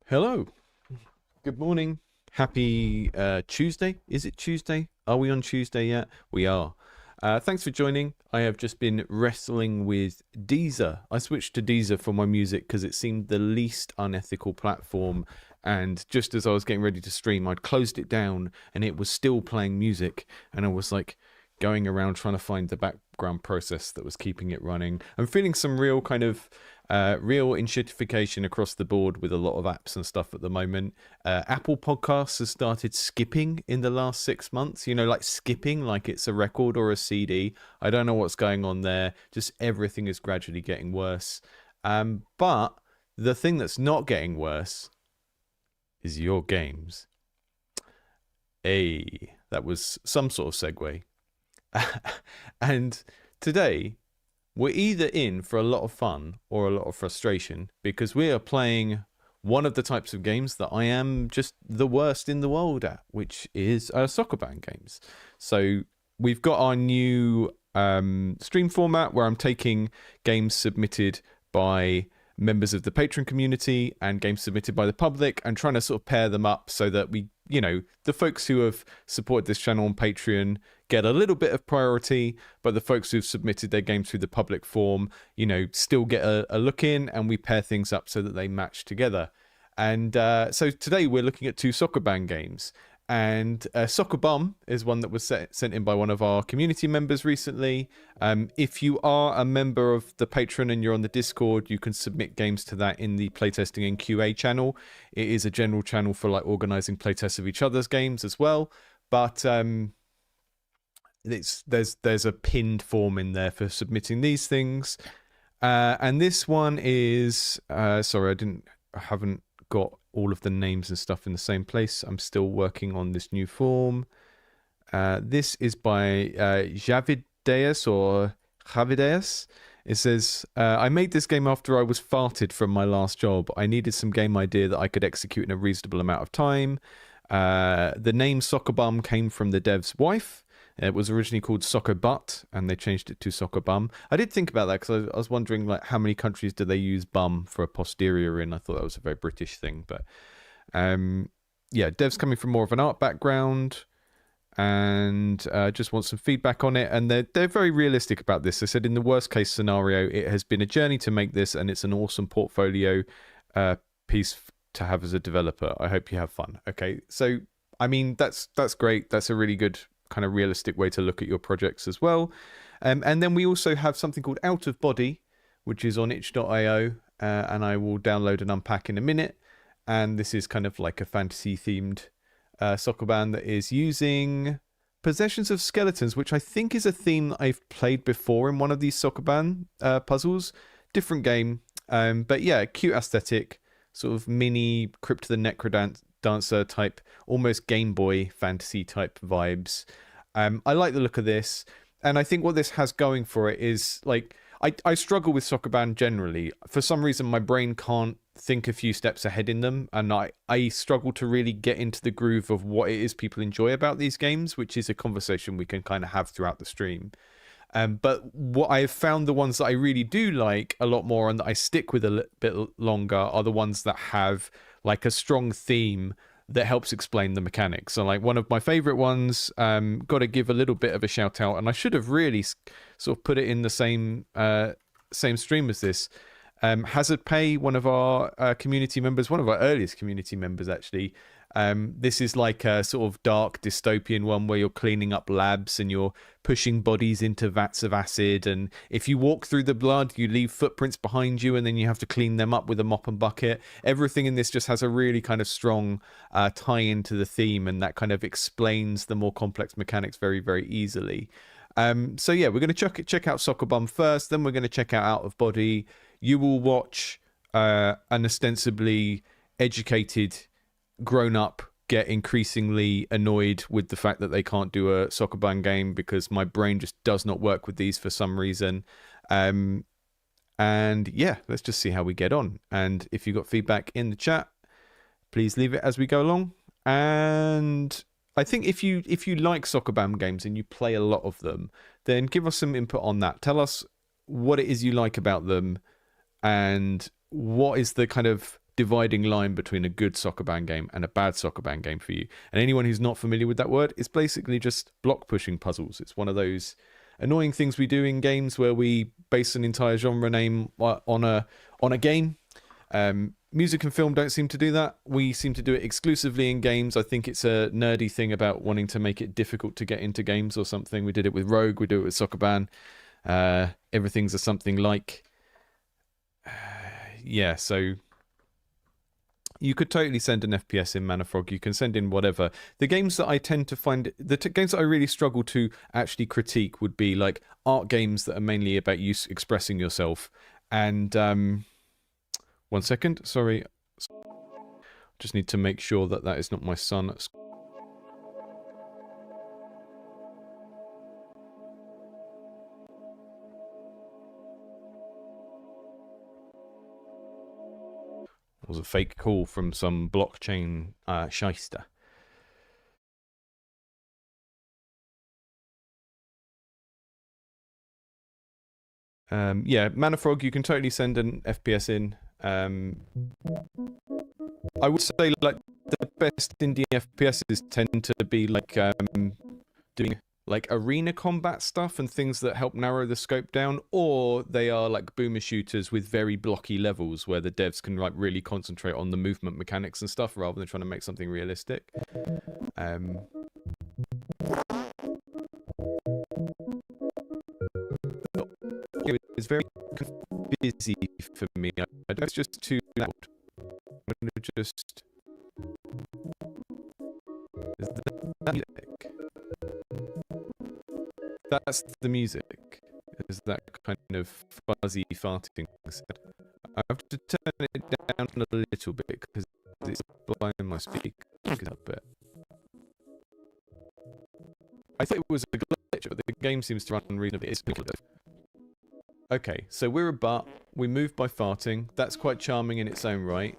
Hello. Good morning. Happy Tuesday. Is it Tuesday? Are we on Tuesday yet? We are. Thanks for joining. I have just been wrestling with Deezer. I switched to Deezer for my music because it seemed the least unethical platform. And just as I was getting ready to stream, I'd closed it down and it was still playing music. And I was like going around trying to find the background process that was keeping it running. I'm feeling some real kind of real enshittification across the board with a lot of apps and stuff at the moment. Apple Podcasts has started skipping in the last 6 months, like skipping like it's a record or a CD. I don't know what's going on there. Just everything is gradually getting worse. But the thing that's not getting worse is your games. That was some sort of segue. And today we're either in for a lot of fun or a lot of frustration because we are playing one of the types of games that I am just the worst in the world at, which is Sokoban games. So we've got our new stream format where I'm taking games submitted by members of the Patreon community and games submitted by the public and trying to sort of pair them up so that we, the folks who have supported this channel on Patreon get a little bit of priority, but the folks who've submitted their games through the public form, still get a look in, and we pair things up so that they match together. And so today we're looking at two Sokoban games. And Sokoban is one that was sent in by one of our community members recently. If you are a member of the Patreon and you're on the Discord, you can submit games to that in the playtesting and QA channel. It is a general channel for like organizing playtests of each other's games as well. But there's a pinned form in there for submitting these things. And this one is sorry, I haven't got all of the names and stuff in the same place. I'm still working on this new form. This is by Javideus or Javideus. It says, I made this game after I was farted from my last job. I needed some game idea that I could execute in a reasonable amount of time. The name Sokoban came from the dev's wife. It was originally called Sokobutt, and they changed it to Sokobum. I did think about that because I was wondering, like, how many countries do they use bum for a posterior in? I thought that was a very British thing, but yeah, dev's coming from more of an art background, and just want some feedback on it. And they're very realistic about this. They said in the worst case scenario, it has been a journey to make this, and it's an awesome portfolio piece to have as a developer. I hope you have fun. Okay, so I mean that's great. That's a really good kind of realistic way to look at your projects as well. And then we also have something called Out of Body, which is on itch.io, and I will download and unpack in a minute. And this is kind of like a fantasy themed Sokoban that is using possessions of skeletons, which I think is a theme that I've played before in one of these Sokoban puzzles. Different game, but yeah, cute aesthetic, sort of mini Crypt of the Necrodancer type, almost Game Boy fantasy type vibes. I like the look of this, and I think what this has going for it is, like, I struggle with Sokoban generally. For some reason, my brain can't think a few steps ahead in them, and I struggle to really get into the groove of what it is people enjoy about these games, which is a conversation we can kind of have throughout the stream. But what I've found, the ones that I really do like a lot more and that I stick with a bit longer are the ones that have like a strong theme that helps explain the mechanics. So like one of my favorite ones, got to give a little bit of a shout out, and I should have really sort of put it in the same stream as this. Hazard Pay, one of our community members, one of our earliest community members actually. This is like a sort of dark dystopian one where you're cleaning up labs and you're pushing bodies into vats of acid, and if you walk through the blood you leave footprints behind you, and then you have to clean them up with a mop and bucket. Everything in this just has a really kind of strong tie into the theme, and that kind of explains the more complex mechanics very, very easily. So yeah, we're going to check out Sokoban first, then we're going to check out of Body. You will watch an ostensibly educated grown-up get increasingly annoyed with the fact that they can't do a Sokoban game because my brain just does not work with these for some reason. And yeah, let's just see how we get on. And if you've got feedback in the chat, please leave it as we go along. And I think if you like Sokoban games and you play a lot of them, then give us some input on that. Tell us what it is you like about them and what is the kind of dividing line between a good Sokoban game and a bad Sokoban game for you. And anyone who's not familiar with that word, it's basically just block pushing puzzles. It's one of those annoying things we do in games where we base an entire genre name on a game. Music and film don't seem to do that. We seem to do it exclusively in games. I think it's a nerdy thing about wanting to make it difficult to get into games or something. We did it with Rogue, we do it with Sokoban. Everything's a something like. Yeah, so you could totally send an FPS in Manafrog. You can send in whatever. The games that I tend to find, the games that I really struggle to actually critique would be like art games that are mainly about you expressing yourself. And 1 second, sorry. Just need to make sure that that is not my son. It was a fake call from some blockchain shyster. Yeah, Manafrog, you can totally send an FPS in. I would say like the best indie FPSs tend to be like doing like arena combat stuff and things that help narrow the scope down, or they are like boomer shooters with very blocky levels where the devs can like really concentrate on the movement mechanics and stuff rather than trying to make something realistic. It's very busy for me. I don't, it's just too loud. I'm gonna just. Is that music? That's the music. Is that kind of fuzzy farting sound? I have to turn it down a little bit because it's blowing my speakers a bit. I thought it was a glitch, but the game seems to run reasonably. Okay, so we're a butt. We move by farting. That's quite charming in its own right.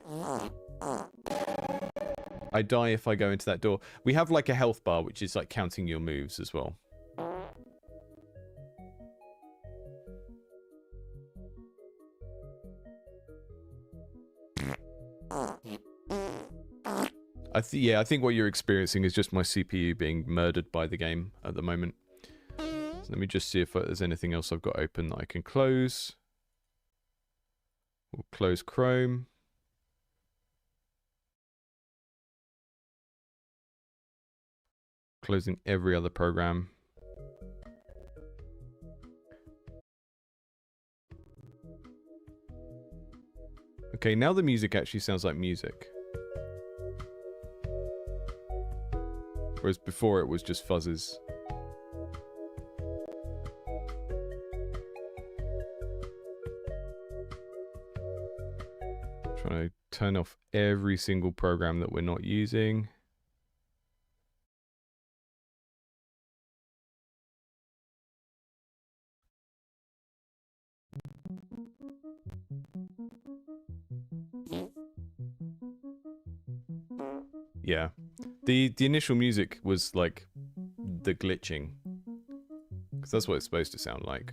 I die if I go into that door. We have like a health bar, which is like counting your moves as well. I think what you're experiencing is just my CPU being murdered by the game at the moment. So let me just see if there's anything else I've got open that I can close. We'll close Chrome. Closing every other program. Okay, now the music actually sounds like music. Whereas before it was just fuzzes. Trying to turn off every single program that we're not using. Yeah. The initial music was like the glitching. Because that's what it's supposed to sound like.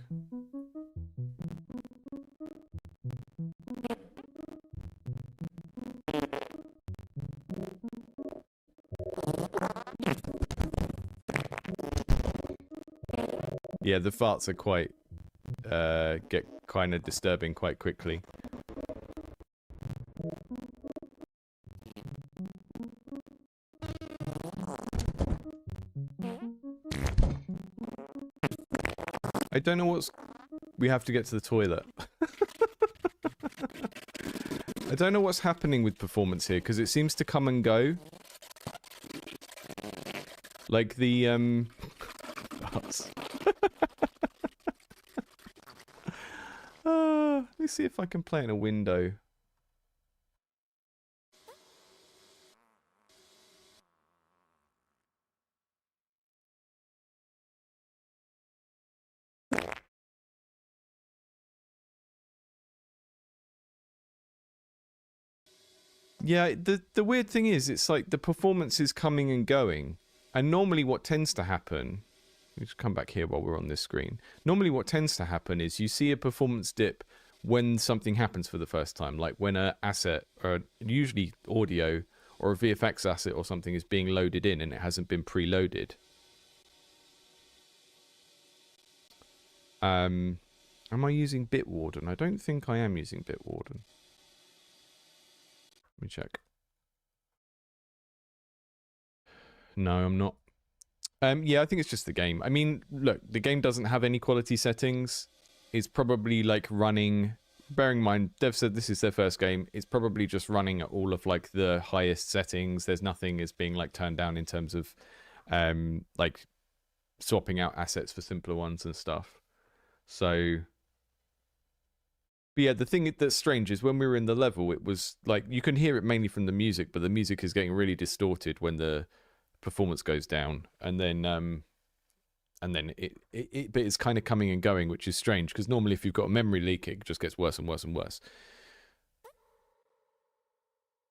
Yeah, the farts are quite get kind of disturbing quite quickly. I don't know what's... We have to get to the toilet. I don't know what's happening with performance here, because it seems to come and go. Like the, let me see if I can play in a window. Yeah, the weird thing is, it's like the performance is coming and going. And normally what tends to happen... Let me just come back here while we're on this screen. Normally what tends to happen is you see a performance dip when something happens for the first time, like when an asset, or usually audio or a VFX asset or something is being loaded in and it hasn't been preloaded. Am I using Bitwarden? I don't think I am using Bitwarden. Let me check. No, I'm not. Yeah, I think it's just the game. I mean, look, the game doesn't have any quality settings. It's probably like running, bearing in mind, Dev said this is their first game. It's probably just running at all of like the highest settings. There's nothing is being like turned down in terms of like swapping out assets for simpler ones and stuff. So, but yeah, the thing that's strange is when we were in the level, it was like, you can hear it mainly from the music, but the music is getting really distorted when the performance goes down, and then but it's kind of coming and going, which is strange, because normally if you've got a memory leak, it just gets worse and worse and worse.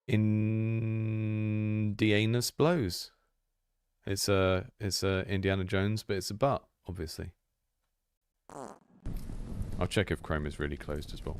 Indiana's blows. It's a Indiana Jones, but it's a butt, obviously. I'll check if Chrome is really closed as well.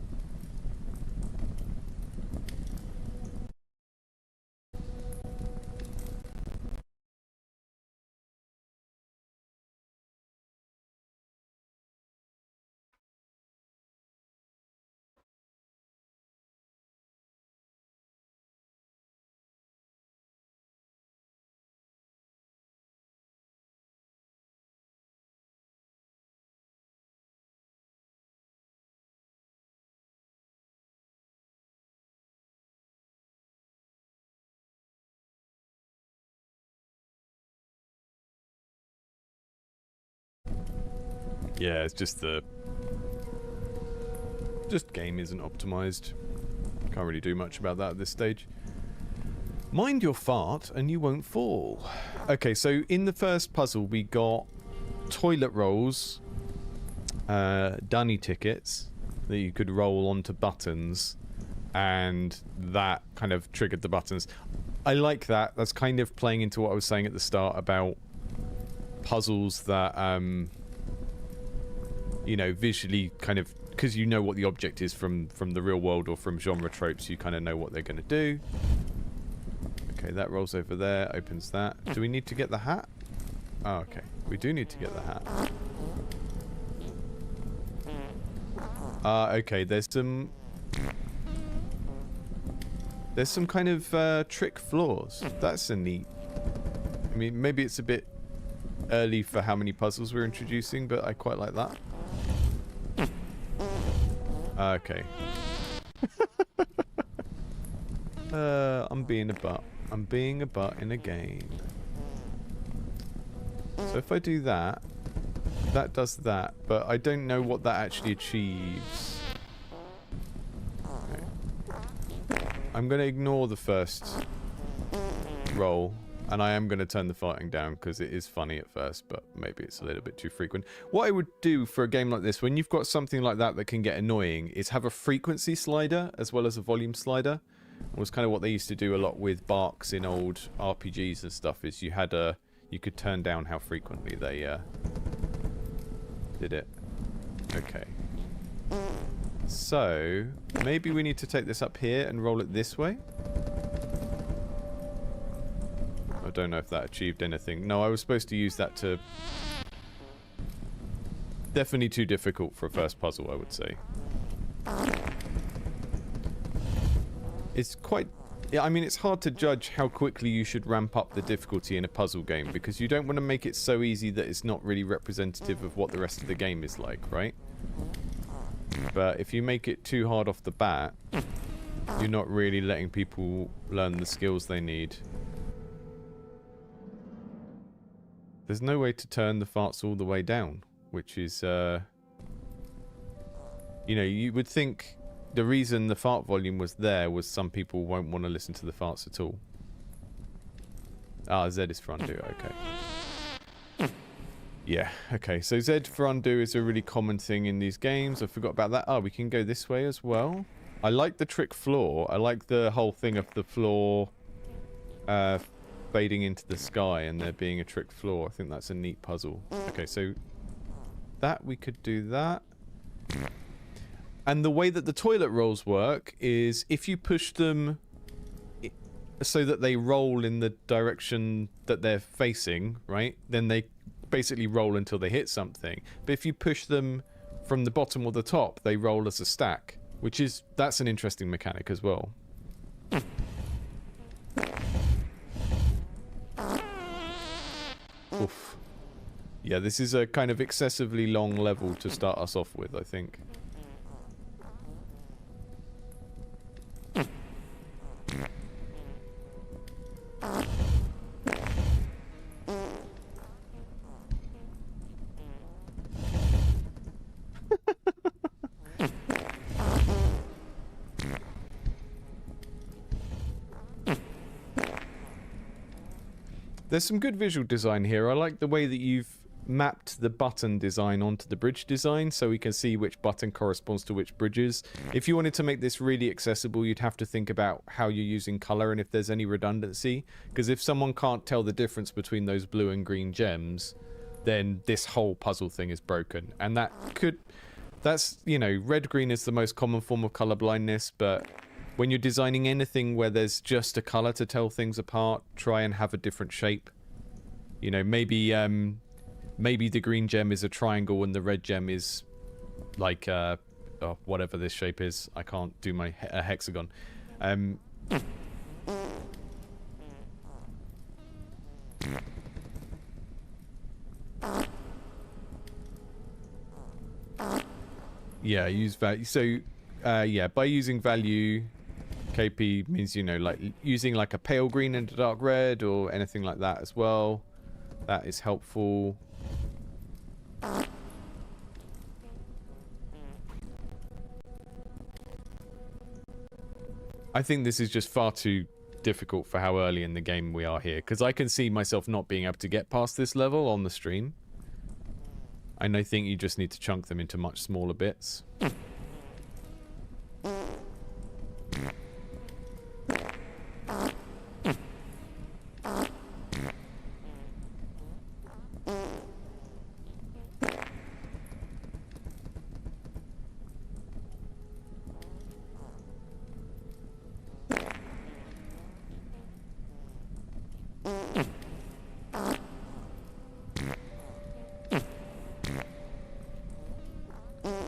Yeah, it's just game isn't optimized. Can't really do much about that at this stage. Mind your fart and you won't fall. Okay, so in the first puzzle we got toilet rolls, dunny tickets that you could roll onto buttons, and that kind of triggered the buttons. I like that. That's kind of playing into what I was saying at the start about puzzles that you know, visually kind of, because you know what the object is from the real world or from genre tropes, you kind of know what they're going to do. Okay, that rolls over there, opens that. Do we need to get the hat? Oh, okay. We do need to get the hat. Okay, there's some kind of trick floors. That's a neat... I mean, maybe it's a bit early for how many puzzles we're introducing, but I quite like that. Okay. I'm being a butt. I'm being a butt in a game. So if I do that, that does that, but I don't know what that actually achieves. Okay. I'm going to ignore the first roll, and I am going to turn the farting down because it is funny at first, but maybe it's a little bit too frequent. What I would do for a game like this, when you've got something like that that can get annoying, is have a frequency slider as well as a volume slider. It was kind of what they used to do a lot with barks in old RPGs and stuff, is you could turn down how frequently they did it. Okay. So, maybe we need to take this up here and roll it this way. I don't know if that achieved anything. No, I was supposed to use that to... Definitely too difficult for a first puzzle, I would say. It's quite... Yeah, I mean, it's hard to judge how quickly you should ramp up the difficulty in a puzzle game, because you don't want to make it so easy that it's not really representative of what the rest of the game is like, right? But if you make it too hard off the bat, you're not really letting people learn the skills they need. There's no way to turn the farts all the way down, which is, you know, you would think the reason the fart volume was there was some people won't want to listen to the farts at all. Ah, Z is for undo, okay. Yeah, okay, so Z for undo is a really common thing in these games. I forgot about that. Oh, we can go this way as well. I like the trick floor. I like the whole thing of the floor fading into the sky and there being a trick floor. I think that's a neat puzzle. Okay, so that we could do that. And the way that the toilet rolls work is if you push them so that they roll in the direction that they're facing, right? Then they basically roll until they hit something. But if you push them from the bottom or the top, they roll as a stack, that's an interesting mechanic as well. Oof. Yeah, this is a kind of excessively long level to start us off with, I think. There's some good visual design here. I like the way that you've mapped the button design onto the bridge design so we can see which button corresponds to which bridges. If you wanted to make this really accessible, you'd have to think about how you're using color and if there's any redundancy. Because if someone can't tell the difference between those blue and green gems, then this whole puzzle thing is broken. And that's, you know, red-green is the most common form of color blindness, but when you're designing anything where there's just a color to tell things apart, try and have a different shape. You know, maybe the green gem is a triangle and the red gem is like whatever this shape is. I can't do my hexagon. Yeah, use value. So yeah, by using value, KP means, you know, like using like a pale green and a dark red or anything like that as well. That is helpful. I think this is just far too difficult for how early in the game we are here, because I can see myself not being able to get past this level on the stream. And I think you just need to chunk them into much smaller bits.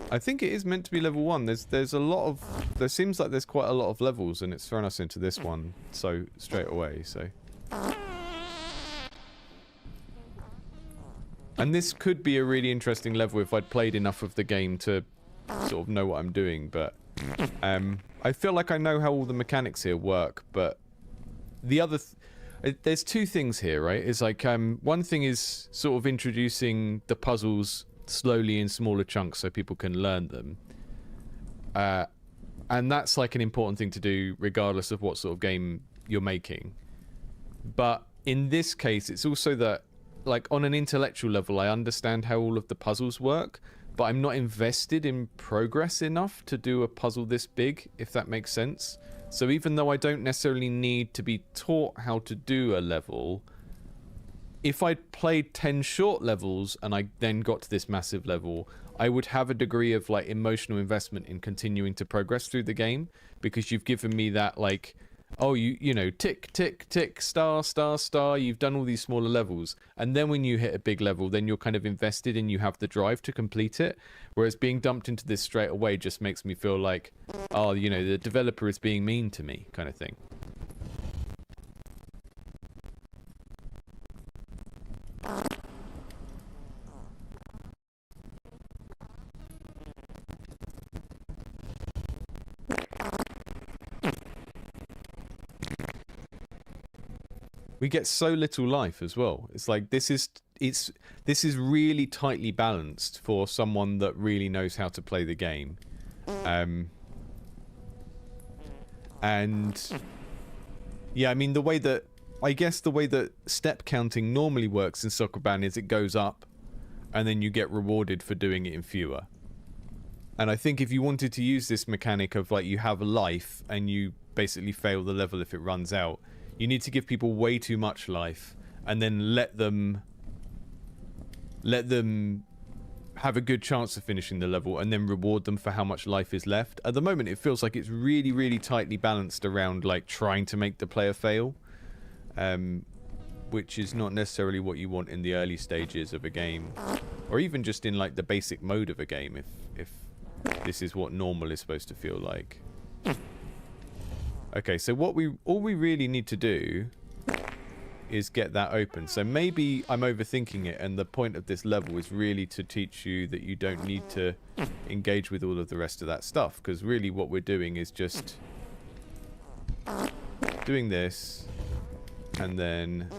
I think it is meant to be level 1. There's a lot of... There seems like there's quite a lot of levels, and it's thrown us into this one so straight away, so... And this could be a really interesting level if I'd played enough of the game to sort of know what I'm doing, but... I feel like I know how all the mechanics here work, but... The other... There's two things here, right? It's like, one thing is sort of introducing the puzzles slowly in smaller chunks so people can learn them. And that's like an important thing to do regardless of what sort of game you're making. But in this case, it's also that, like, on an intellectual level, I understand how all of the puzzles work, but I'm not invested in progress enough to do a puzzle this big, if that makes sense. So even though I don't necessarily need to be taught how to do a level, if I'd played 10 short levels and I then got to this massive level, I would have a degree of like emotional investment in continuing to progress through the game, because you've given me that, like, oh, you know, tick, tick, tick, star, star, star, you've done all these smaller levels. And then when you hit a big level, then you're kind of invested and you have the drive to complete it. Whereas being dumped into this straight away just makes me feel like, oh, you know, the developer is being mean to me, kind of thing. We get so little life as well. It's like this is really tightly balanced for someone that really knows how to play the game. And yeah, I mean, I guess the way that step counting normally works in Sokoban is it goes up and then you get rewarded for doing it in fewer. And I think if you wanted to use this mechanic of like you have a life and you basically fail the level if it runs out, you need to give people way too much life and then let them have a good chance of finishing the level and then reward them for how much life is left. At the moment, it feels like it's really, really tightly balanced around like trying to make the player fail, which is not necessarily what you want in the early stages of a game, or even just in like the basic mode of a game. If this is what normal is supposed to feel like. Okay, so all we really need to do is get that open. So maybe I'm overthinking it, and the point of this level is really to teach you that you don't need to engage with all of the rest of that stuff, because really what we're doing is just doing this, and then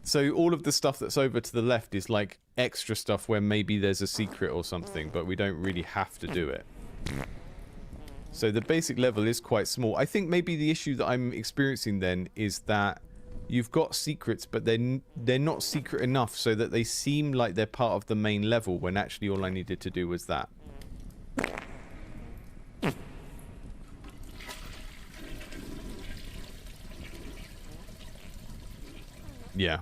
so all of the stuff that's over to the left is like extra stuff where maybe there's a secret or something, but we don't really have to do it. So the basic level is quite small. I think maybe the issue that I'm experiencing then is that you've got secrets, but they're not secret enough so that they seem like they're part of the main level, when actually all I needed to do was that. Yeah.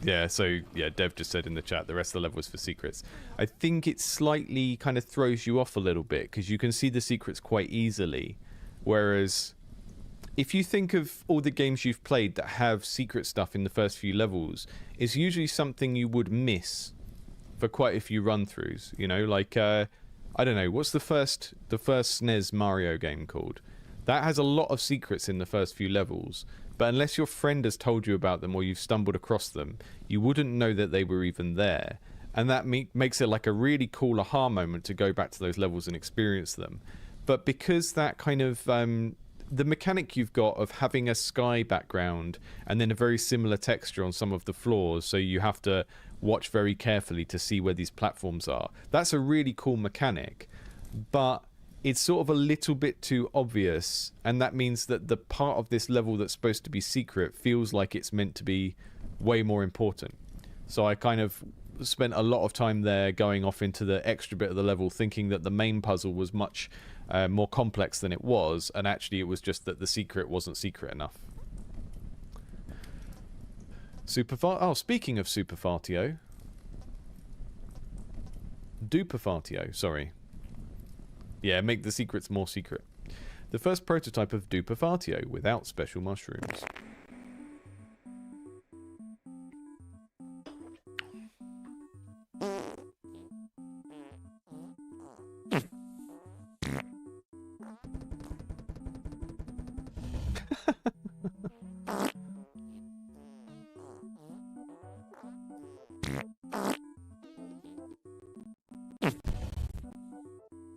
Yeah, so, yeah, Dev just said in the chat, the rest of the level was for secrets. I think it slightly kind of throws you off a little bit, because you can see the secrets quite easily. Whereas, if you think of all the games you've played that have secret stuff in the first few levels, it's usually something you would miss for quite a few run-throughs. You know, like, I don't know, what's the first SNES Mario game called? That has a lot of secrets in the first few levels. But unless your friend has told you about them or you've stumbled across them, you wouldn't know that they were even there. And that makes it like a really cool aha moment to go back to those levels and experience them. But because that kind of... the mechanic you've got of having a sky background and then a very similar texture on some of the floors, so you have to watch very carefully to see where these platforms are. That's a really cool mechanic. But... it's sort of a little bit too obvious, and that means that the part of this level that's supposed to be secret feels like it's meant to be way more important. So I kind of spent a lot of time there going off into the extra bit of the level thinking that the main puzzle was much more complex than it was, and actually it was just that the secret wasn't secret enough. Oh, speaking of Superfartio. Duperfartio, sorry. Yeah, make the secrets more secret. The first prototype of Duperfartio without special mushrooms.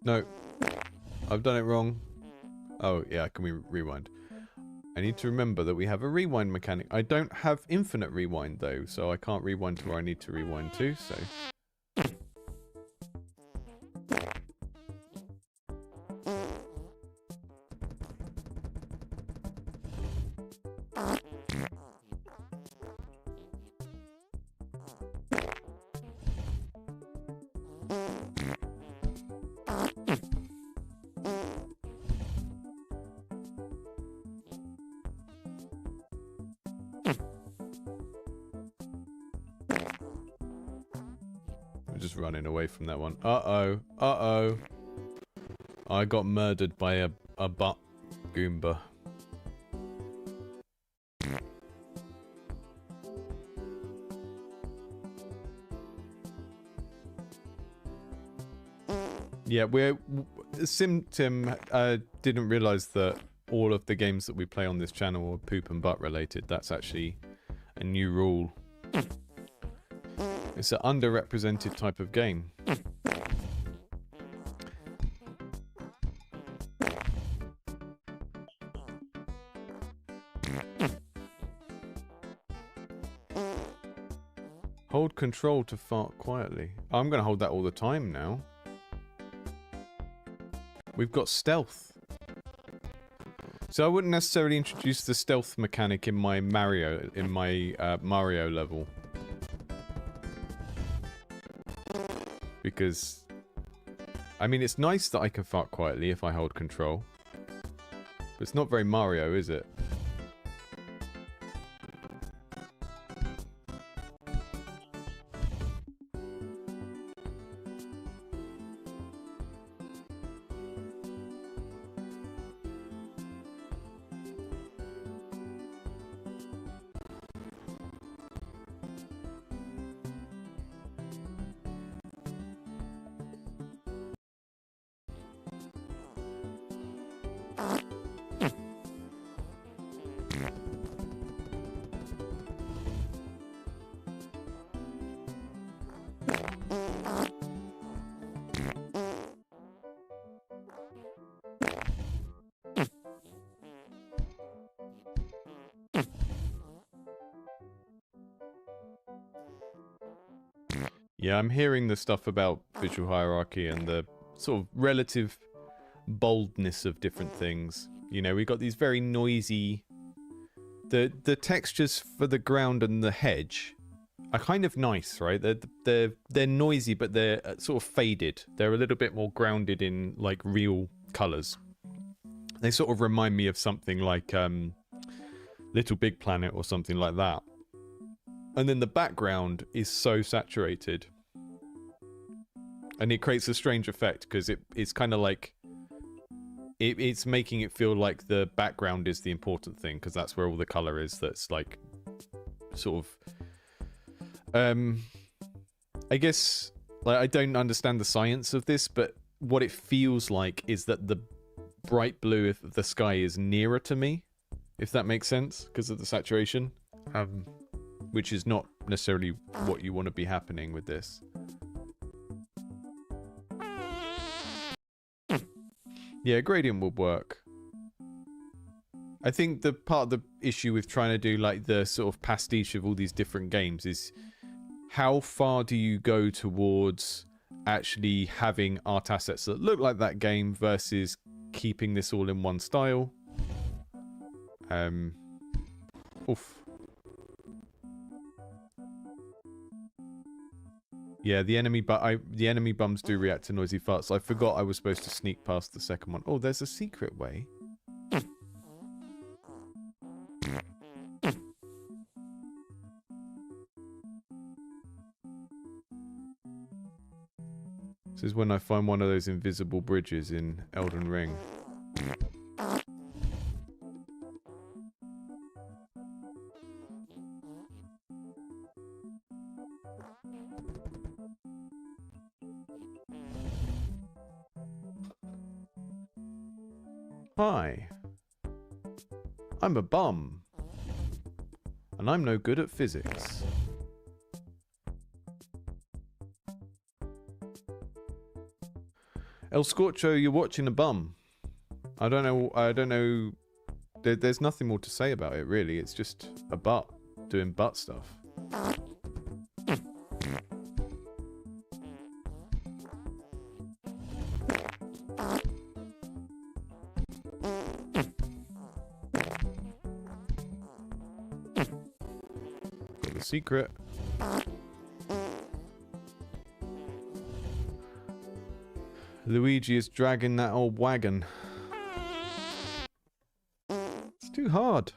No. I've done it wrong. Oh, yeah, can we rewind? I need to remember that we have a rewind mechanic. I don't have infinite rewind, though, so I can't rewind to where I need to rewind to, so... Just running away from that one. Uh-oh. Uh-oh. I got murdered by a butt Goomba. Yeah, SimTim didn't realise that all of the games that we play on this channel are poop and butt related. That's actually a new rule. It's an underrepresented type of game. Hold control to fart quietly. I'm going to hold that all the time now. We've got stealth. So I wouldn't necessarily introduce the stealth mechanic in my Mario level. Because, I mean, it's nice that I can fart quietly if I hold control. But it's not very Mario, is it? Yeah, I'm hearing the stuff about visual hierarchy and the sort of relative boldness of different things. You know, we got these very noisy... The textures for the ground and the hedge are kind of nice, right? They're noisy, but they're sort of faded. They're a little bit more grounded in, like, real colours. They sort of remind me of something like Little Big Planet or something like that. And then the background is so saturated. And it creates a strange effect, because it's kind of like... It's making it feel like the background is the important thing, because that's where all the colour is. That's like... Sort of... I guess... Like, I don't understand the science of this, but what it feels like is that the bright blue of the sky is nearer to me. If that makes sense, because of the saturation. Which is not necessarily what you want to be happening with this. Yeah, gradient would work. I think the part of the issue with trying to do like the sort of pastiche of all these different games is how far do you go towards actually having art assets that look like that game versus keeping this all in one style. Oof. Yeah, the enemy bums do react to noisy farts. I forgot I was supposed to sneak past the second one. Oh, there's a secret way. This is when I find one of those invisible bridges in Elden Ring. Hi. I'm a bum. And I'm no good at physics. El Scorcho, you're watching a bum. I don't know. There's nothing more to say about it, really. It's just a butt doing butt stuff. Got the secret. Luigi is dragging that old wagon. It's too hard.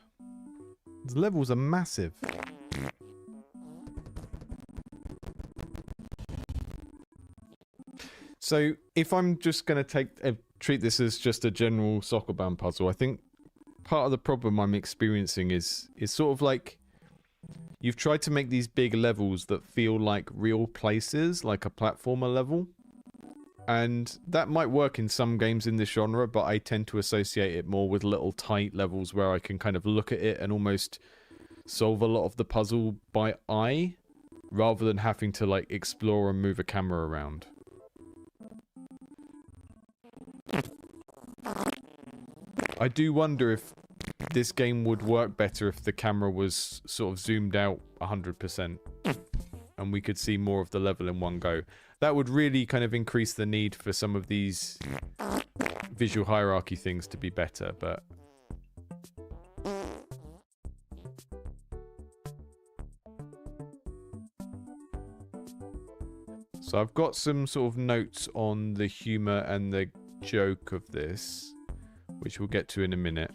The levels are massive. So, if I'm just going to treat this as just a general Sokoban puzzle, I think part of the problem I'm experiencing is sort of like you've tried to make these big levels that feel like real places, like a platformer level. And that might work in some games in this genre, but I tend to associate it more with little tight levels where I can kind of look at it and almost solve a lot of the puzzle by eye, rather than having to, like, explore and move a camera around. I do wonder if this game would work better if the camera was sort of zoomed out 100%. And we could see more of the level in one go. That would really kind of increase the need for some of these visual hierarchy things to be better, but... So I've got some sort of notes on the humour and the joke of this, which we'll get to in a minute.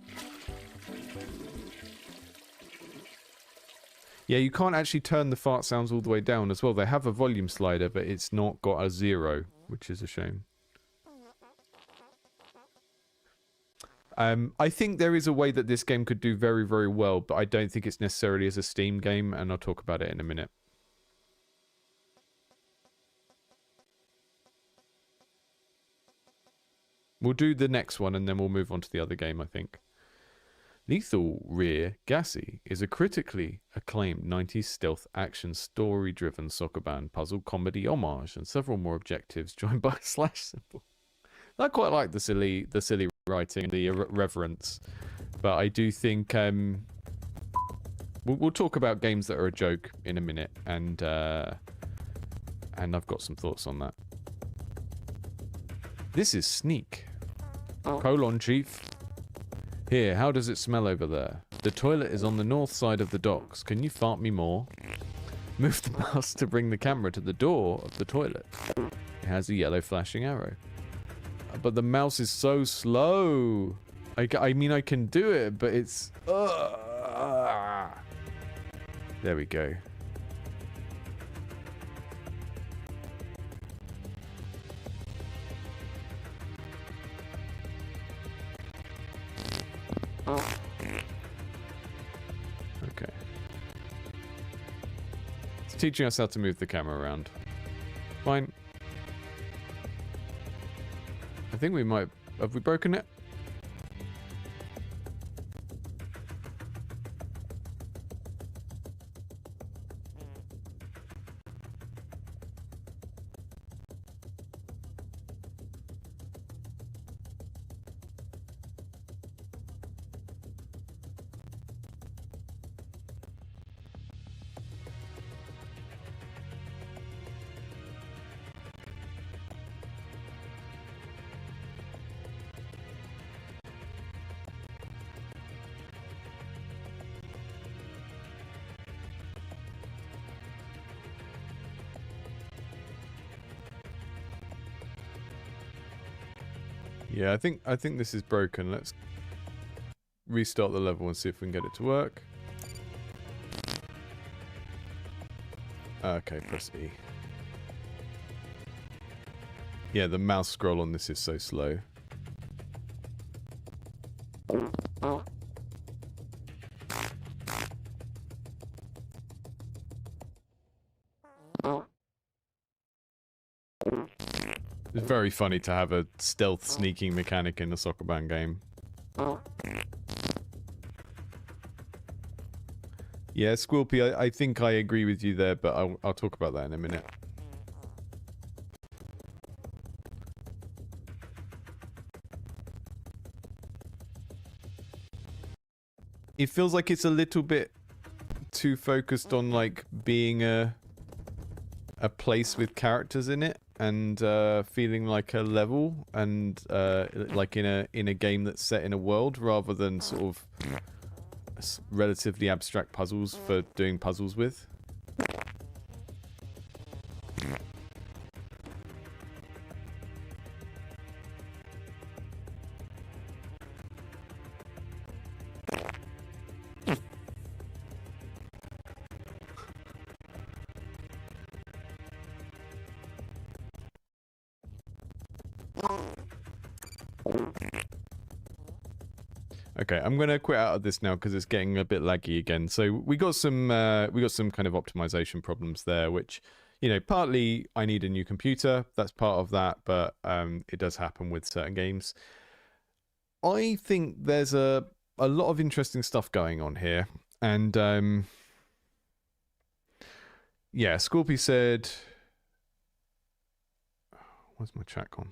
Yeah, you can't actually turn the fart sounds all the way down as well. They have a volume slider, but it's not got a 0, which is a shame. I think there is a way that this game could do very, very well, but I don't think it's necessarily as a Steam game, and I'll talk about it in a minute. We'll do the next one, and then we'll move on to the other game, I think. Lethal Rear Gassy is a critically acclaimed 90s stealth action story-driven Sokoban puzzle comedy homage and several more objectives joined by a slash symbol. I quite like the silly writing, the irreverence, but I do think we'll talk about games that are a joke in a minute and And I've got some thoughts on that. This is sneak. Colon, chief. Here, how does it smell over there? The toilet is on the north side of the docks. Can you fart me more? Move the mouse to bring the camera to the door of the toilet. It has a yellow flashing arrow. But the mouse is so slow. I mean, I can do it, but it's... There we go. Okay. It's teaching us how to move the camera around. Fine. I think we might... Have we broken it? Yeah, I think this is broken. Let's restart the level and see if we can get it to work. Okay, press E. Yeah, the mouse scroll on this is so slow. It's very funny to have a stealth sneaking mechanic in a Sokoban game. Yeah, Squilpy, I think I agree with you there, but I'll talk about that in a minute. It feels like it's a little bit too focused on, like, being a place with characters in it. And feeling like a level, and like in a game that's set in a world, rather than sort of relatively abstract puzzles for doing puzzles with. Okay, I'm gonna quit out of this now because it's getting a bit laggy again. So we got some kind of optimization problems there, which, you know, partly I need a new computer. That's part of that, but it does happen with certain games. I think there's a lot of interesting stuff going on here, and yeah, Scorpy said, where's my chat gone?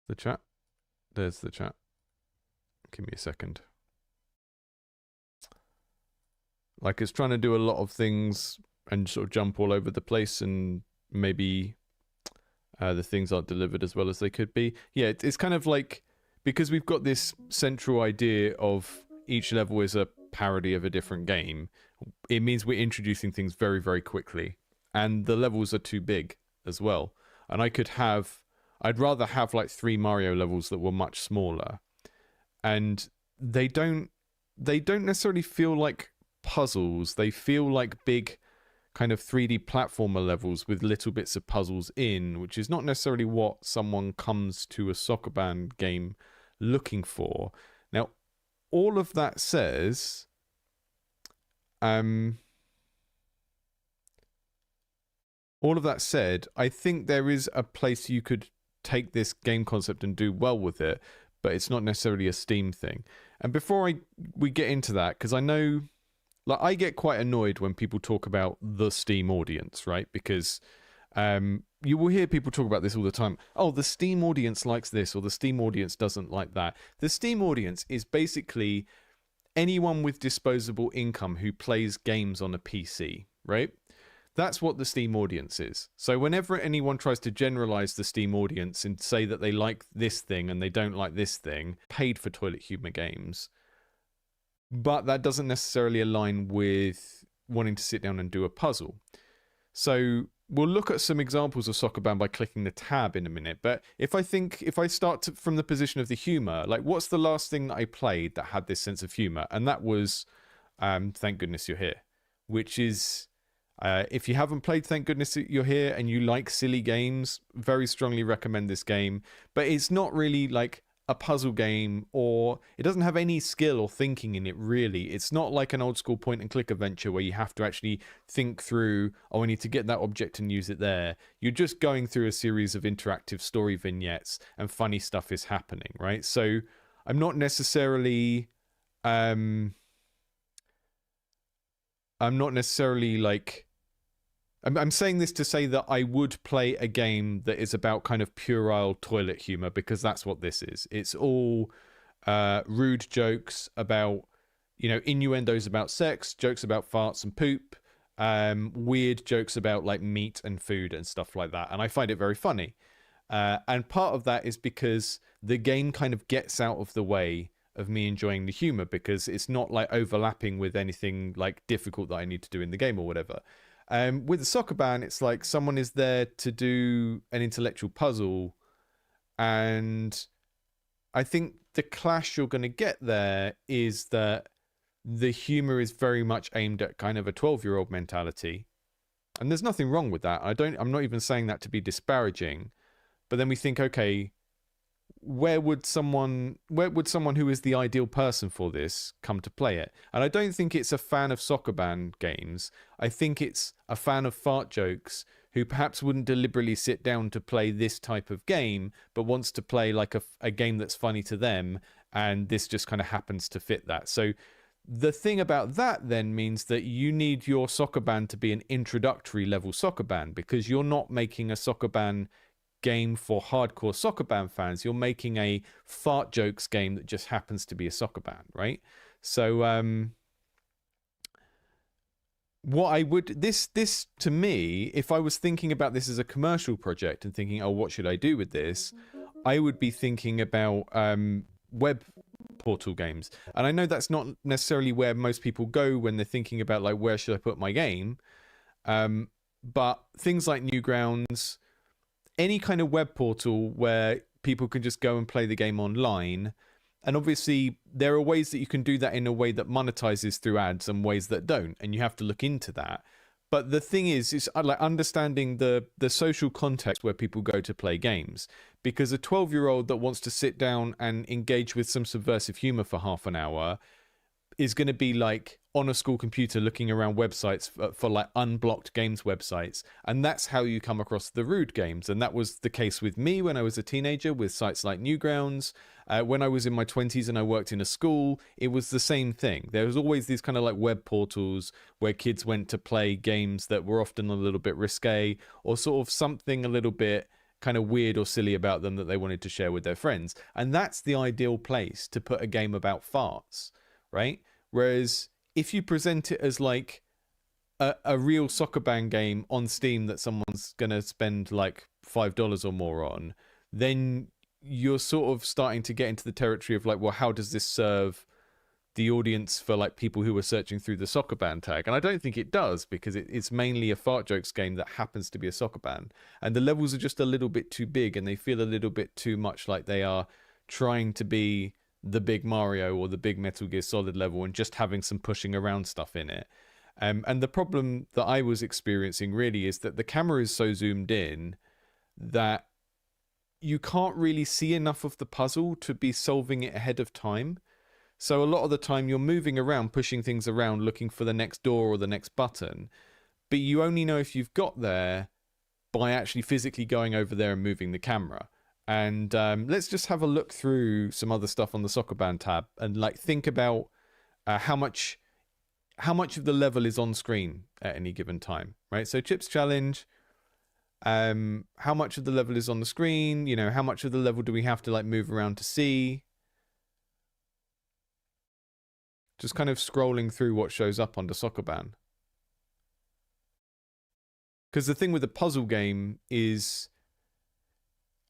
The chat? There's the chat. Give me a second. Like, it's trying to do a lot of things and sort of jump all over the place, and maybe the things aren't delivered as well as they could be. Yeah, it's kind of like, because we've got this central idea of each level is a parody of a different game, it means we're introducing things very, very quickly. And the levels are too big as well. And I'd rather have like 3 Mario levels that were much smaller, and they don't necessarily feel like puzzles. They feel like big kind of 3D platformer levels with little bits of puzzles in, which is not necessarily what someone comes to a Sokoban game looking for. Now, all of that says, all of that said, I think there is a place you could take this game concept and do well with it, but it's not necessarily a Steam thing. And before we get into that, because I know, like, I get quite annoyed when people talk about the Steam audience, right? Because you will hear people talk about this all the time. Oh, the Steam audience likes this, or the Steam audience doesn't like that. The Steam audience is basically anyone with disposable income who plays games on a PC, right? That's what the Steam audience is. So whenever anyone tries to generalize the Steam audience and say that they like this thing and they don't like this thing, paid for toilet humor games, but that doesn't necessarily align with wanting to sit down and do a puzzle. So we'll look at some examples of Sokoban by clicking the tab in a minute. But if I start from the position of the humor, like what's the last thing that I played that had this sense of humor? And that was Thank Goodness You're Here, which is, if you haven't played Thank Goodness You're Here and you like silly games, very strongly recommend this game. But it's not really like a puzzle game, or it doesn't have any skill or thinking in it, really. It's not like an old school point and click adventure where you have to actually think through, oh, I need to get that object and use it there. You're just going through a series of interactive story vignettes and funny stuff is happening, right? So I'm not necessarily like, I'm saying this to say that I would play a game that is about kind of puerile toilet humor, because that's what this is. It's all rude jokes about, innuendos about sex, jokes about farts and poop, weird jokes about like meat and food and stuff like that. And I find it very funny. And part of that is because the game kind of gets out of the way of me enjoying the humor, because it's not like overlapping with anything like difficult that I need to do in the game or whatever. With the Sokoban, it's like someone is there to do an intellectual puzzle, and I think the clash you're going to get there is that the humor is very much aimed at kind of a 12-year-old mentality, and there's nothing wrong with that. I'm not even saying that to be disparaging, but then we think, okay, where would someone who is the ideal person for this come to play it? And I don't think it's a fan of Sokoban games. I think it's a fan of fart jokes who perhaps wouldn't deliberately sit down to play this type of game, but wants to play like a game that's funny to them, and this just kind of happens to fit that. So the thing about that then means that you need your Sokoban to be an introductory level Sokoban, because you're not making a Sokoban game for hardcore Sokoban fans. You're making a fart jokes game that just happens to be a Sokoban, right? So what I would this to me, if I was thinking about this as a commercial project and thinking, oh, what should I do with this, I would be thinking about web portal games. And I know that's not necessarily where most people go when they're thinking about like, where should I put my game, but things like Newgrounds, any kind of web portal where people can just go and play the game online. And obviously there are ways that you can do that in a way that monetizes through ads and ways that don't, and you have to look into that. But the thing is like understanding the social context where people go to play games, because a 12-year-old that wants to sit down and engage with some subversive humor for half an hour is going to be like on a school computer looking around websites for like unblocked games websites, and that's how you come across the rude games. And that was the case with me when I was a teenager with sites like Newgrounds. When I was in my 20s and I worked in a school, it was the same thing. There was always these kind of like web portals where kids went to play games that were often a little bit risque, or sort of something a little bit kind of weird or silly about them that they wanted to share with their friends. And that's the ideal place to put a game about farts, right? Whereas if you present it as like a real Sokoban game on Steam that someone's going to spend like $5 or more on, then you're sort of starting to get into the territory of like, well, how does this serve the audience for like people who are searching through the Sokoban tag? And I don't think it does, because it's mainly a fart jokes game that happens to be a Sokoban, and the levels are just a little bit too big and they feel a little bit too much like they are trying to be the big Mario or the big Metal Gear Solid level and just having some pushing around stuff in it. And the problem that I was experiencing really is that the camera is so zoomed in that you can't really see enough of the puzzle to be solving it ahead of time. So a lot of the time you're moving around, pushing things around, looking for the next door or the next button, but you only know if you've got there by actually physically going over there and moving the camera. And let's just have a look through some other stuff on the Sokoban tab and like think about how much of the level is on screen at any given time, right? So Chips Challenge, how much of the level is on the screen? You know, how much of the level do we have to like move around to see? Just kind of scrolling through what shows up under Sokoban. Because the thing with the puzzle game is,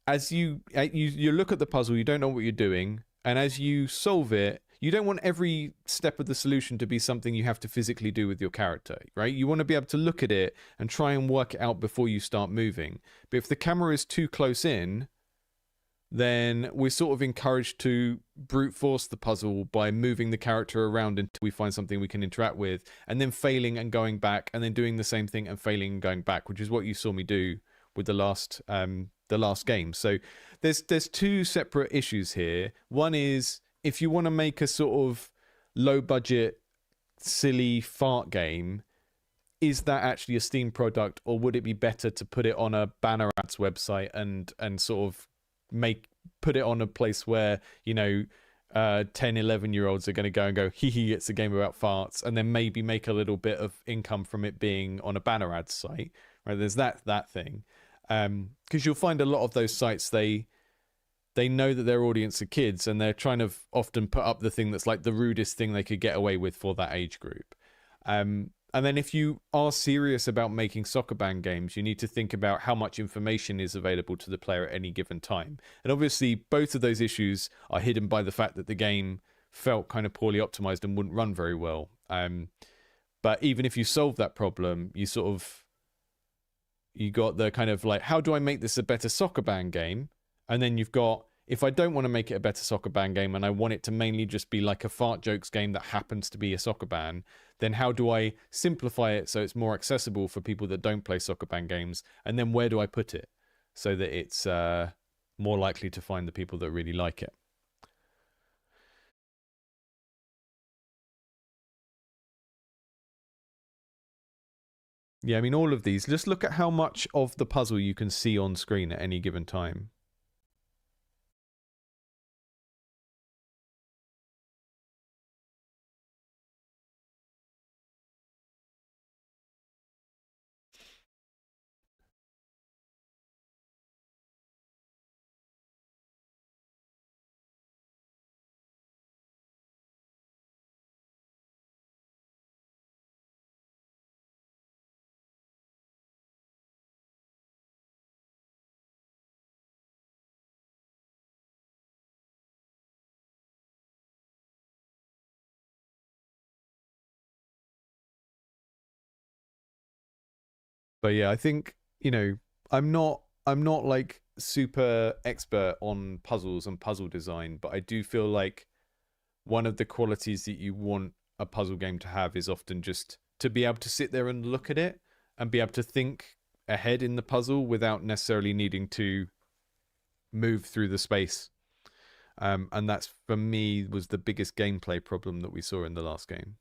as you look at the puzzle, you don't know what you're doing, and as you solve it, you don't want every step of the solution to be something you have to physically do with your character, right? You want to be able to look at it and try and work it out before you start moving. But if the camera is too close in, then we're sort of encouraged to brute force the puzzle by moving the character around until we find something we can interact with, and then failing and going back, and then doing the same thing and failing and going back, which is what you saw me do with the last game. So there's two separate issues here. One is, if you want to make a sort of low budget, silly fart game, is that actually a Steam product, or would it be better to put it on a banner ads website and sort of put it on a place where, you know, 10, 11-year-olds are going to go and go, hee hee, it's a game about farts, and then maybe make a little bit of income from it being on a banner ads site, right? There's that thing. Because you'll find a lot of those sites, they know that their audience are kids, and they're trying to often put up the thing that's like the rudest thing they could get away with for that age group. And then if you are serious about making Sokoban games, you need to think about how much information is available to the player at any given time. And obviously, both of those issues are hidden by the fact that the game felt kind of poorly optimized and wouldn't run very well. But even if you solve that problem, you got the kind of like, how do I make this a better Sokoban game? And then you've got, if I don't want to make it a better Sokoban game and I want it to mainly just be like a fart jokes game that happens to be a Sokoban, then how do I simplify it so it's more accessible for people that don't play Sokoban games? And then where do I put it so that it's more likely to find the people that really like it? Yeah, I mean, all of these, just look at how much of the puzzle you can see on screen at any given time. But yeah, I think, you know, I'm not like super expert on puzzles and puzzle design, but I do feel like one of the qualities that you want a puzzle game to have is often just to be able to sit there and look at it and be able to think ahead in the puzzle without necessarily needing to move through the space. And that's, for me, was the biggest gameplay problem that we saw in the last game.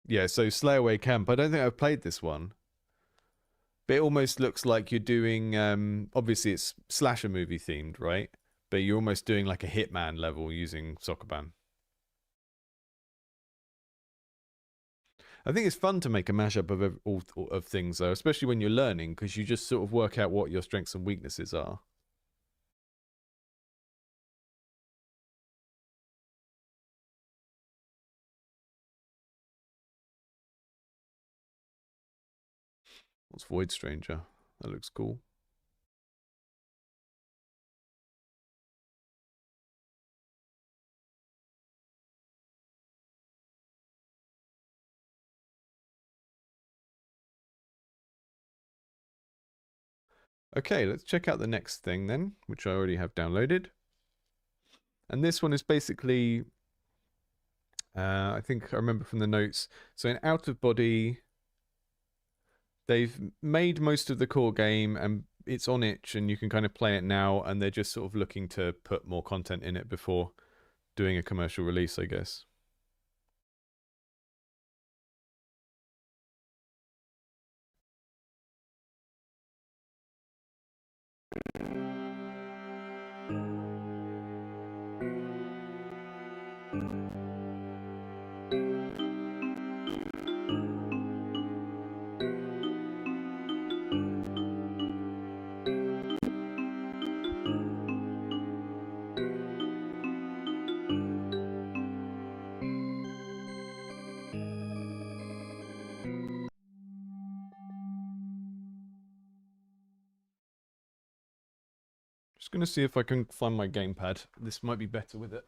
Yeah, so Slayaway Camp, I don't think I've played this one. But it almost looks like you're doing, obviously it's slasher movie themed, right? But you're almost doing like a Hitman level using Sokoban. I think it's fun to make a mashup of all of things, though, especially when you're learning, because you just sort of work out what your strengths and weaknesses are. What's Void Stranger? That looks cool. Okay, let's check out the next thing then, which I already have downloaded. And this one is basically, I think I remember from the notes. So in Out of Body, they've made most of the core game and it's on itch and you can kind of play it now, and they're just sort of looking to put more content in it before doing a commercial release, I guess. going to see if I can find my gamepad. This might be better with it.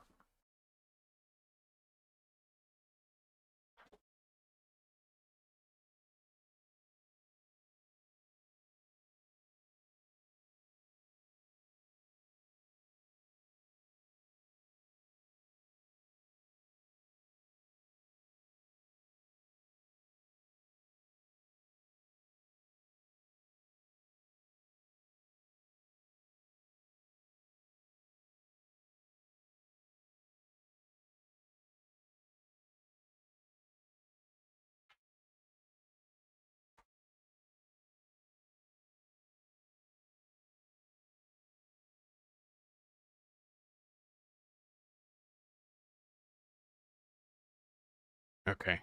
Okay.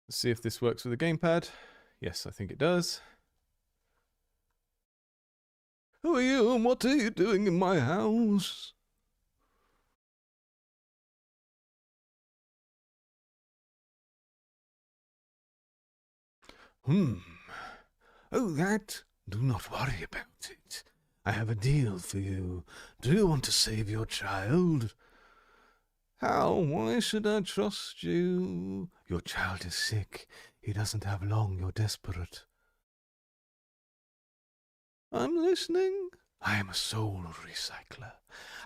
Let's see if this works with the gamepad. Yes, I think it does. Who are you and what are you doing in my house? Oh, that? Do not worry about it. I have a deal for you. Do you want to save your child? How? Why should I trust you? Your child is sick. He doesn't have long. You're desperate. I'm listening. I am a soul recycler.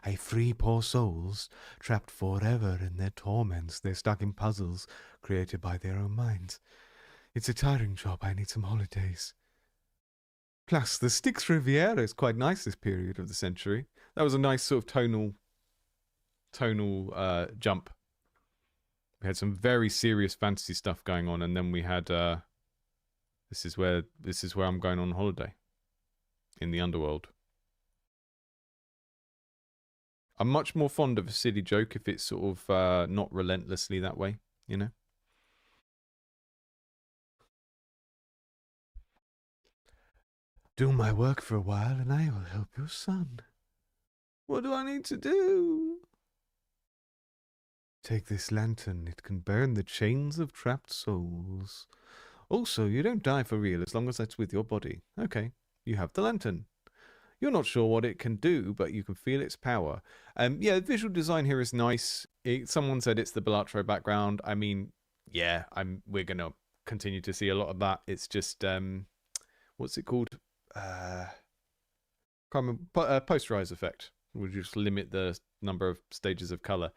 I free poor souls, trapped forever in their torments. They're stuck in puzzles created by their own minds. It's a tiring job. I need some holidays. Plus, the Styx Riviera is quite nice this period of the century. That was a nice sort of tonal jump. We had some very serious fantasy stuff going on, and then we had this is where I'm going on holiday in the underworld. I'm much more fond of a silly joke if it's sort of not relentlessly that way, you know? Do my work for a while and I will help your son. What do I need to do? Take this lantern. It can burn the chains of trapped souls. Also, you don't die for real as long as that's with your body. Okay, you have the lantern. You're not sure what it can do, but you can feel its power. Yeah, the visual design here is nice. Someone said it's the Bellatrix background. I mean, yeah, we're going to continue to see a lot of that. It's just, what's it called? Posterize effect. We'll just limit the number of stages of color.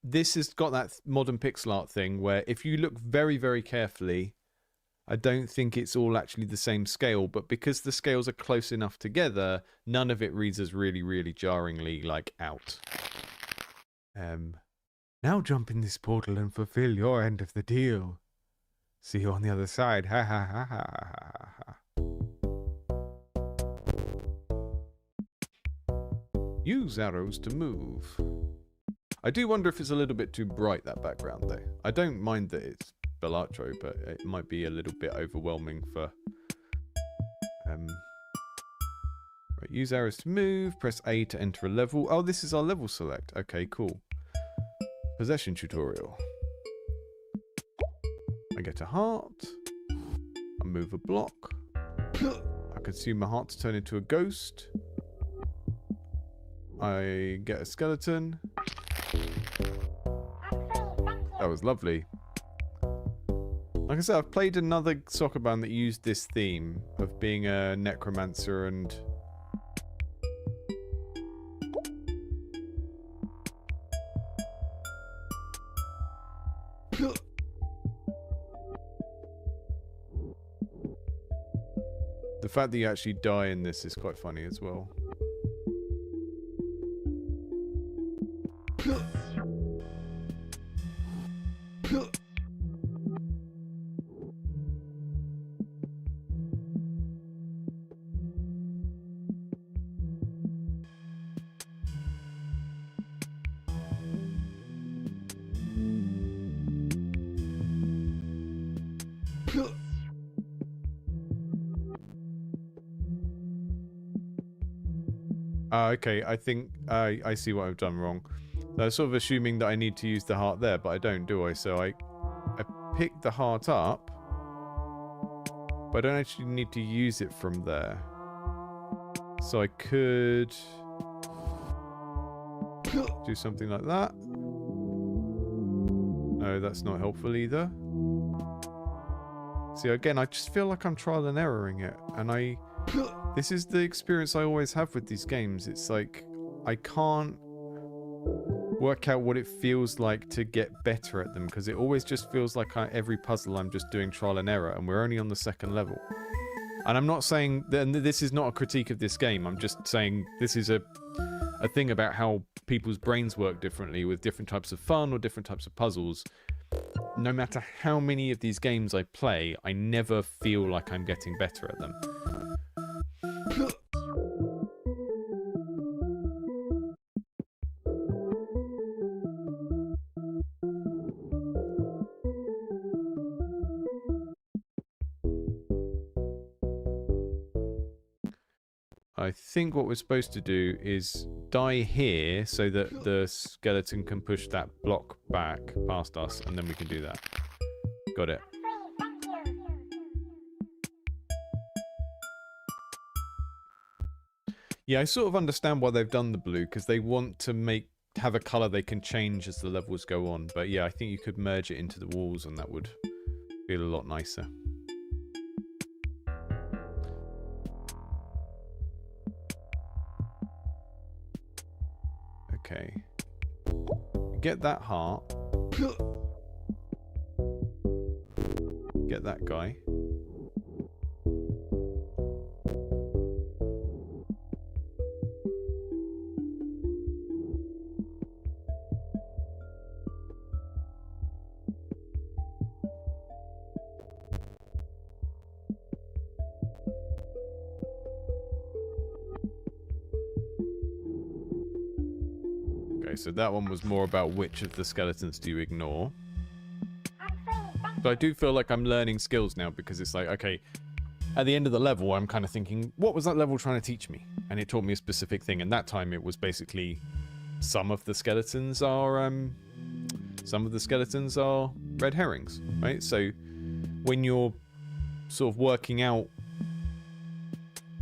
This has got that modern pixel art thing where if you look very, very carefully, I don't think it's all actually the same scale, but because the scales are close enough together, none of it reads as really, really jarringly, like, out. Now jump in this portal and fulfill your end of the deal. See you on the other side. Ha ha ha ha ha ha. Use arrows to move. I do wonder if it's a little bit too bright, that background, though. I don't mind that it's Bellatrix, but it might be a little bit overwhelming for... Right, use arrows to move. Press A to enter a level. Oh, this is our level select. Okay, cool. Possession tutorial. I get a heart. I move a block. I consume a heart to turn into a ghost. I get a skeleton. That was lovely. Like I said, I've played another Sokoban that used this theme of being a necromancer and... The fact that you actually die in this is quite funny as well. Okay, I think I see what I've done wrong. I was sort of assuming that I need to use the heart there, but I don't, do I? So I pick the heart up, But I don't actually need to use it from there. So I could do something like that. No, that's not helpful either. See, again, I just feel like I'm trial and erroring it. And this is the experience I always have with these games. It's like, I can't work out what it feels like to get better at them, because it always just feels like every puzzle I'm just doing trial and error, and we're only on the second level. And I'm not saying that this is not a critique of this game. I'm just saying this is a thing about how people's brains work differently with different types of fun or different types of puzzles. No matter how many of these games I play, I never feel like I'm getting better at them. I think what we're supposed to do is die here so that the skeleton can push that block back past us, and then we can do that. Got it. Yeah, I sort of understand why they've done the blue, because they want to have a colour they can change as the levels go on. But yeah, I think you could merge it into the walls and that would feel a lot nicer. Okay. Get that heart. Get that guy. So that one was more about which of the skeletons do you ignore. But I do feel like I'm learning skills now, because it's like, okay, at the end of the level, I'm kind of thinking, what was that level trying to teach me? And it taught me a specific thing. And that time it was basically some of the skeletons are red herrings, right? So when you're sort of working out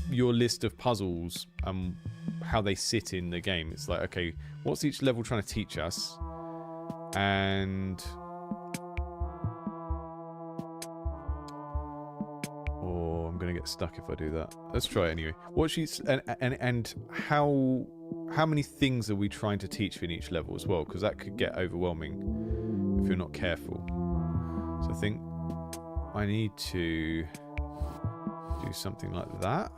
your list of puzzles, how they sit in the game, it's like, okay, what's each level trying to teach us? And I'm gonna get stuck if I do that. Let's try it anyway. What she's and how many things are we trying to teach in each level as well? Because that could get overwhelming if you're not careful. So I think I need to do something like that.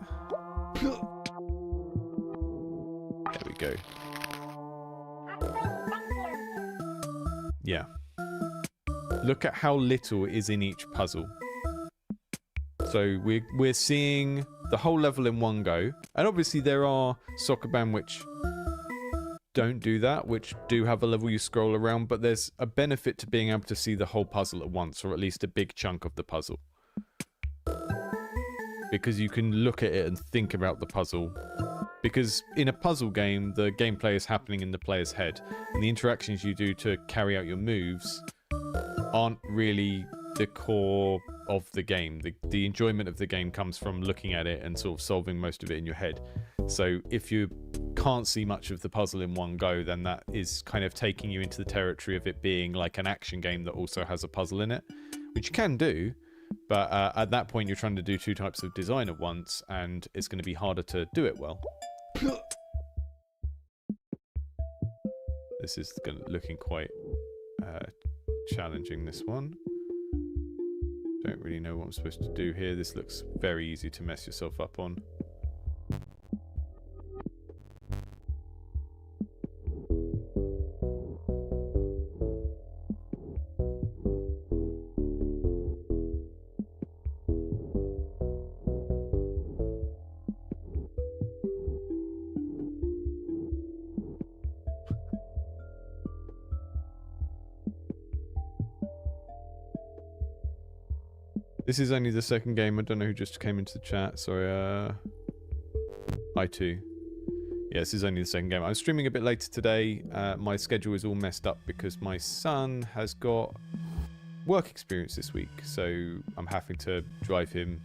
There we go. Yeah. Look at how little is in each puzzle. So we're seeing the whole level in one go. And obviously there are Sokoban which don't do that, which do have a level you scroll around, but there's a benefit to being able to see the whole puzzle at once, or at least a big chunk of the puzzle. Because you can look at it and think about the puzzle. Because in a puzzle game, the gameplay is happening in the player's head, and the interactions you do to carry out your moves aren't really the core of the game. The enjoyment of the game comes from looking at it and sort of solving most of it in your head. So if you can't see much of the puzzle in one go, then that is kind of taking you into the territory of it being like an action game that also has a puzzle in it, which you can do. But at that point, you're trying to do two types of design at once, and it's going to be harder to do it well. This is looking quite challenging, this one. Don't really know what I'm supposed to do here. This looks very easy to mess yourself up on. This is only the second game. I don't know who just came into the chat. Sorry, I too. Yeah, this is only the second game. I'm streaming a bit later today. My schedule is all messed up because my son has got work experience this week. So I'm having to drive him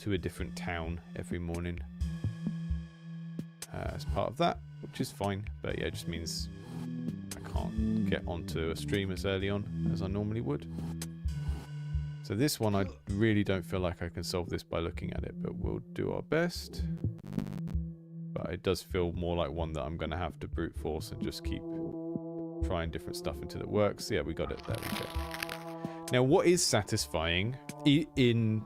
to a different town every morning as part of that, which is fine. But yeah, it just means I can't get onto a stream as early on as I normally would. So this one, I really don't feel like I can solve this by looking at it, but we'll do our best. But it does feel more like one that I'm going to have to brute force and just keep trying different stuff until it works. Yeah, we got it. There we go. Now, what is satisfying in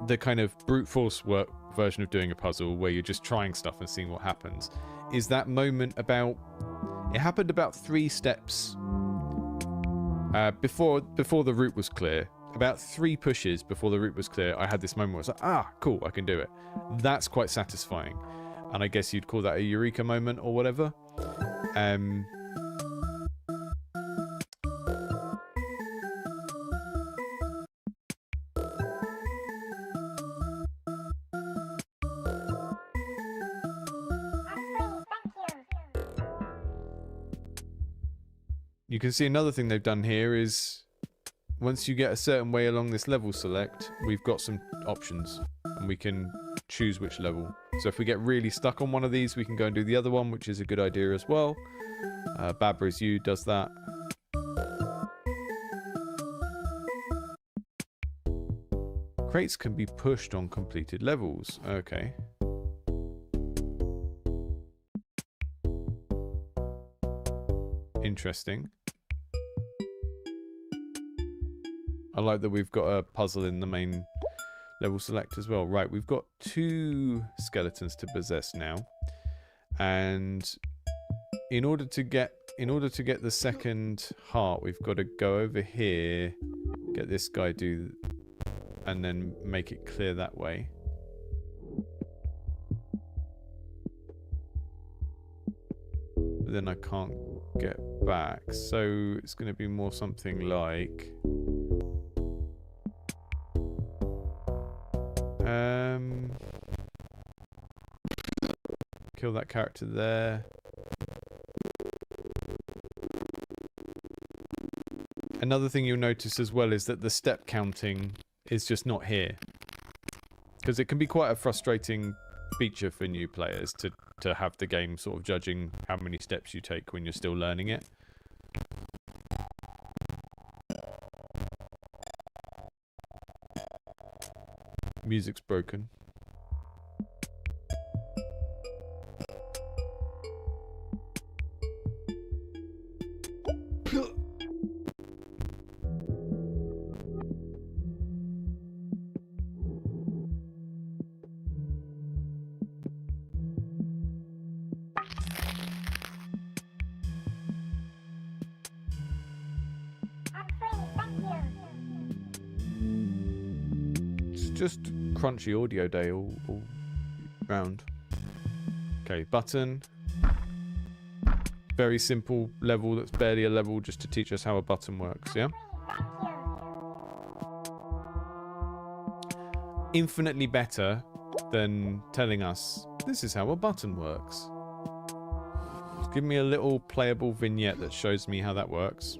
the kind of brute force work version of doing a puzzle where you're just trying stuff and seeing what happens is that moment about... It happened about 3 steps before the route was clear. About 3 pushes before the route was clear, I had this moment where I was like, ah, cool, I can do it. That's quite satisfying. And I guess you'd call that a eureka moment or whatever. You can see another thing they've done here is once you get a certain way along this level select, we've got some options and we can choose which level. So if we get really stuck on one of these, we can go and do the other one, which is a good idea as well. Babra's You does that. Crates can be pushed on completed levels. Okay. Interesting. I like that we've got a puzzle in the main level select as well. Right, we've got 2 skeletons to possess now. And in order to get the second heart, we've got to go over here, get this guy and then make it clear that way. But then I can't get back. So it's going to be more something like... kill that character there. Another thing you'll notice as well is that the step counting is just not here. Because it can be quite a frustrating feature for new players to have the game sort of judging how many steps you take when you're still learning it. Music's broken. Just crunchy audio day all round. Okay, button. Very simple level that's barely a level just to teach us how a button works, yeah? Infinitely better than telling us, this is how a button works. Just give me a little playable vignette that shows me how that works.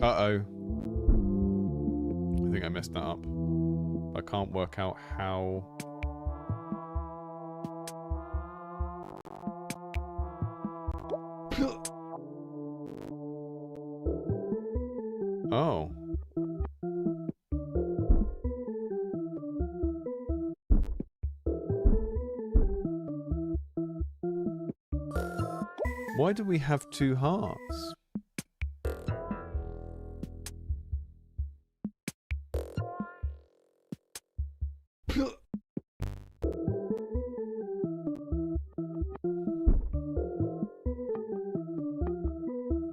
Uh-oh. I think I messed that up. I can't work out how... Oh. Why do we have 2 hearts?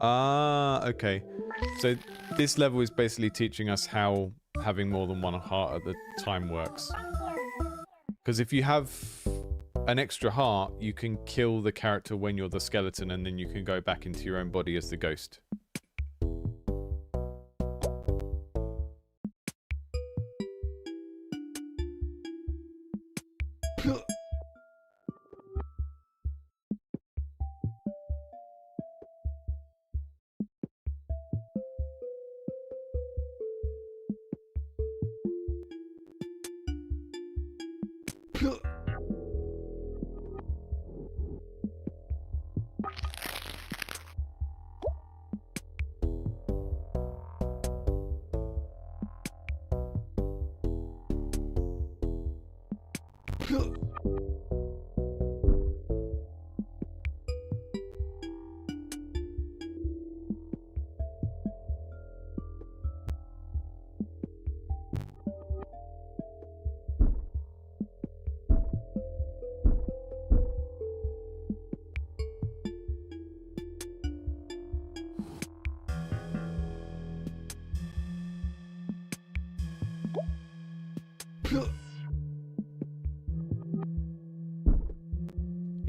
Ah, okay. So this level is basically teaching us how having more than 1 heart at the time works. Because if you have an extra heart, you can kill the character when you're the skeleton and then you can go back into your own body as the ghost.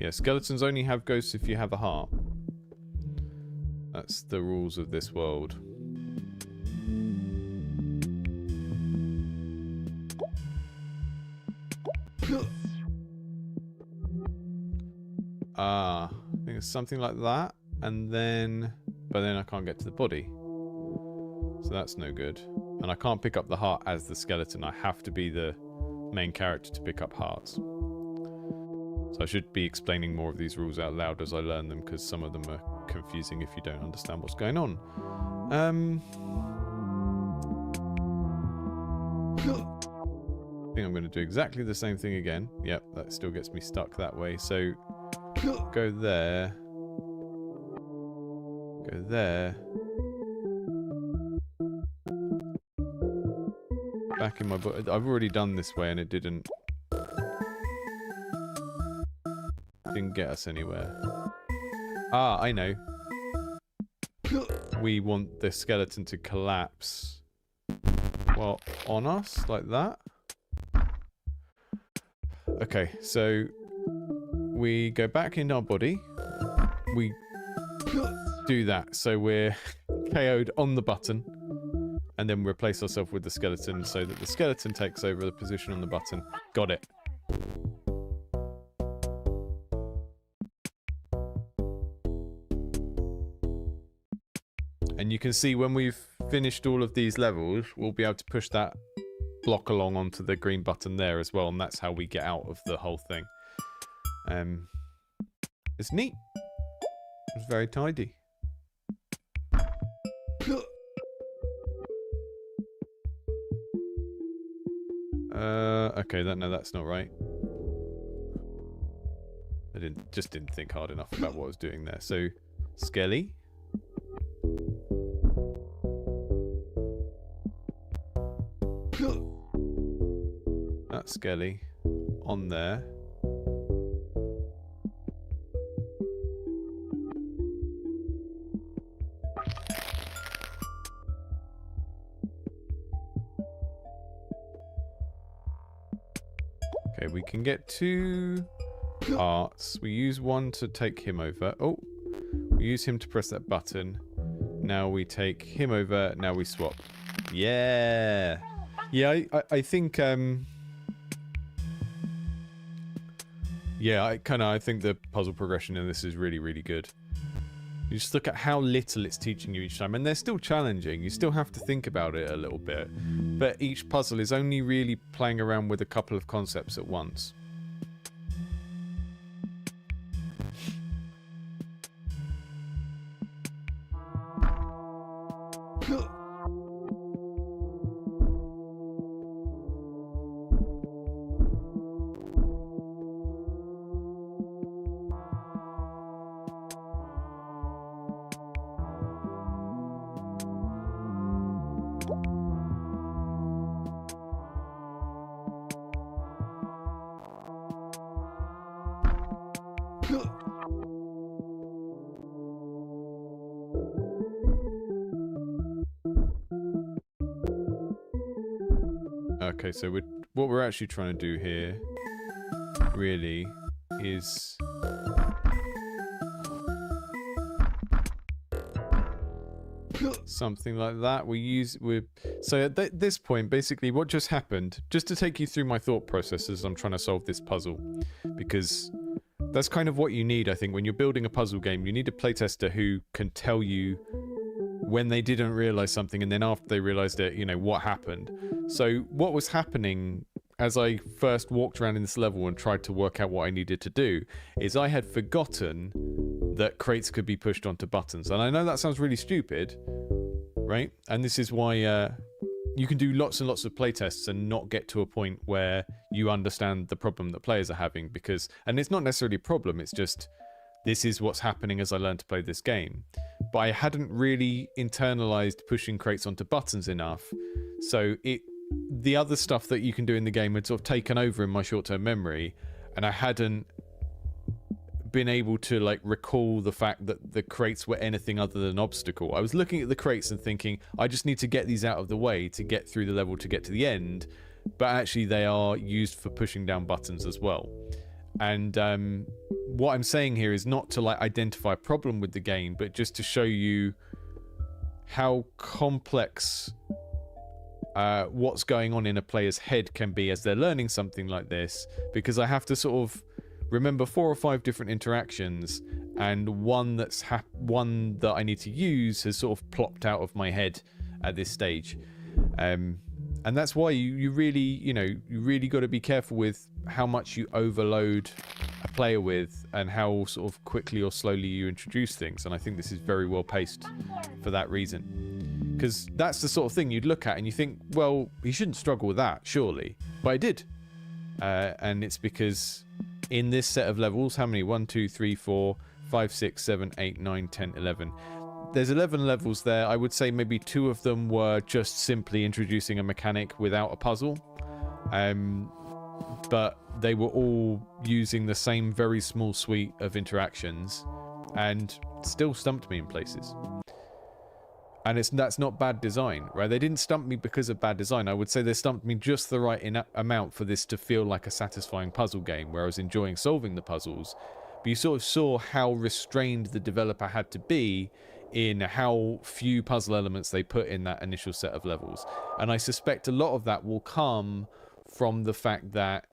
Yeah, skeletons only have ghosts if you have a heart. That's the rules of this world. I think it's something like that, and then... But then I can't get to the body. So that's no good. And I can't pick up the heart as the skeleton. I have to be the main character to pick up hearts. So I should be explaining more of these rules out loud as I learn them, because some of them are confusing if you don't understand what's going on. I think I'm going to do exactly the same thing again. Yep, that still gets me stuck that way. So go there. Go there. Back in my book. I've already done this way and it didn't get us anywhere. Ah, I know. We want the skeleton to collapse, well, on us, like that. Okay, so we go back in our body. We do that, so we're KO'd on the button. And then replace ourselves with the skeleton so that the skeleton takes over the position on the button. Got it. And you can see when we've finished all of these levels, we'll be able to push that block along onto the green button there as well, and that's how we get out of the whole thing. It's neat. It's very tidy. Okay, no, that's not right. I just didn't think hard enough about what I was doing there. So, Skelly. That's Skelly. On there. Okay, we can get 2 hearts. We use 1 to take him over. Oh, we use him to press that button. Now we take him over. Now we swap. Yeah. Yeah, I think, yeah, I think the puzzle progression in this is really, really good. You just look at how little it's teaching you each time, and they're still challenging. You still have to think about it a little bit. But each puzzle is only really playing around with a couple of concepts at once. Okay, so what we're actually trying to do here, really, is something like that. So at this point, basically, what just happened, just to take you through my thought process as I'm trying to solve this puzzle, because that's kind of what you need, I think, when you're building a puzzle game. You need a playtester who can tell you when they didn't realize something, and then after they realized it, you know, what happened. So what was happening as I first walked around in this level and tried to work out what I needed to do, is I had forgotten that crates could be pushed onto buttons. And I know that sounds really stupid, right? And this is why you can do lots and lots of playtests and not get to a point where you understand the problem that players are having, because, and it's not necessarily a problem, it's just, this is what's happening as I learn to play this game. But I hadn't really internalized pushing crates onto buttons enough, so the other stuff that you can do in the game had sort of taken over in my short-term memory, and I hadn't been able to like recall the fact that the crates were anything other than an obstacle. I was looking at the crates and thinking, I just need to get these out of the way to get through the level to get to the end, but actually they are used for pushing down buttons as well. And what I'm saying here is not to like identify a problem with the game, but just to show you how complex what's going on in a player's head can be as they're learning something like this, because I have to sort of remember 4 or 5 different interactions, and one that I need to use has sort of plopped out of my head at this stage. And that's why you really got to be careful with how much you overload a player with, and how sort of quickly or slowly you introduce things. And I think this is very well paced for that reason, because that's the sort of thing you'd look at and you think, well, he shouldn't struggle with that, surely. But I did, and it's because in this set of levels, how many? 1, 2, 3, 4, 5, 6, 7, 8, 9, 10, 11. There's 11 levels there. I would say maybe 2 of them were just simply introducing a mechanic without a puzzle. But they were all using the same very small suite of interactions and still stumped me in places. And that's not bad design, right? They didn't stump me because of bad design. I would say they stumped me just the right amount for this to feel like a satisfying puzzle game, where I was enjoying solving the puzzles. But you sort of saw how restrained the developer had to be in how few puzzle elements they put in that initial set of levels. And I suspect a lot of that will come from the fact that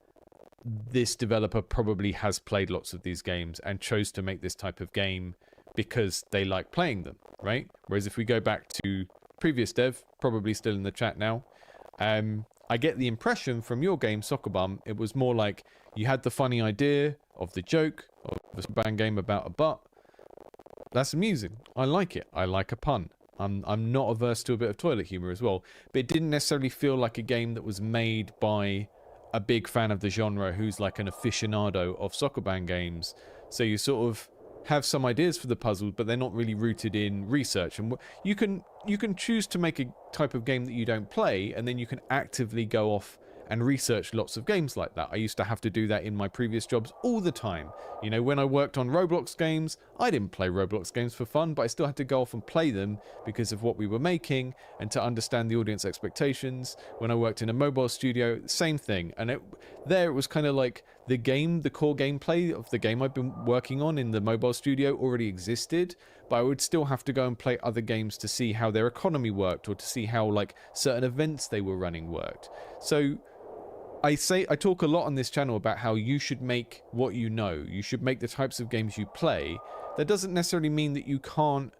this developer probably has played lots of these games and chose to make this type of game because they like playing them, right? Whereas if we go back to previous dev, probably still in the chat now, I get the impression from your game, Sokoban, it was more like you had the funny idea of the joke of a Sokoban game about a butt. That's amusing. I like it. I like a pun. I'm not averse to a bit of toilet humor as well, but it didn't necessarily feel like a game that was made by a big fan of the genre who's like an aficionado of Sokoban games. So you sort of have some ideas for the puzzles, but they're not really rooted in research. And you can choose to make a type of game that you don't play, and then you can actively go off and research lots of games like that. I used to have to do that in my previous jobs all the time. You know, when I worked on Roblox games, I didn't play Roblox games for fun, but I still had to go off and play them because of what we were making and to understand the audience expectations. When I worked in a mobile studio, same thing. And it was kind of like the core gameplay of the game I've been working on in the mobile studio already existed, but I would still have to go and play other games to see how their economy worked, or to see how like certain events they were running worked. So I talk a lot on this channel about how you should make what you know. You should make the types of games you play. That doesn't necessarily mean that you can't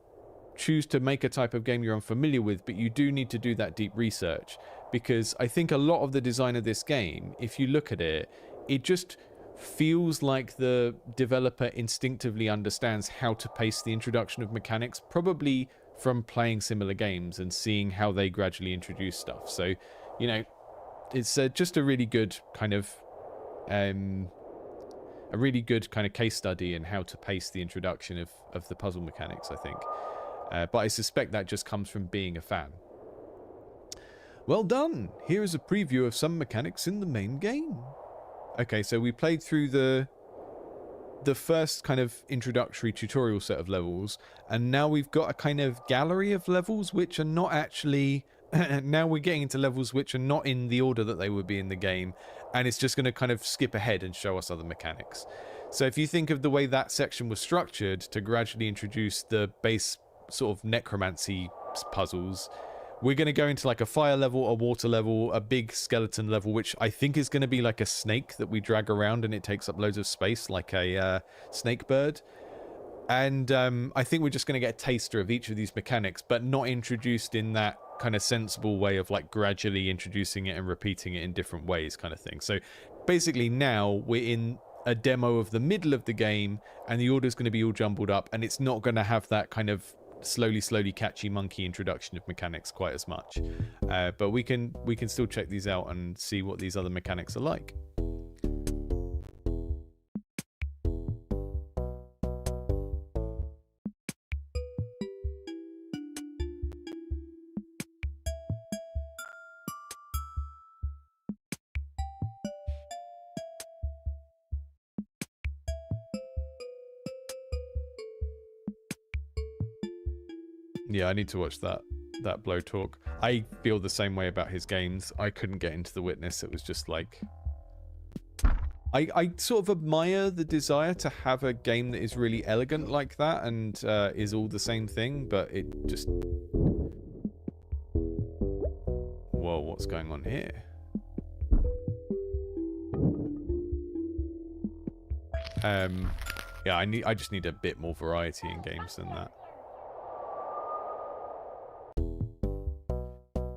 choose to make a type of game you're unfamiliar with, but you do need to do that deep research, because I think a lot of the design of this game, if you look at it, it just feels like the developer instinctively understands how to pace the introduction of mechanics, probably from playing similar games and seeing how they gradually introduce stuff. So, you know, it's just a really good kind of case study in how to pace the introduction of the puzzle mechanics, I think. But I suspect that just comes from being a fan. Well done! Here is a preview of some mechanics in the main game. Okay, so we played through the first kind of introductory tutorial set of levels, and now we've got a kind of gallery of levels which are not actually... now we're getting into levels which are not in the order that they would be in the game, and it's just going to kind of skip ahead and show us other mechanics. So if you think of the way that section was structured to gradually introduce the base sort of necromancy puzzles, we're going to go into like a fire level, a water level, a big skeleton level, which I think is going to be like a snake that we drag around and it takes up loads of space, like a snake bird. And I think we're just going to get a taster of each of these mechanics, but not introduced in that kind of sensible way of like gradually introducing it and repeating it in different ways kind of thing. So basically now we're in a demo of the middle of the game and the order's going to be all jumbled up, and it's not going to have that kind of slowly catchy monkey introduction of mechanics quite as much. But we can still check these out and see what these other mechanics are like. Yeah, I need to watch that Blow talk. I feel the same way about his games. I couldn't get into The Witness. It was just like... I sort of admire the desire to have a game that is really elegant like that and is all the same thing, but it just... Whoa, what's going on here? Yeah, I just need a bit more variety in games than that.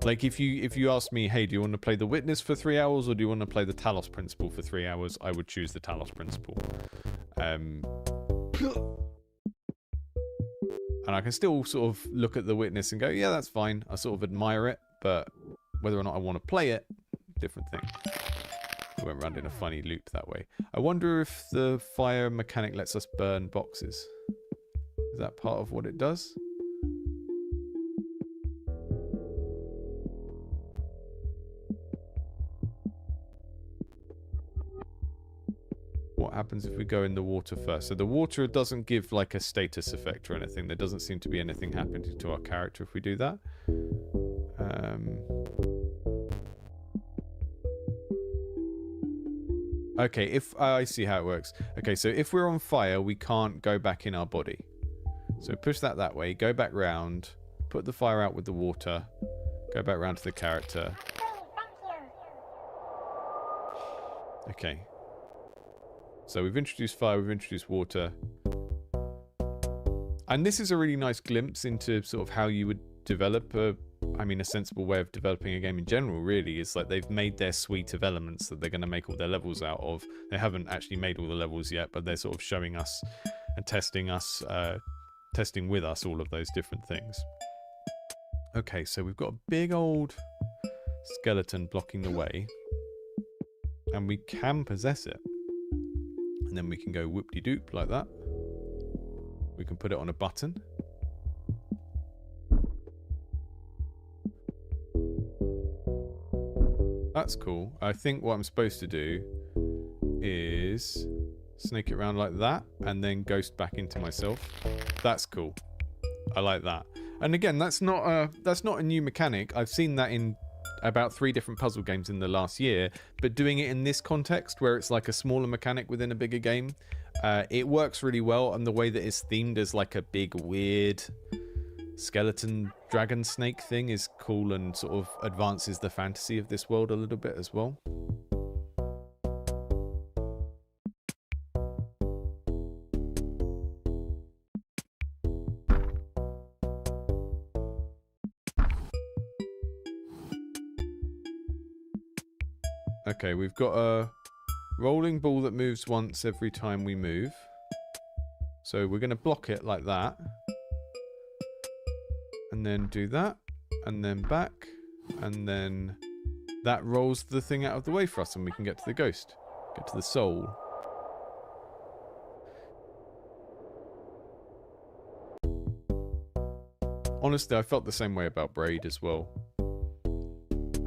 Like, if you ask me, hey, do you want to play The Witness for 3 hours or do you want to play the Talos Principle for 3 hours? I would choose the Talos Principle. And I can still sort of look at The Witness and go, yeah, that's fine. I sort of admire it, but whether or not I want to play it, different thing. We went round in a funny loop that way. I wonder if the fire mechanic lets us burn boxes. Is that part of what it does? What happens if we go in the water first? So the water doesn't give like a status effect or anything. There doesn't seem to be anything happening to our character if we do that. Okay, if I see how it works. Okay, so if we're on fire, we can't go back in our body. So push that way, go back round, put the fire out with the water, go back round to the character. Okay. So we've introduced fire, we've introduced water. And this is a really nice glimpse into sort of how you would develop a sensible way of developing a game in general, really. It's like they've made their suite of elements that they're going to make all their levels out of. They haven't actually made all the levels yet, but they're sort of showing us and testing with us all of those different things. Okay, so we've got a big old skeleton blocking the way. And we can possess it. And then we can go whoop-de-doop like that. We can put it on a button. That's cool. I think what I'm supposed to do is snake it around like that and then ghost back into myself. That's cool. I like that. And again, that's not a new mechanic. I've seen that in about 3 different puzzle games in the last year, but doing it in this context where it's like a smaller mechanic within a bigger game, it works really well. And the way that it's themed as like a big weird skeleton dragon snake thing is cool and sort of advances the fantasy of this world a little bit as well. Okay, we've got a rolling ball that moves once every time we move. So we're going to block it like that. And then do that. And then back. And then that rolls the thing out of the way for us and we can get to the ghost. Get to the soul. Honestly, I felt the same way about Braid as well.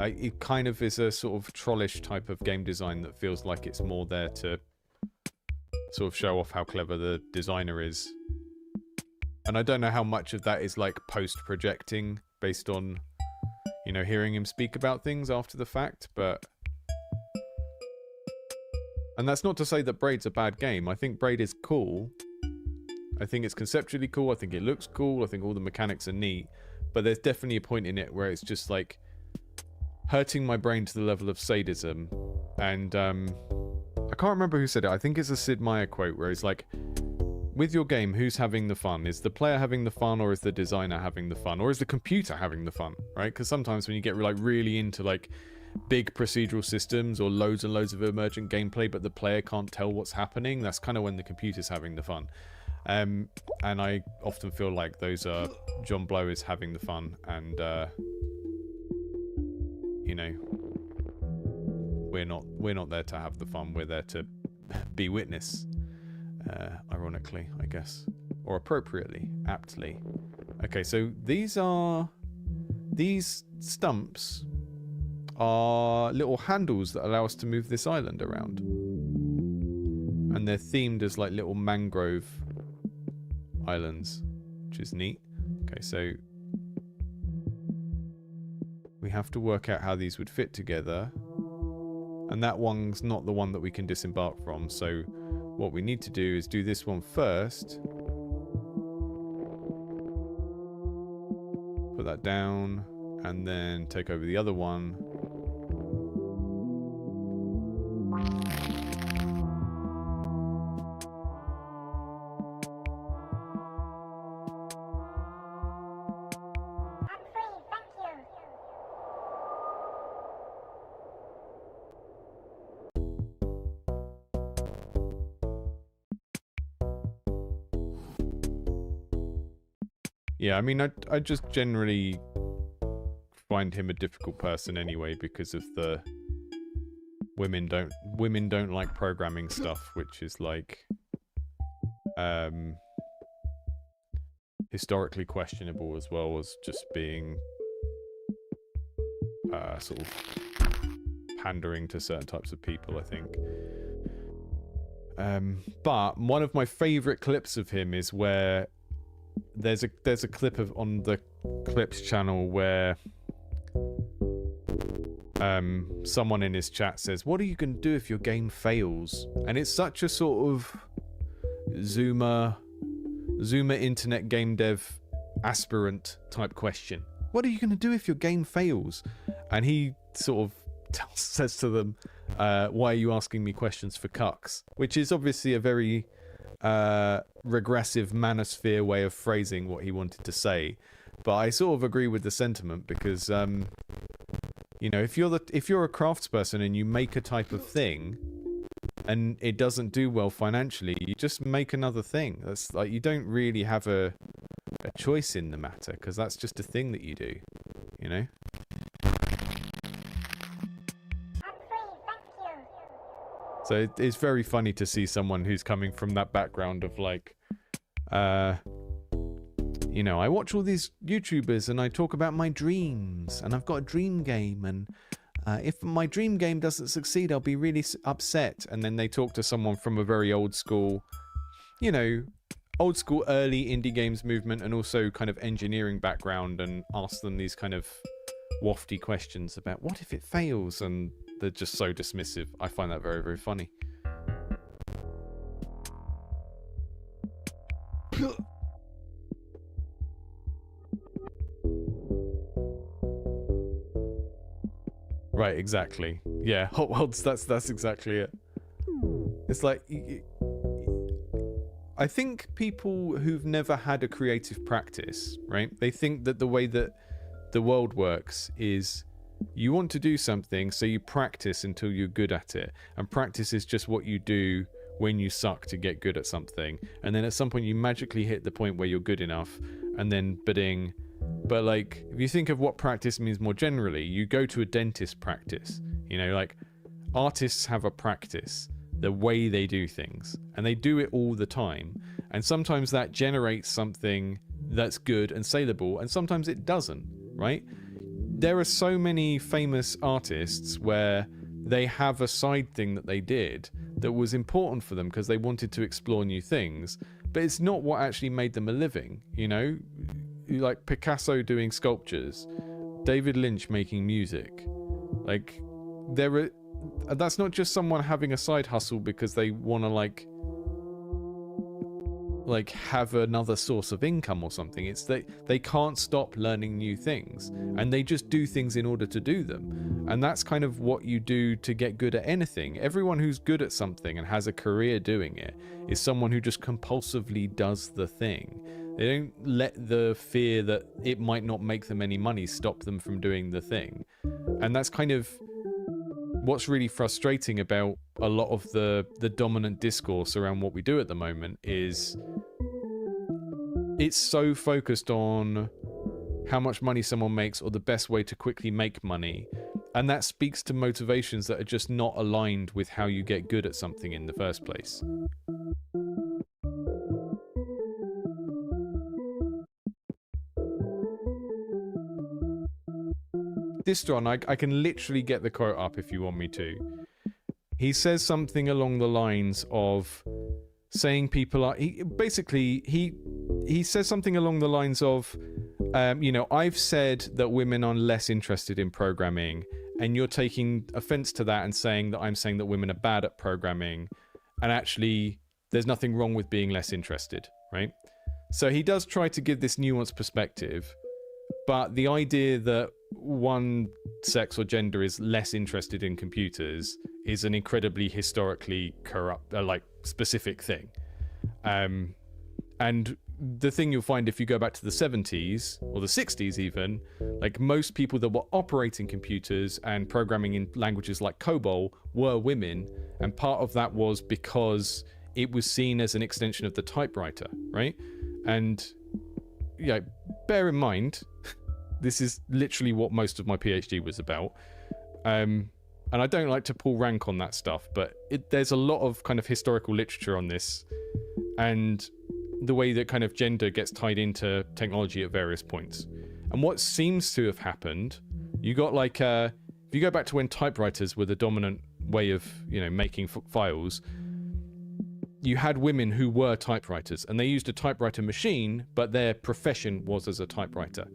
It kind of is a sort of trollish type of game design that feels like it's more there to sort of show off how clever the designer is. And I don't know how much of that is like post-projecting based on, you know, hearing him speak about things after the fact, but... And that's not to say that Braid's a bad game. I think Braid is cool. I think it's conceptually cool. I think it looks cool. I think all the mechanics are neat. But there's definitely a point in it where it's just like hurting my brain to the level of sadism. And I can't remember who said it. I think it's a Sid Meier quote where he's like, with your game, who's having the fun? Is the player having the fun, or is the designer having the fun, or is the computer having the fun, right? Because sometimes when you get like really into like big procedural systems or loads and loads of emergent gameplay, but the player can't tell what's happening, that's kind of when the computer's having the fun. And I often feel like those are John Blow is having the fun, and you know, we're not there to have the fun. We're there to be witness. Ironically, I guess, or appropriately, aptly. Okay, so these stumps are little handles that allow us to move this island around, and they're themed as like little mangrove islands, which is neat. Okay, so we have to work out how these would fit together, and that one's not the one that we can disembark from, so what we need to do is do this one first, put that down, and then take over the other one. Yeah, I mean, I just generally find him a difficult person anyway because of the women don't like programming stuff, which is like historically questionable, as well as just being sort of pandering to certain types of people, I think. But one of my favorite clips of him is where there's a clip of on the Clips channel where someone in his chat says, "What are you going to do if your game fails?" And it's such a sort of Zoomer internet game dev aspirant type question. What are you going to do if your game fails? And he sort of says to them, "Why are you asking me questions for cucks?" Which is obviously a very regressive manosphere way of phrasing what he wanted to say, but I sort of agree with the sentiment, because you know, if you're a craftsperson and you make a type of thing and it doesn't do well financially, you just make another thing. That's like, you don't really have a choice in the matter, because that's just a thing that you do, you know. So it's very funny to see someone who's coming from that background of like, you know, I watch all these YouTubers and I talk about my dreams, and I've got a dream game, and if my dream game doesn't succeed, I'll be really upset. And then they talk to someone from a very old school, you know, old school early indie games movement, and also kind of engineering background, and ask them these kind of wafty questions about what if it fails, and they're just so dismissive. I find that very, very funny. Right, exactly. Yeah, Hot Worlds, that's exactly it. It's like, I think people who've never had a creative practice, right? They think that the way that the world works is you want to do something, so you practice until you're good at it. And practice is just what you do when you suck to get good at something. And then at some point you magically hit the point where you're good enough, and then bidding. But like, if you think of what practice means more generally, you go to a dentist practice. You know, like, artists have a practice, the way they do things, and they do it all the time. And sometimes that generates something that's good and saleable, and sometimes it doesn't, right? There are so many famous artists where they have a side thing that they did that was important for them because they wanted to explore new things, but it's not what actually made them a living, you know? Like Picasso doing sculptures, David Lynch making music. Like, that's not just someone having a side hustle because they want to, like, like have another source of income or something. It's that they can't stop learning new things, and they just do things in order to do them. And that's kind of what you do to get good at anything. Everyone who's good at something and has a career doing it is someone who just compulsively does the thing. They don't let the fear that it might not make them any money stop them from doing the thing. And that's kind of what's really frustrating about a lot of the dominant discourse around what we do at the moment is it's so focused on how much money someone makes or the best way to quickly make money. And that speaks to motivations that are just not aligned with how you get good at something in the first place. This one, I can literally get the quote up if you want me to. He says something along the lines of saying people are... He says something along the lines of, I've said that women are less interested in programming, and you're taking offense to that and saying that I'm saying that women are bad at programming, and actually there's nothing wrong with being less interested, right? So he does try to give this nuanced perspective, but the idea that one sex or gender is less interested in computers is an incredibly historically corrupt, specific thing. And the thing you'll find if you go back to the 70s or the 60s even, like most people that were operating computers and programming in languages like COBOL were women, and part of that was because it was seen as an extension of the typewriter, right? And yeah, bear in mind, this is literally what most of my PhD was about. And I don't like to pull rank on that stuff, but there's a lot of kind of historical literature on this, and the way that kind of gender gets tied into technology at various points. And what seems to have happened, you got like, if you go back to when typewriters were the dominant way of, making files, you had women who were typewriters, and they used a typewriter machine, but their profession was as a typewriter.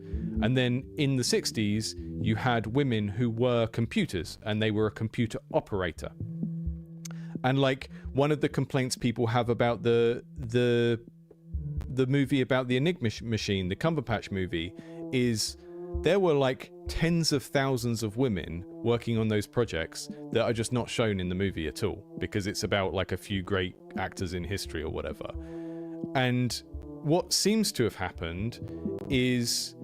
And then in the 60s, you had women who were computers, and they were a computer operator. And like one of the complaints people have about the movie about the Enigma machine, the Cumberbatch movie, is there were like tens of thousands of women working on those projects that are just not shown in the movie at all, because it's about like a few great actors in history or whatever. And what seems to have happened is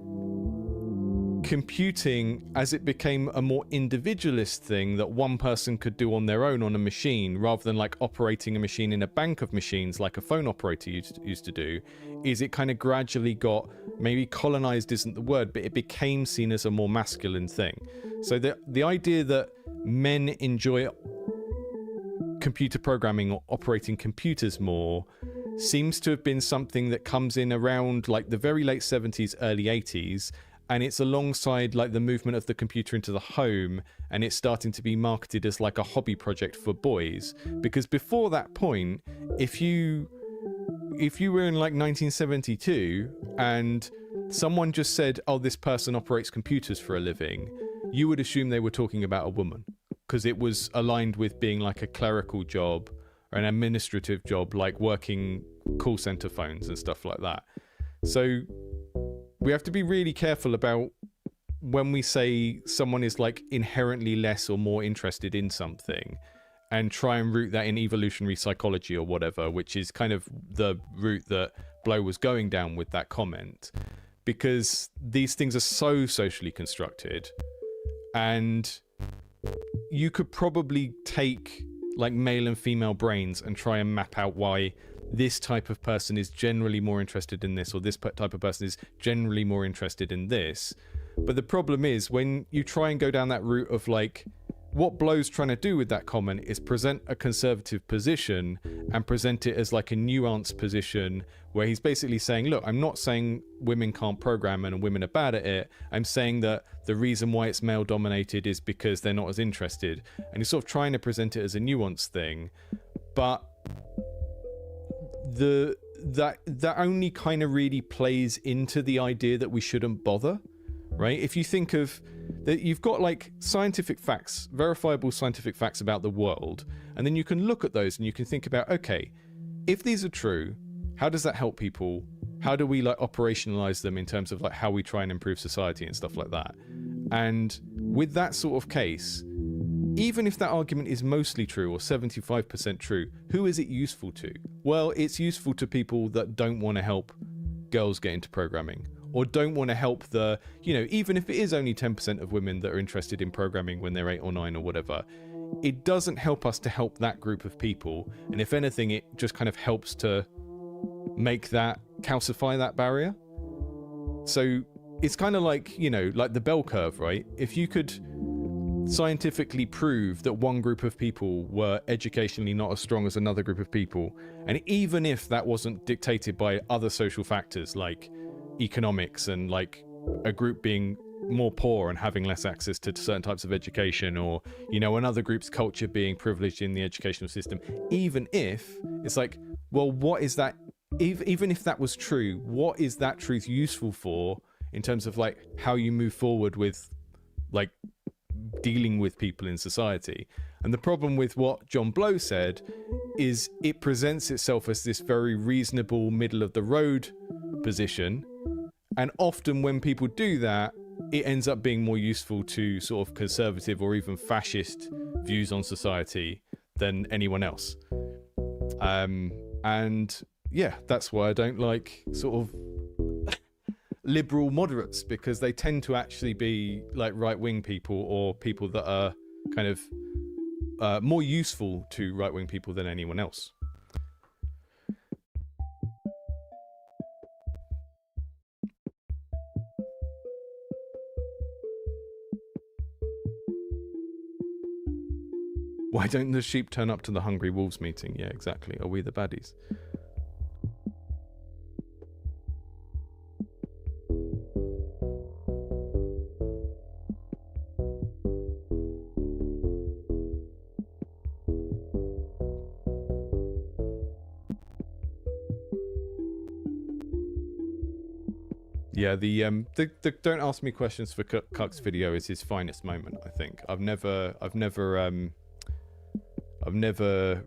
computing, as it became a more individualist thing that one person could do on their own on a machine, rather than like operating a machine in a bank of machines like a phone operator used to do, is it kind of gradually got, maybe colonized isn't the word, but it became seen as a more masculine thing. So the idea that men enjoy computer programming or operating computers more seems to have been something that comes in around like the very late 70s, early 80s, and it's alongside like the movement of the computer into the home, and it's starting to be marketed as like a hobby project for boys. Because before that point, if you were in like 1972 and someone just said, oh, this person operates computers for a living, you would assume they were talking about a woman, because it was aligned with being like a clerical job or an administrative job, like working call center phones and stuff like that. So we have to be really careful about when we say someone is like inherently less or more interested in something, and try and root that in evolutionary psychology or whatever, which is kind of the route that Blow was going down with that comment, because these things are so socially constructed, and you could probably take like male and female brains and try and map out why this type of person is generally more interested in this, or this type of person is generally more interested in this. But the problem is when you try and go down that route of like, what Blow's trying to do with that comment is present a conservative position and present it as like a nuanced position where he's basically saying, look, I'm not saying women can't program and women are bad at it. I'm saying that the reason why it's male dominated is because they're not as interested. And he's sort of trying to present it as a nuanced thing. But that only kind of really plays into the idea that we shouldn't bother, right? If you think of that, you've got like scientific facts, verifiable scientific facts about the world, and then you can look at those and you can think about, okay, if these are true, How does that help people? How do we like operationalize them in terms of like how we try and improve society and stuff like that? And with that sort of case, even if that argument is mostly true or 75% true, who is it useful to? Well, it's useful to people that don't want to help girls get into programming, or don't want to help the, you know, even if it is only 10% of women that are interested in programming when they're 8 or 9 or whatever, it doesn't help us to help that group of people. And if anything, it just kind of helps to make that, calcify that barrier. So it's kind of like, you know, like the bell curve, right? If you could scientifically prove that one group of people were educationally not as strong as another group of people, and even if that wasn't dictated by other social factors like economics and like a group being more poor and having less access to certain types of education, or, you know, another group's culture being privileged in the educational system, even if it's like, well, what is that, even if that was true, what is that truth useful for in terms of like how you move forward with like dealing with people in society? And the problem with what John Blow said is it presents itself as this very reasonable middle of the road position, and often when people do that, it ends up being more useful to sort of conservative or even fascist views on society than anyone else. And yeah, that's why I don't like sort of liberal moderates, because they tend to actually be like right-wing people, or people that are kind of more useful to right-wing people than anyone else. Why don't the sheep turn up to the Hungry Wolves meeting? Yeah, exactly. Are we the baddies? Yeah, the don't ask me questions for Cuck's video is his finest moment, I think. I've never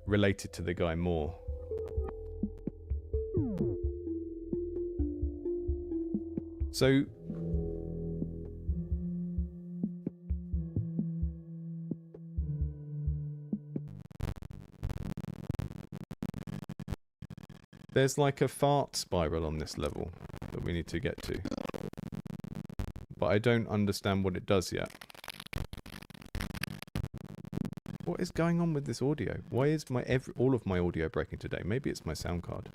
related to the guy more. So there's like a fart spiral on this level that we need to get to, but I don't understand what it does yet. What is going on with this audio? Why is all of my audio breaking today? Maybe it's my sound card.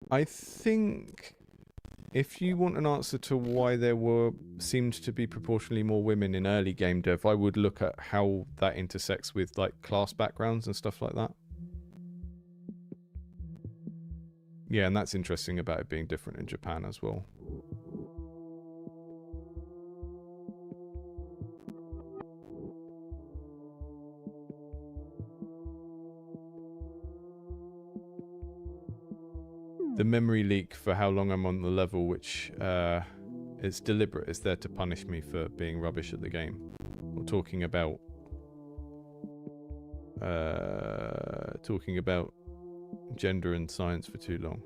I think if you want an answer to why there seemed to be proportionally more women in early game dev, I would look at how that intersects with like class backgrounds and stuff like that. Yeah, and that's interesting about it being different in Japan as well. The memory leak for how long I'm on the level, which is deliberate, is there to punish me for being rubbish at the game. Or talking about gender and science for too long.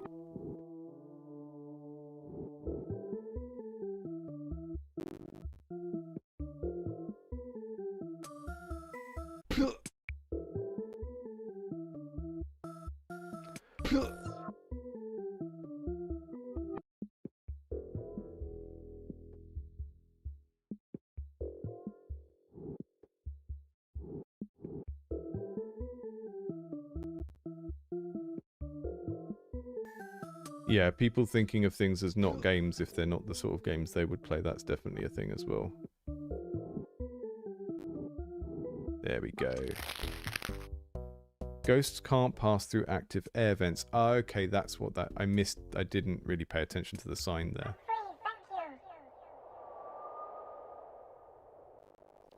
Yeah, people thinking of things as not games if they're not the sort of games they would play, that's definitely a thing as well. There we go. Ghosts can't pass through active air vents. Oh, okay, that's what that... I missed... I didn't really pay attention to the sign there.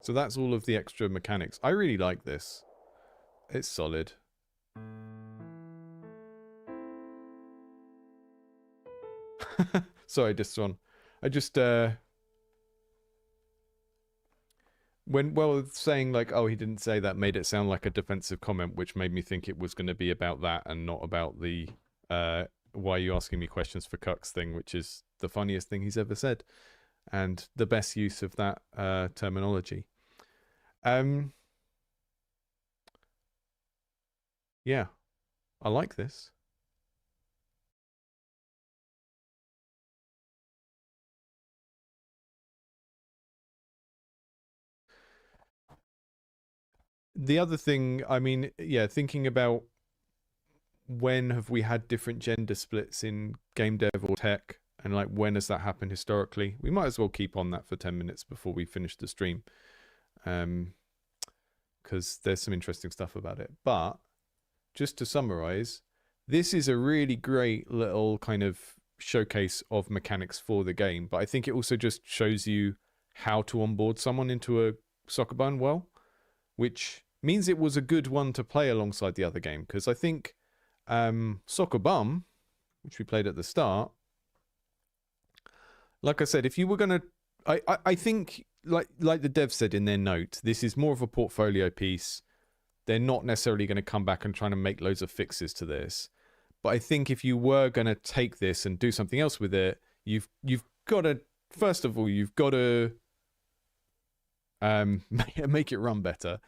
So that's all of the extra mechanics. I really like this. It's solid. Sorry, this one. I just, when saying like, oh, he didn't say that, made it sound like a defensive comment, which made me think it was going to be about that and not about the why are you asking me questions for cucks thing, which is the funniest thing he's ever said and the best use of that terminology. Yeah, I like this. The other thing, I mean, yeah, thinking about when have we had different gender splits in game dev or tech, and like when has that happened historically? We might as well keep on that for 10 minutes before we finish the stream, because there's some interesting stuff about it. But just to summarize, this is a really great little kind of showcase of mechanics for the game, but I think it also just shows you how to onboard someone into a Sokoban well, which means it was a good one to play alongside the other game, because I think Sokoban, which we played at the start, like I said, if you were going to, I think like the dev said in their note, this is more of a portfolio piece. They're not necessarily going to come back and trying to make loads of fixes to this. But I think if you were going to take this and do something else with it, you've got to, first of all, you've got to make it run better.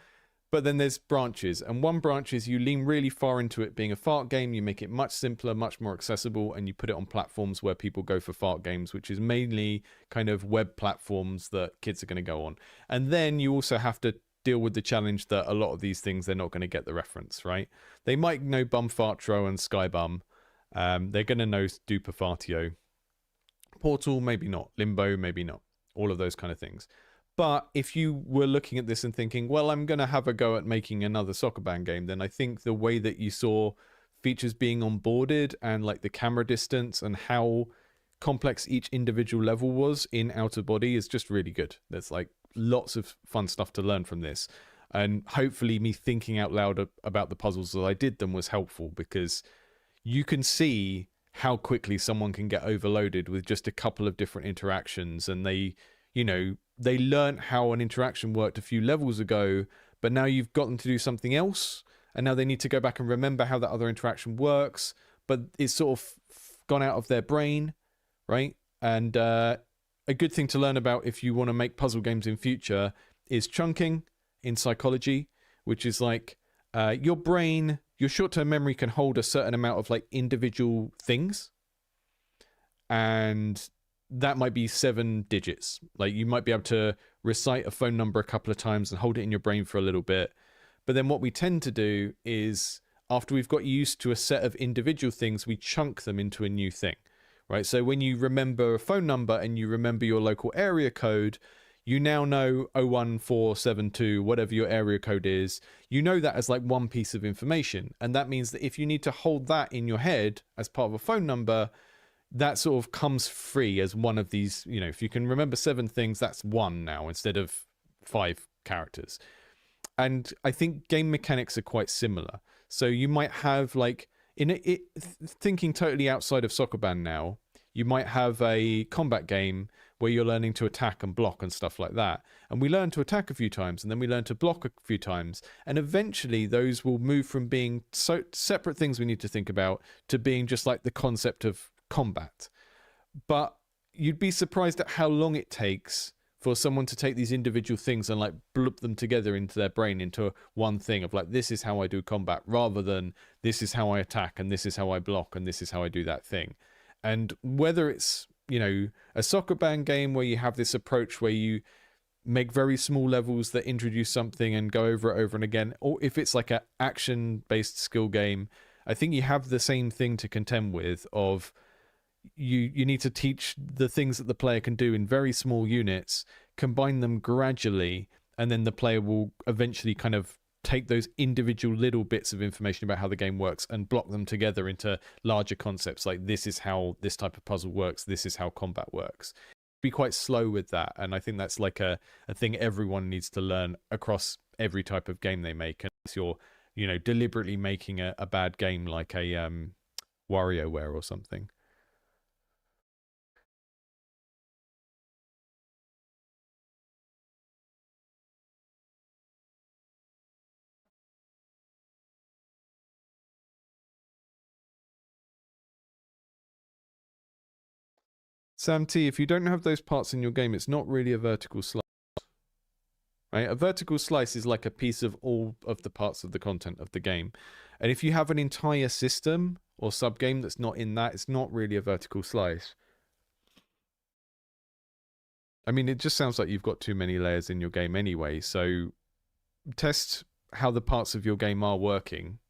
But then there's branches, and one branch is you lean really far into it being a fart game. You make it much simpler, much more accessible, and you put it on platforms where people go for fart games, which is mainly kind of web platforms that kids are going to go on. And then you also have to deal with the challenge that a lot of these things they're not going to get the reference, right? They might know Bum Fartro and Skybum. They're going to know Duper Fartio. Portal, maybe not. Limbo, maybe not. All of those kind of things. But if you were looking at this and thinking, well, I'm going to have a go at making another Sokoban game, then I think the way that you saw features being onboarded and like the camera distance and how complex each individual level was in Outer Body is just really good. There's like lots of fun stuff to learn from this. And hopefully me thinking out loud about the puzzles that I did them was helpful, because you can see how quickly someone can get overloaded with just a couple of different interactions, and they, you know, they learned how an interaction worked a few levels ago, but now you've got them to do something else, and now they need to go back and remember how that other interaction works, but it's sort of gone out of their brain, right? And a good thing to learn about if you want to make puzzle games in future is chunking in psychology, which is like your brain, your short-term memory can hold a certain amount of like individual things, and that might be 7 digits. Like you might be able to recite a phone number a couple of times and hold it in your brain for a little bit. But then what we tend to do is, after we've got used to a set of individual things, we chunk them into a new thing, right? So when you remember a phone number and you remember your local area code, you now know 01472, whatever your area code is. You know that as like one piece of information. And that means that if you need to hold that in your head as part of a phone number, that sort of comes free as one of these, you know, if you can remember 7 things, that's 1 now instead of 5 characters. And I think game mechanics are quite similar. So you might have like, thinking totally outside of Sokoban now, you might have a combat game where you're learning to attack and block and stuff like that. And we learn to attack a few times, and then we learn to block a few times. And eventually those will move from being so separate things we need to think about to being just like the concept of combat. But you'd be surprised at how long it takes for someone to take these individual things and like bloop them together into their brain into one thing of like, this is how I do combat, rather than this is how I attack and this is how I block and this is how I do that thing. And whether it's, you know, a Sokoban game where you have this approach where you make very small levels that introduce something and go over it over and again, or if it's like a action based skill game, I think you have the same thing to contend with of you need to teach the things that the player can do in very small units, combine them gradually, and then the player will eventually kind of take those individual little bits of information about how the game works and block them together into larger concepts, like this is how this type of puzzle works, this is how combat works. Be quite slow with that, and I think that's like a thing everyone needs to learn across every type of game they make, unless you're, you know, deliberately making a bad game like a WarioWare or something. Sam T, if you don't have those parts in your game, it's not really a vertical slice. Right? A vertical slice is like a piece of all of the parts of the content of the game. And if you have an entire system or sub-game that's not in that, it's not really a vertical slice. I mean, it just sounds like you've got too many layers in your game anyway, so test how the parts of your game are working.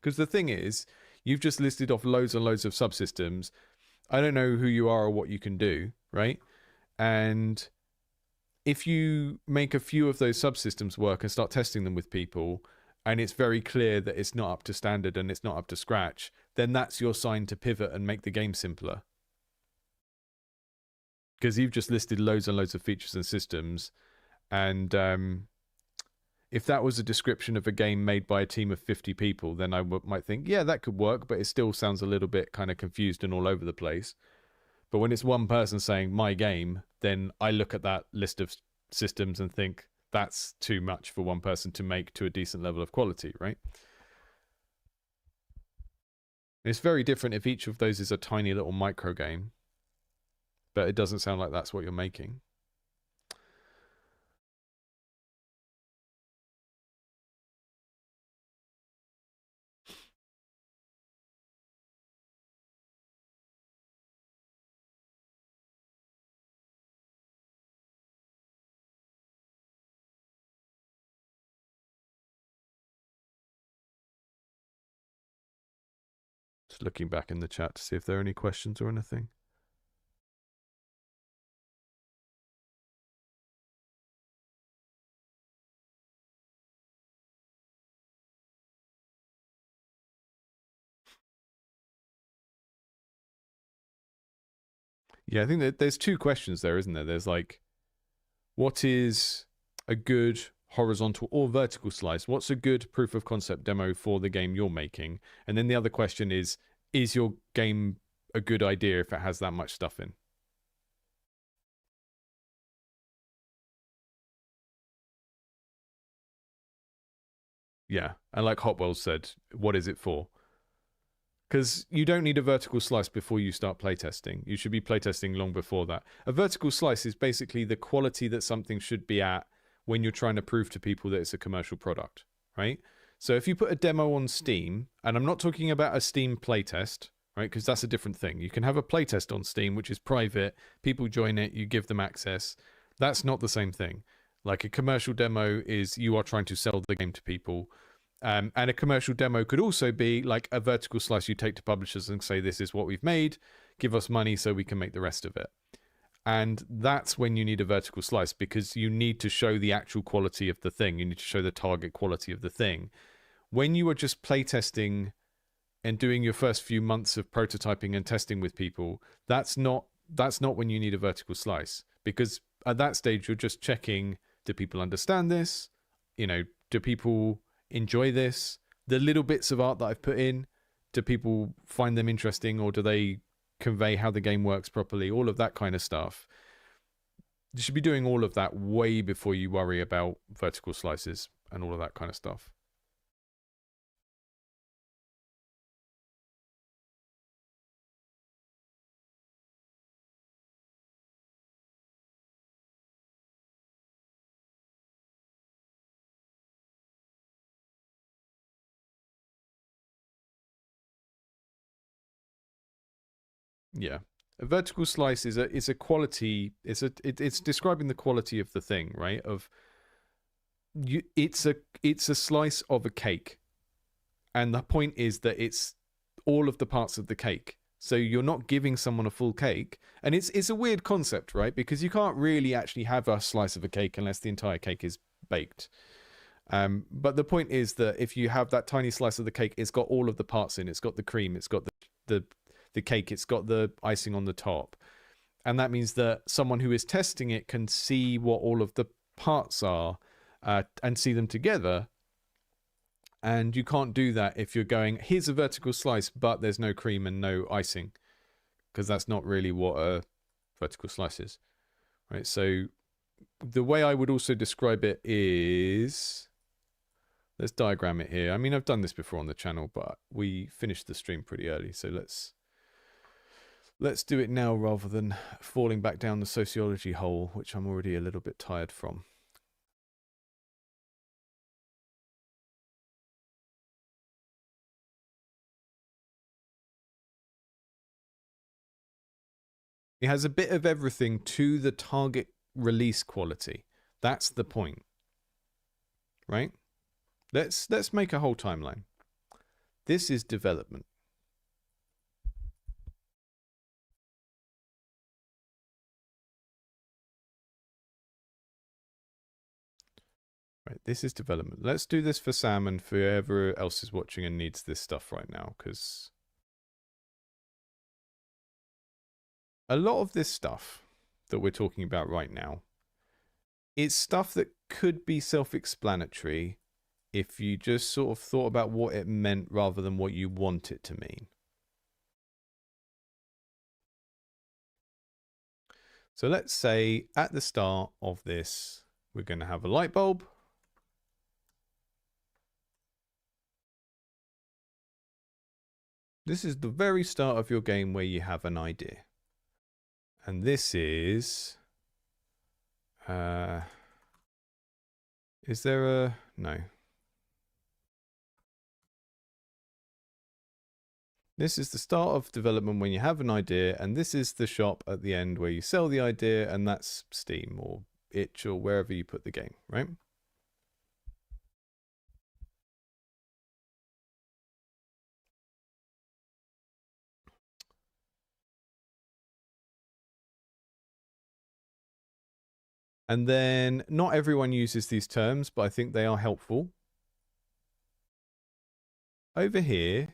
Because the thing is, you've just listed off loads and loads of subsystems. I don't know who you are or what you can do, right? And if you make a few of those subsystems work and start testing them with people, and it's very clear that it's not up to standard and it's not up to scratch, then that's your sign to pivot and make the game simpler. Because you've just listed loads and loads of features and systems, and if that was a description of a game made by a team of 50 people, then I might think, yeah, that could work, but it still sounds a little bit kind of confused and all over the place. But when it's one person saying my game, then I look at that list of systems and think that's too much for one person to make to a decent level of quality, right? It's very different if each of those is a tiny little micro game, but it doesn't sound like that's what you're making. Just looking back in the chat to see if there are any questions or anything. Yeah, I think that there's two questions there, isn't there? There's like, what is a good horizontal or vertical slice? What's a good proof of concept demo for the game you're making? And then the other question is your game a good idea if it has that much stuff in? Yeah, and like Hotwell said, what is it for? Because you don't need a vertical slice before you start playtesting. You should be playtesting long before that. A vertical slice is basically the quality that something should be at when you're trying to prove to people that it's a commercial product, right? So if you put a demo on Steam, and I'm not talking about a Steam playtest, right? Because that's a different thing. You can have a playtest on Steam, which is private. People join it, you give them access. That's not the same thing. Like a commercial demo is you are trying to sell the game to people. And a commercial demo could also be like a vertical slice you take to publishers and say, this is what we've made, give us money so we can make the rest of it. And that's when you need a vertical slice, because you need to show the actual quality of the thing. You need to show the target quality of the thing. When you are just playtesting and doing your first few months of prototyping and testing with people, that's not when you need a vertical slice, because at that stage you're just checking, do people understand this? You know, do people enjoy this? The little bits of art that I've put in, do people find them interesting, or do they convey how the game works properly? All of that kind of stuff. You should be doing all of that way before you worry about vertical slices and all of that kind of stuff. Yeah. A vertical slice is a quality. It's describing the quality of the thing, right? Of you, it's a slice of a cake, and the point is that it's all of the parts of the cake. So you're not giving someone a full cake, and it's a weird concept, right? Because you can't really actually have a slice of a cake unless the entire cake is baked. But the point is that if you have that tiny slice of the cake, it's got all of the parts in. It's got the cream. It's got the cake. It's got the icing on the top. And that means that someone who is testing it can see what all of the parts are and see them together. And you can't do that if you're going, here's a vertical slice, but there's no cream and no icing, because that's not really what a vertical slice is, right? So the way I would also describe it is, let's diagram it here. I mean, I've done this before on the channel, but we finished the stream pretty early, so let's do it now rather than falling back down the sociology hole, which I'm already a little bit tired from. It has a bit of everything to the target release quality. That's the point, right? Let's make a whole timeline. This is development. Right, this is development. Let's do this for Sam and for whoever else is watching and needs this stuff right now, because a lot of this stuff that we're talking about right now is stuff that could be self-explanatory if you just sort of thought about what it meant rather than what you want it to mean. So let's say at the start of this, we're going to have a light bulb. This is the very start of your game where you have an idea. And this is there a... No. This is the start of development when you have an idea, and this is the shop at the end where you sell the idea, and that's Steam or Itch or wherever you put the game, right? And then not everyone uses these terms, but I think they are helpful. Over here,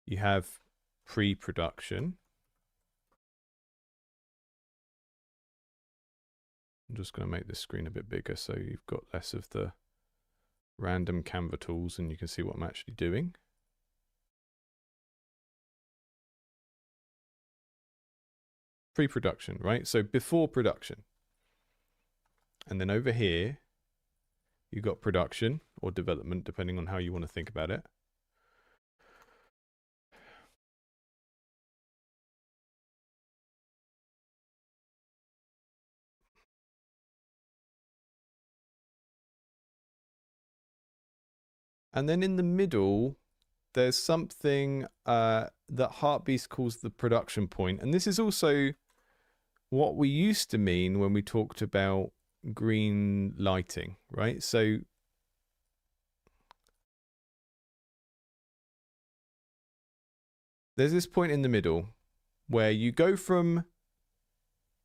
you have pre-production. I'm just going to make this screen a bit bigger so you've got less of the random Canva tools and you can see what I'm actually doing. Pre-production, right? So before production. And then over here, you've got production or development, depending on how you want to think about it. And then in the middle, there's something that Heartbeast calls the production point. And this is also what we used to mean when we talked about green lighting, right? So there's this point in the middle where you go from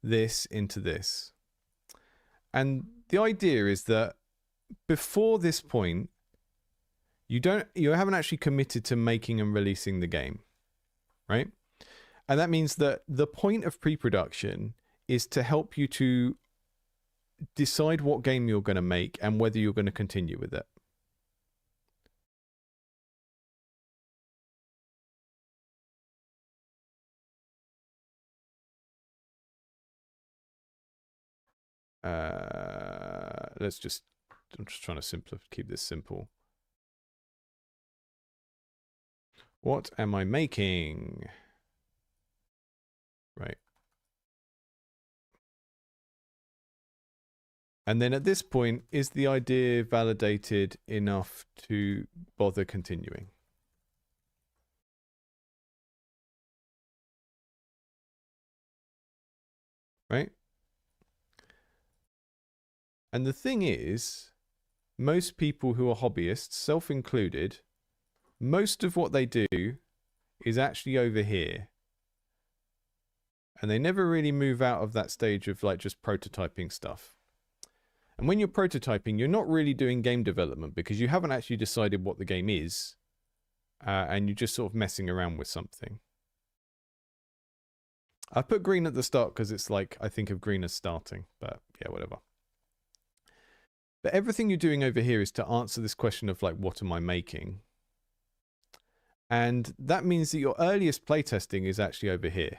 this into this. And the idea is that before this point, you haven't actually committed to making and releasing the game, right? And that means that the point of pre-production is to help you to decide what game you're going to make and whether you're going to continue with it. I'm just trying to keep this simple. What am I making? Right. And then at this point, is the idea validated enough to bother continuing? Right? And the thing is, most people who are hobbyists, self-included, most of what they do is actually over here. And they never really move out of that stage of like just prototyping stuff. And when you're prototyping, you're not really doing game development because you haven't actually decided what the game is. And you're just sort of messing around with something. I put green at the start because it's like, I think of green as starting, but yeah, whatever. But everything you're doing over here is to answer this question of like, what am I making? And that means that your earliest playtesting is actually over here.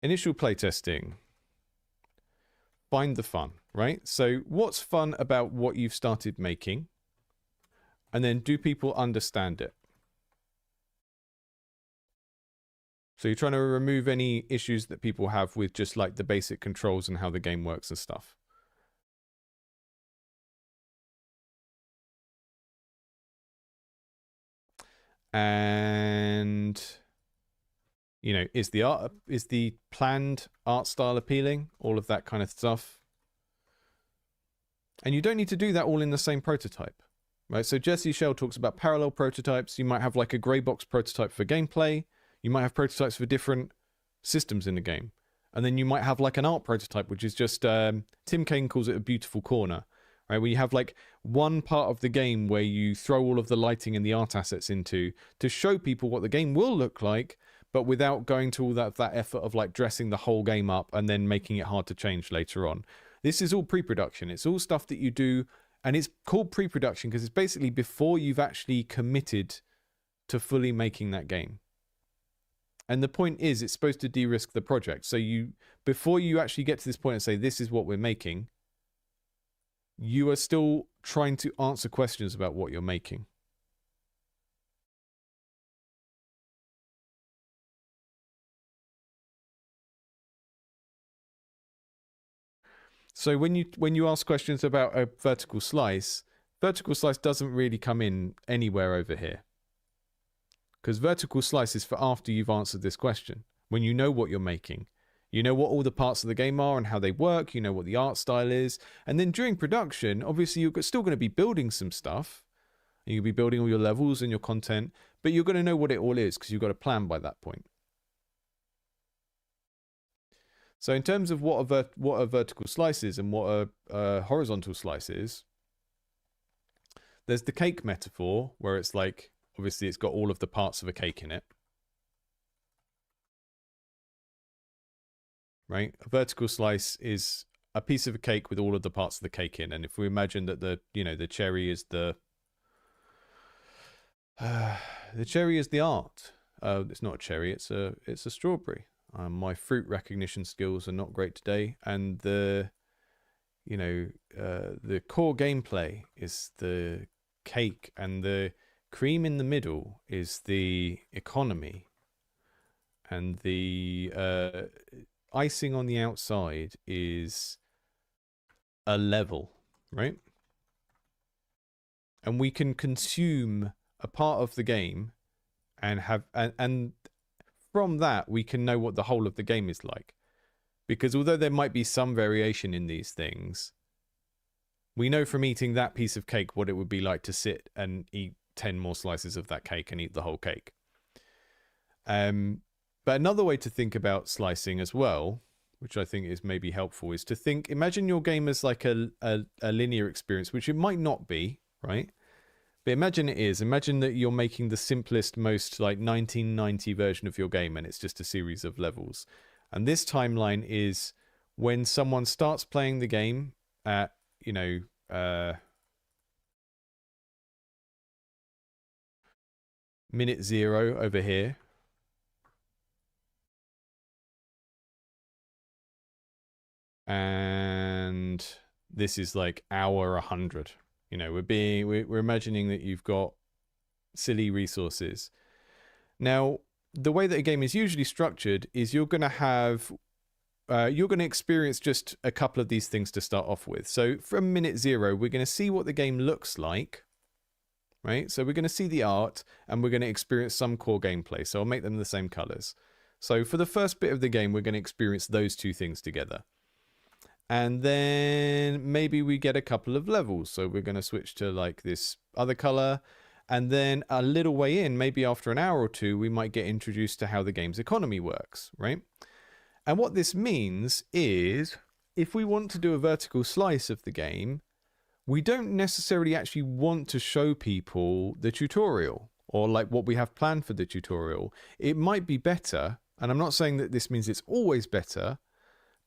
Initial playtesting. find the fun, right? So what's fun about what you've started making? And then do people understand it? So you're trying to remove any issues that people have with just like the basic controls and how the game works and stuff. And you know, is the planned art style appealing? All of that kind of stuff. And you don't need to do that all in the same prototype, right? So Jesse Shell talks about parallel prototypes. You might have like a grey box prototype for gameplay. You might have prototypes for different systems in the game. And then you might have like an art prototype, which is just, Tim Kaine calls it a beautiful corner, right? Where you have like one part of the game where you throw all of the lighting and the art assets into to show people what the game will look like, but without going to all that effort of like dressing the whole game up and then making it hard to change later on. This is all pre-production. It's all stuff that you do, and it's called pre-production because it's basically before you've actually committed to fully making that game. And the point is, it's supposed to de-risk the project. So before you actually get to this point and say, this is what we're making, you are still trying to answer questions about what you're making. So when you ask questions about a vertical slice doesn't really come in anywhere over here. Because vertical slice is for after you've answered this question. When you know what you're making. You know what all the parts of the game are and how they work. You know what the art style is. And then during production, obviously you're still going to be building some stuff. You'll be building all your levels and your content. But you're going to know what it all is because you've got a plan by that point. So in terms of what a vertical slice is and what a horizontal slice is, there's the cake metaphor where it's like, obviously it's got all of the parts of a cake in it. Right? A vertical slice is a piece of a cake with all of the parts of the cake in. And if we imagine that the cherry is the cherry is the art. It's not a cherry, it's a strawberry. My fruit recognition skills are not great today, and the core gameplay is the cake, and the cream in the middle is the economy, and the icing on the outside is a level, right? And we can consume a part of the game and have and from that we can know what the whole of the game is like, because although there might be some variation in these things, we know from eating that piece of cake what it would be like to sit and eat 10 more slices of that cake and eat the whole cake. But another way to think about slicing as well, which I think is maybe helpful, is to imagine your game as like a linear experience, which it might not be, right? But imagine it is. Imagine that you're making the simplest, most like 1990 version of your game, and it's just a series of levels. And this timeline is when someone starts playing the game at, minute 0 over here. And this is like hour 100. We're imagining that you've got silly resources. Now, the way that a game is usually structured is you're going to experience just a couple of these things to start off with. So from minute 0, we're going to see what the game looks like, right? So we're going to see the art and we're going to experience some core gameplay. So I'll make them the same colors. So for the first bit of the game, we're going to experience those two things together. And then maybe we get a couple of levels. So we're going to switch to like this other color. And then a little way in, maybe after an hour or two, we might get introduced to how the game's economy works, right? And what this means is if we want to do a vertical slice of the game, we don't necessarily actually want to show people the tutorial or like what we have planned for the tutorial. It might be better, and I'm not saying that this means it's always better,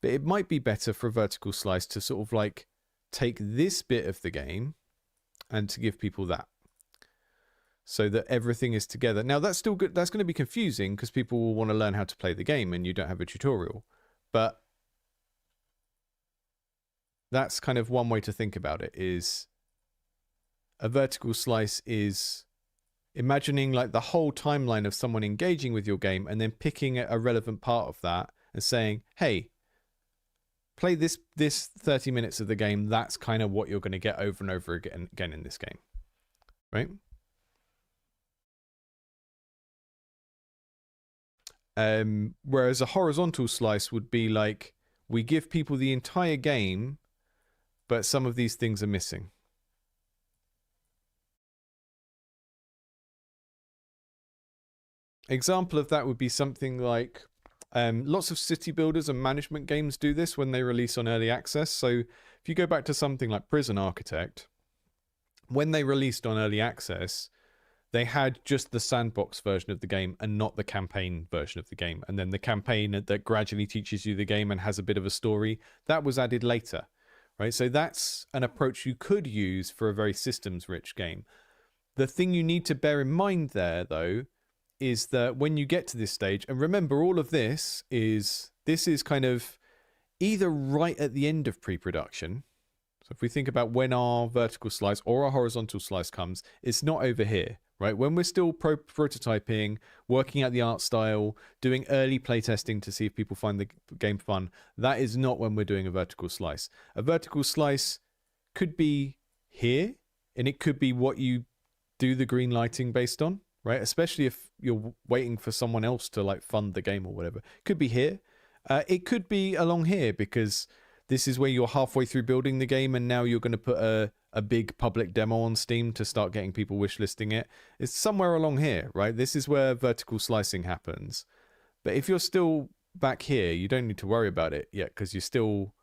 but it might be better for a vertical slice to sort of like take this bit of the game and to give people that, so that everything is together. Now that's still good. That's going to be confusing because people will want to learn how to play the game and you don't have a tutorial. But That's kind of one way to think about it. Is a vertical slice is imagining like the whole timeline of someone engaging with your game and then picking a relevant part of that and saying, hey, play this 30 minutes of the game. That's kind of what you're going to get over and over again in this game, right? Whereas a horizontal slice would be like, we give people the entire game, but some of these things are missing. Example of that would be something like lots of city builders and management games do this when they release on early access. So if you go back to something like Prison Architect, when they released on early access, they had just the sandbox version of the game and not the campaign version of the game. And then the campaign that gradually teaches you the game and has a bit of a story, that was added later, right? So that's an approach you could use for a very systems-rich game. The thing you need to bear in mind there, though, is that when you get to this stage, and remember all of this is kind of either right at the end of pre-production. So if we think about when our vertical slice or our horizontal slice comes, it's not over here, right? When we're still prototyping, working out the art style, doing early playtesting to see if people find the game fun, that is not when we're doing a vertical slice. A vertical slice could be here, and it could be what you do the green lighting based on, right? Especially if you're waiting for someone else to like fund the game or whatever. It could be here. It could be along here because this is where you're halfway through building the game and now you're going to put a big public demo on Steam to start getting people wishlisting it. It's somewhere along here, right? This is where vertical slicing happens. But if you're still back here, you don't need to worry about it yet because you're still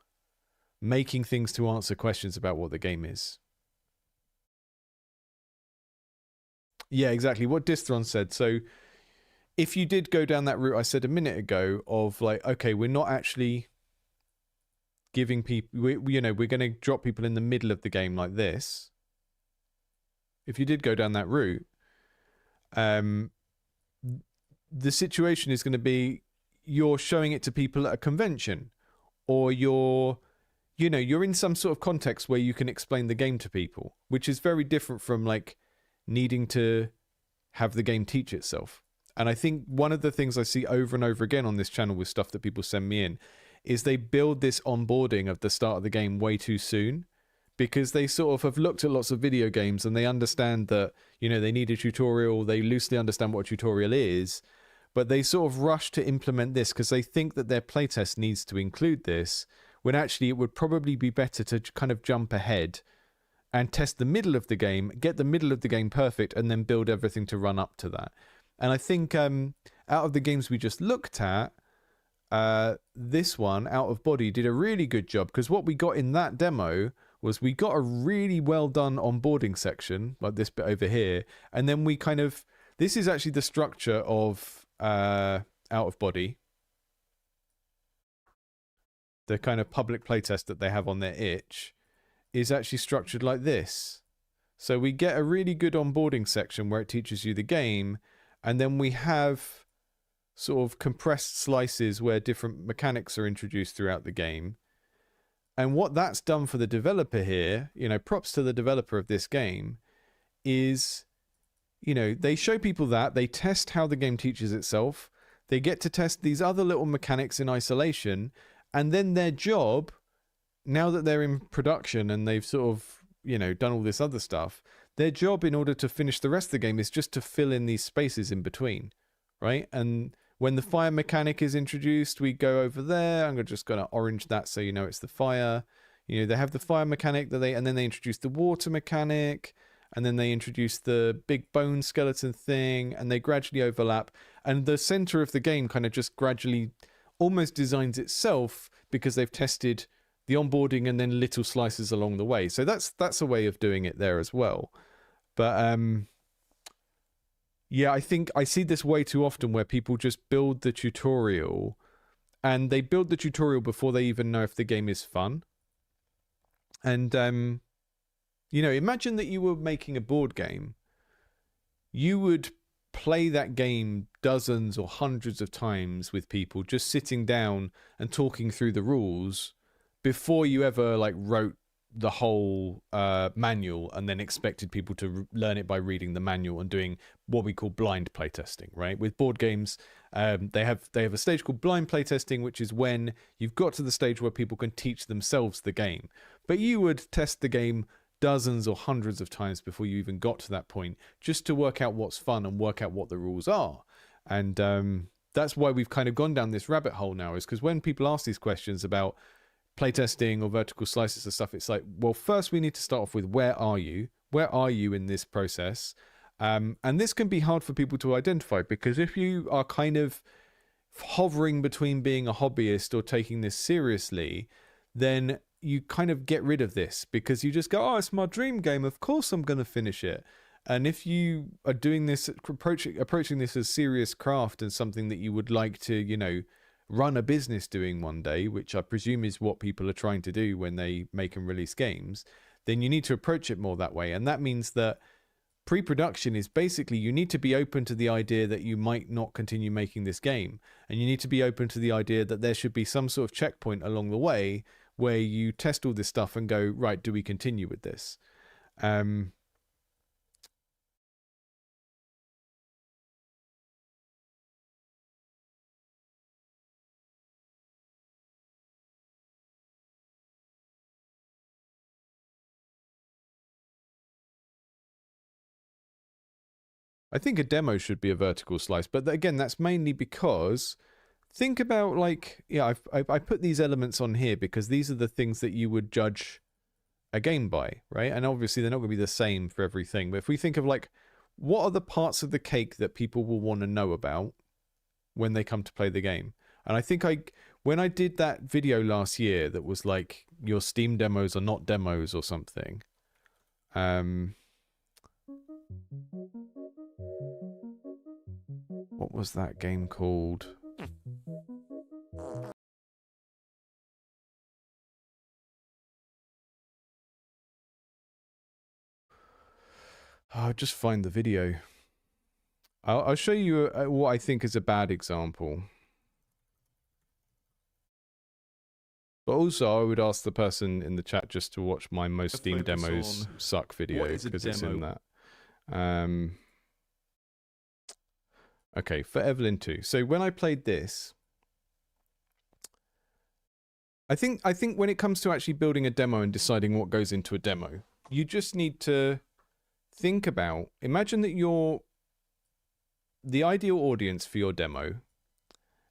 making things to answer questions about what the game is. Yeah, exactly. What Distron said. So if you did go down that route I said a minute ago of like, okay, we're not actually giving people, we're going to drop people in the middle of the game like this. If you did go down that route, the situation is going to be you're showing it to people at a convention, or you're in some sort of context where you can explain the game to people, which is very different from like needing to have the game teach itself. And I think one of the things I see over and over again on this channel with stuff that people send me in is they build this onboarding of the start of the game way too soon, because they sort of have looked at lots of video games and they understand that, they need a tutorial, they loosely understand what a tutorial is, but they sort of rush to implement this because they think that their playtest needs to include this, when actually it would probably be better to kind of jump ahead and test the middle of the game, get the middle of the game perfect, and then build everything to run up to that. And I think out of the games we just looked at, this one, Out of Body, did a really good job, because what we got in that demo was we got a really well done onboarding section, like this bit over here, and then we kind of, this is actually the structure of Out of Body, the kind of public playtest that they have on their itch, is actually structured like this. So we get a really good onboarding section where it teaches you the game, and then we have sort of compressed slices where different mechanics are introduced throughout the game. And what that's done for the developer here, props to the developer of this game, is, they show people that, they test how the game teaches itself, they get to test these other little mechanics in isolation, and then their job, now that they're in production and they've sort of, done all this other stuff, their job in order to finish the rest of the game is just to fill in these spaces in between, right? And when the fire mechanic is introduced, we go over there. I'm just going to orange that so it's the fire. They have the fire mechanic and then they introduce the water mechanic, and then they introduce the big bone skeleton thing, and they gradually overlap. And the center of the game kind of just gradually almost designs itself because they've tested the onboarding and then little slices along the way. So that's a way of doing it there as well. But yeah, I think I see this way too often where people just build the tutorial, and they build the tutorial before they even know if the game is fun. And imagine that you were making a board game. You would play that game dozens or hundreds of times with people, just sitting down and talking through the rules before you ever like wrote the whole manual and then expected people to learn it by reading the manual and doing what we call blind playtesting, right? With board games, they have a stage called blind playtesting, which is when you've got to the stage where people can teach themselves the game. But you would test the game dozens or hundreds of times before you even got to that point, just to work out what's fun and work out what the rules are. And that's why we've kind of gone down this rabbit hole now, is because when people ask these questions about playtesting or vertical slices and stuff, it's like, well, first we need to start off with where are you in this process, and this can be hard for people to identify, because if you are kind of hovering between being a hobbyist or taking this seriously, then you kind of get rid of this, because you just go, oh, it's my dream game, of course I'm going to finish it. And if you are doing this, approaching this as serious craft and something that you would like to, you know, run a business doing one day, which I presume is what people are trying to do when they make and release games, then you need to approach it more that way. And that means that pre-production is basically, you need to be open to the idea that you might not continue making this game. And you need to be open to the idea that there should be some sort of checkpoint along the way where you test all this stuff and go, right, do we continue with this? I think a demo should be a vertical slice, but again, that's mainly because think about, like, yeah, I put these elements on here because these are the things that you would judge a game by, right? And obviously they're not going to be the same for everything, but if we think of like, what are the parts of the cake that people will want to know about when they come to play the game? And I think when I did that video last year that was like, your Steam demos are not demos or something, what was that game called? I'll just find the video. I'll show you what I think is a bad example. But also, I would ask the person in the chat just to watch my most Steam demos suck video, because it's in that. Okay, for Evelyn 2. So when I played this, I think when it comes to actually building a demo and deciding what goes into a demo, you just need to think about, imagine that the ideal audience for your demo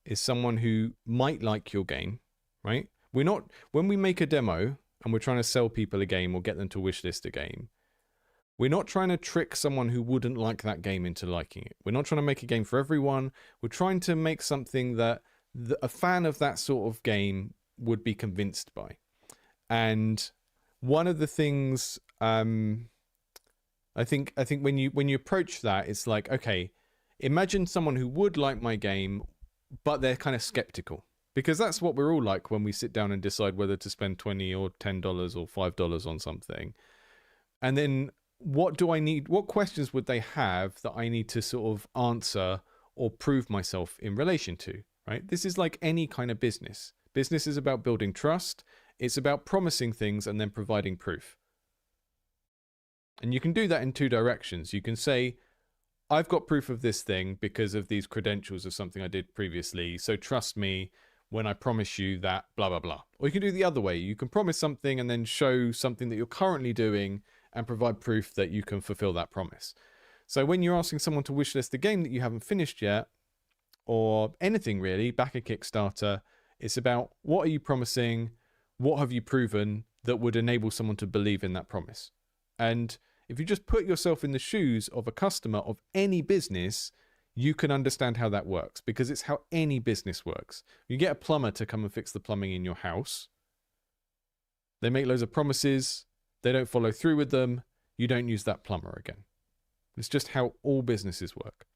is someone who might like your game, right? When we make a demo and we're trying to sell people a game or get them to wishlist a game, we're not trying to trick someone who wouldn't like that game into liking it. We're not trying to make a game for everyone. We're trying to make something that a fan of that sort of game would be convinced by. And one of the things, I think when you approach that, it's like, okay, imagine someone who would like my game, but they're kind of skeptical. Because that's what we're all like when we sit down and decide whether to spend $20 or $10 or $5 on something. And then what do I need? What questions would they have that I need to sort of answer or prove myself in relation to, right? This is like any kind of business. Business is about building trust. It's about promising things and then providing proof. And you can do that in two directions. You can say, I've got proof of this thing because of these credentials of something I did previously, so trust me when I promise you that blah, blah, blah. Or you can do the other way. You can promise something and then show something that you're currently doing and provide proof that you can fulfill that promise. So when you're asking someone to wishlist a game that you haven't finished yet, or anything really, back a Kickstarter, it's about, what are you promising? What have you proven that would enable someone to believe in that promise? And if you just put yourself in the shoes of a customer of any business, you can understand how that works, because it's how any business works. You get a plumber to come and fix the plumbing in your house. They make loads of promises. They don't follow through with them. You don't use that plumber again. It's just how all businesses work.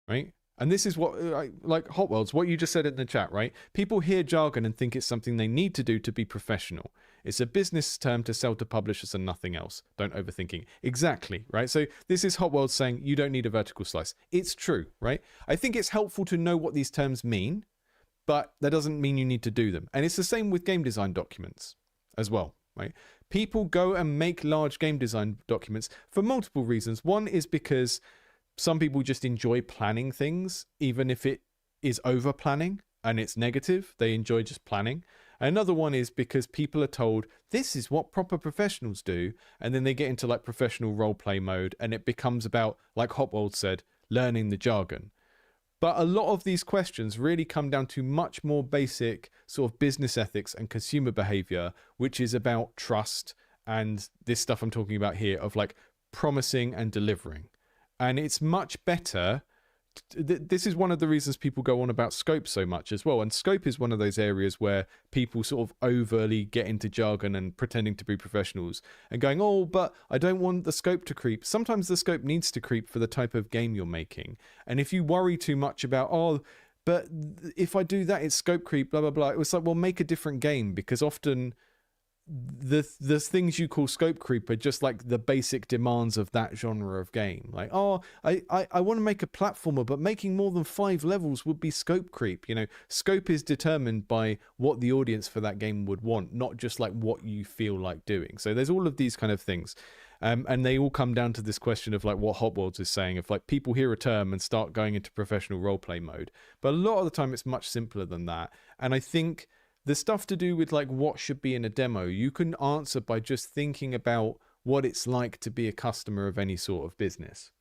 Right? And this is what, like Hot Worlds, what you just said in the chat, right? People hear jargon and think it's something they need to do to be professional. It's a business term to sell to publishers and nothing else. Don't overthink it. Exactly, right? So this is Hot Worlds saying you don't need a vertical slice. It's true, right? I think it's helpful to know what these terms mean, but that doesn't mean you need to do them. And it's the same with game design documents as well, right? People go and make large game design documents for multiple reasons. One is because some people just enjoy planning things, even if it is over planning and it's negative. They enjoy just planning. Another one is because people are told this is what proper professionals do, and then they get into like professional role play mode, and it becomes about, like Hopwold said, learning the jargon. But a lot of these questions really come down to much more basic sort of business ethics and consumer behavior, which is about trust and this stuff I'm talking about here of like promising and delivering. And it's much better. This is one of the reasons people go on about scope so much as well. And scope is one of those areas where people sort of overly get into jargon and pretending to be professionals and going, oh, but I don't want the scope to creep. Sometimes the scope needs to creep for the type of game you're making. And if you worry too much about, oh, but if I do that, it's scope creep, blah, blah, blah. It was like, well, make a different game, because often the things you call scope creep are just like the basic demands of that genre of game. Like, oh, I want to make a platformer, but making more than 5 levels would be scope creep. You know, scope is determined by what the audience for that game would want, not just like what you feel like doing. So there's all of these kind of things. And they all come down to this question of like what Hotworlds is saying, of like people hear a term and start going into professional roleplay mode. But a lot of the time it's much simpler than that. And I think the stuff to do with like what should be in a demo, you can answer by just thinking about what it's like to be a customer of any sort of business.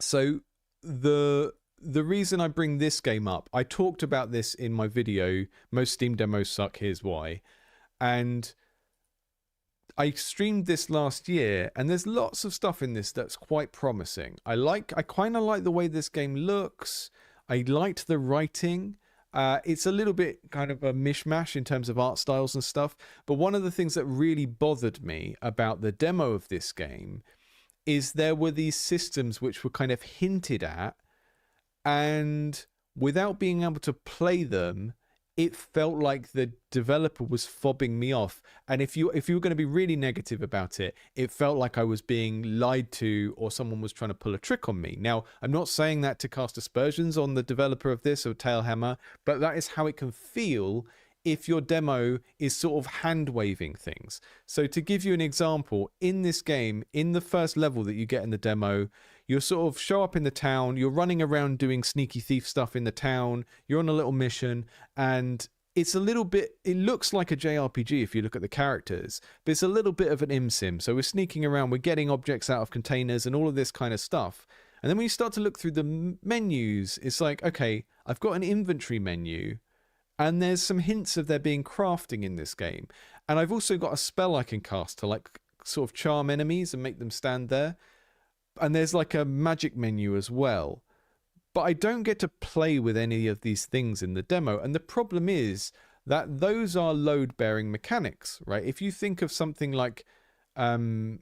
So the reason I bring this game up, I talked about this in my video, Most Steam Demos Suck, Here's Why. And I streamed this last year, and there's lots of stuff in this that's quite promising. I kind of like the way this game looks. I liked the writing. It's a little bit kind of a mishmash in terms of art styles and stuff. But one of the things that really bothered me about the demo of this game is there were these systems which were kind of hinted at, and without being able to play them, it felt like the developer was fobbing me off. And if you were going to be really negative about it, it felt like I was being lied to or someone was trying to pull a trick on me. Now, I'm not saying that to cast aspersions on the developer of this or Tailhammer, but that is how it can feel if your demo is sort of hand-waving things. So to give you an example, in this game, in the first level that you get in the demo, you sort of show up in the town, you're running around doing sneaky thief stuff in the town, you're on a little mission, and it's a little bit, it looks like a JRPG if you look at the characters, but it's a little bit of an ImSim. So we're sneaking around, we're getting objects out of containers and all of this kind of stuff. And then when you start to look through the menus, it's like, okay, I've got an inventory menu, and there's some hints of there being crafting in this game. And I've also got a spell I can cast to like sort of charm enemies and make them stand there. And there's like a magic menu as well. But I don't get to play with any of these things in the demo. And the problem is that those are load-bearing mechanics, right? If you think of something like, I don't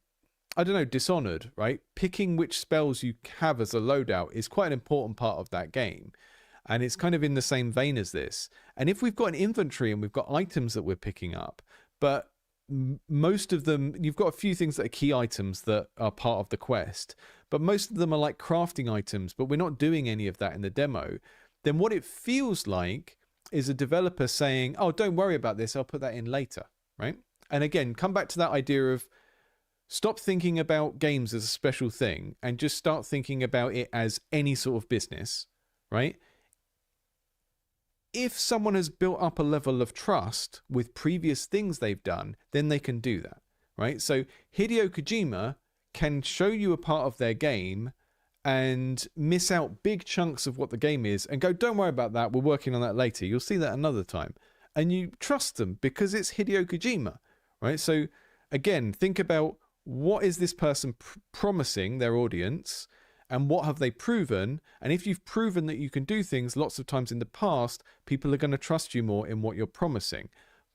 know, Dishonored, right? Picking which spells you have as a loadout is quite an important part of that game. And it's kind of in the same vein as this. And if we've got an inventory and we've got items that we're picking up, but most of them, you've got a few things that are key items that are part of the quest, but most of them are like crafting items, but we're not doing any of that in the demo, then what it feels like is a developer saying, oh, don't worry about this, I'll put that in later, right? And again, come back to that idea of stop thinking about games as a special thing and just start thinking about it as any sort of business, right? If someone has built up a level of trust with previous things they've done, then they can do that, right? So Hideo Kojima can show you a part of their game and miss out big chunks of what the game is and go, don't worry about that, we're working on that later. You'll see that another time. And you trust them because it's Hideo Kojima, right? So again, think about what is this person promising their audience, and what have they proven? And if you've proven that you can do things lots of times in the past, people are going to trust you more in what you're promising.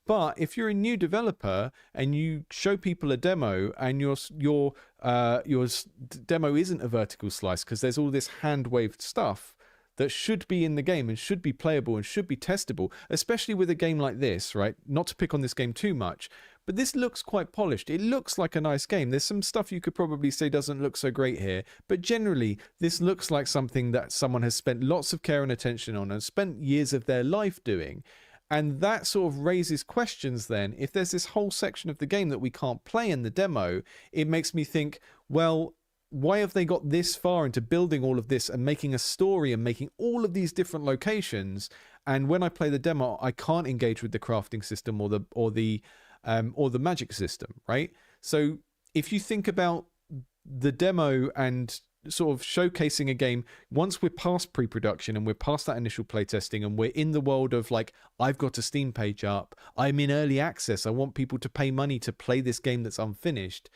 But if you're a new developer and you show people a demo and your demo isn't a vertical slice because there's all this hand-waved stuff that should be in the game and should be playable and should be testable, especially with a game like this, right? Not to pick on this game too much, but this looks quite polished. It looks like a nice game. There's some stuff you could probably say doesn't look so great here, but generally this looks like something that someone has spent lots of care and attention on and spent years of their life doing. And that sort of raises questions then. If there's this whole section of the game that we can't play in the demo, it makes me think, well, why have they got this far into building all of this and making a story and making all of these different locations? And when I play the demo, I can't engage with the crafting system or the magic system, right? So if you think about the demo and sort of showcasing a game, once we're past pre-production and we're past that initial playtesting and we're in the world of like, I've got a Steam page up, I'm in early access, I want people to pay money to play this game that's unfinished.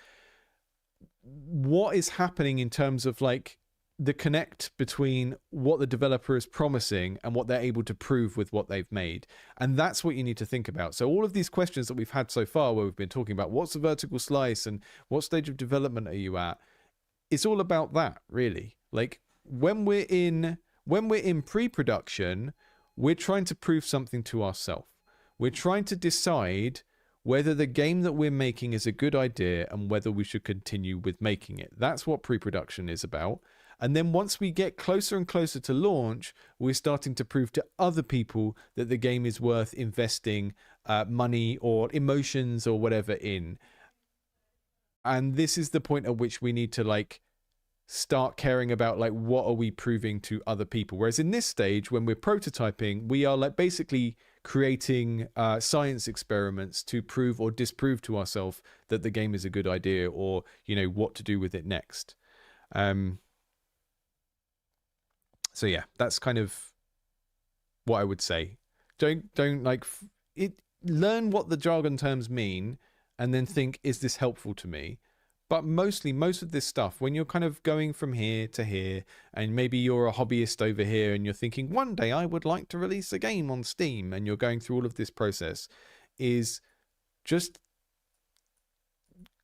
What is happening in terms of like the connect between what the developer is promising and what they're able to prove with what they've made? And that's what you need to think about. So all of these questions that we've had so far, where we've been talking about what's the vertical slice and what stage of development are you at, it's all about that, really. Like when we're in pre-production, we're trying to prove something to ourselves. We're trying to decide whether the game that we're making is a good idea and whether we should continue with making it. That's what pre-production is about. And then once we get closer and closer to launch, we're starting to prove to other people that the game is worth investing money or emotions or whatever in. And this is the point at which we need to like start caring about like what are we proving to other people. Whereas in this stage, when we're prototyping, we are like basically creating science experiments to prove or disprove to ourselves that the game is a good idea, or you know what to do with it next. So yeah, that's kind of what I would say. Don't like it. Learn what the jargon terms mean and then think, is this helpful to me? But most of this stuff, when you're kind of going from here to here, and maybe you're a hobbyist over here and you're thinking, one day I would like to release a game on Steam, and you're going through all of this process, is just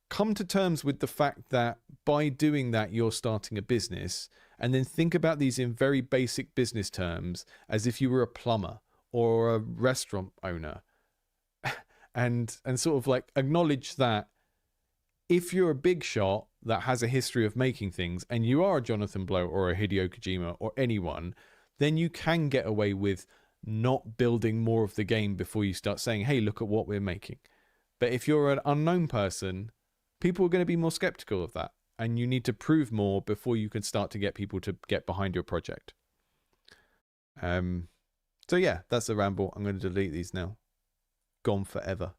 come to terms with the fact that by doing that, you're starting a business, and then think about these in very basic business terms as if you were a plumber or a restaurant owner. And sort of like acknowledge that if you're a big shot that has a history of making things and you are a Jonathan Blow or a Hideo Kojima or anyone, then you can get away with not building more of the game before you start saying, hey, look at what we're making. But if you're an unknown person, people are going to be more skeptical of that. And you need to prove more before you can start to get people to get behind your project. So yeah, that's the ramble. I'm going to delete these now. Gone forever.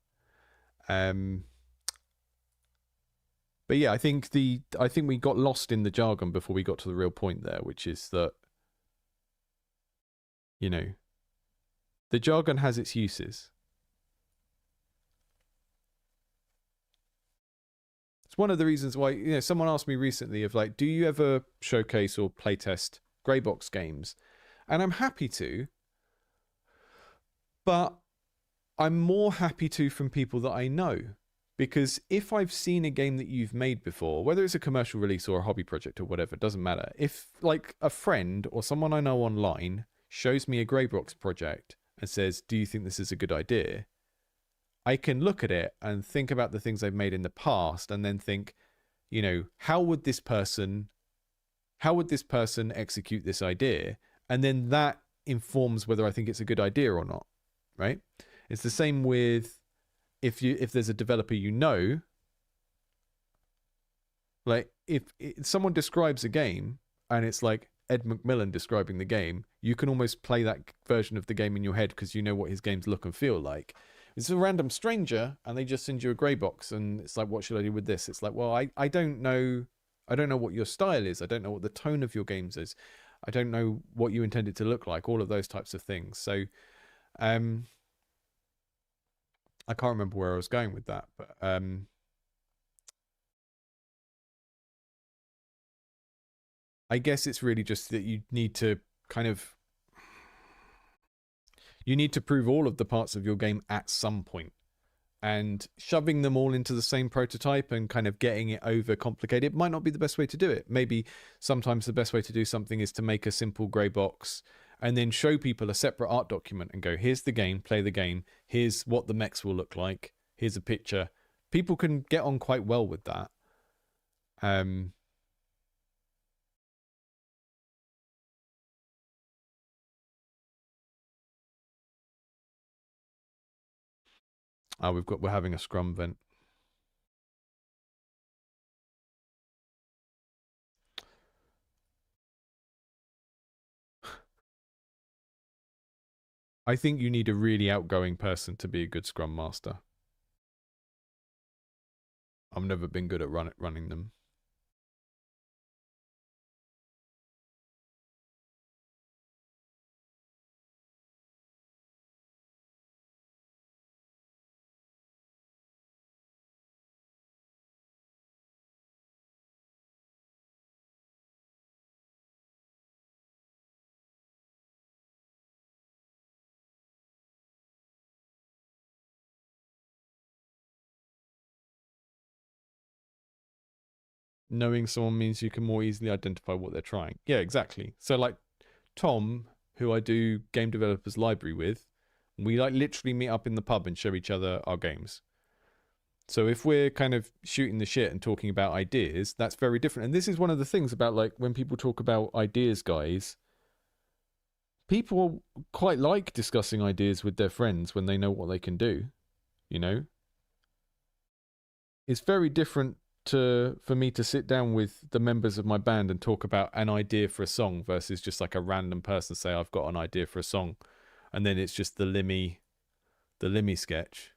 But yeah, I think we got lost in the jargon before we got to the real point there, which is that, you know, the jargon has its uses. It's one of the reasons why, you know, someone asked me recently of like, do you ever showcase or playtest grey box games? And I'm happy to, but I'm more happy to from people that I know. Because if I've seen a game that you've made before, whether it's a commercial release or a hobby project or whatever, it doesn't matter. If like a friend or someone I know online shows me a grey box project and says, do you think this is a good idea? I can look at it and think about the things I've made in the past and then think, you know, how would this person execute this idea? And then that informs whether I think it's a good idea or not, right? It's the same with if there's a developer you know, like if someone describes a game and it's like Ed McMillan describing the game, you can almost play that version of the game in your head because you know what his games look and feel like. It's a random stranger and they just send you a grey box and it's like, what should I do with this? It's like, well, I don't know what your style is. I don't know what the tone of your games is. I don't know what you intend it to look like, all of those types of things. So I can't remember where I was going with that, but I guess it's really just that you need to prove all of the parts of your game at some point, and shoving them all into the same prototype and kind of getting it over complicated might not be the best way to do it. Maybe sometimes the best way to do something is to make a simple grey box and then show people a separate art document and go, here's the game, play the game, here's what the mechs will look like, here's a picture. People can get on quite well with that. We're having a scrum event. I think you need a really outgoing person to be a good scrum master. I've never been good at running them. Knowing someone means you can more easily identify what they're trying. Yeah, exactly. So like Tom, who I do game developers library with, we like literally meet up in the pub and show each other our games. So if we're kind of shooting the shit and talking about ideas, that's very different. And this is one of the things about like when people talk about ideas guys, people quite like discussing ideas with their friends when they know what they can do, you know? It's very different for me to sit down with the members of my band and talk about an idea for a song versus just like a random person say I've got an idea for a song and then it's just the Limmy sketch.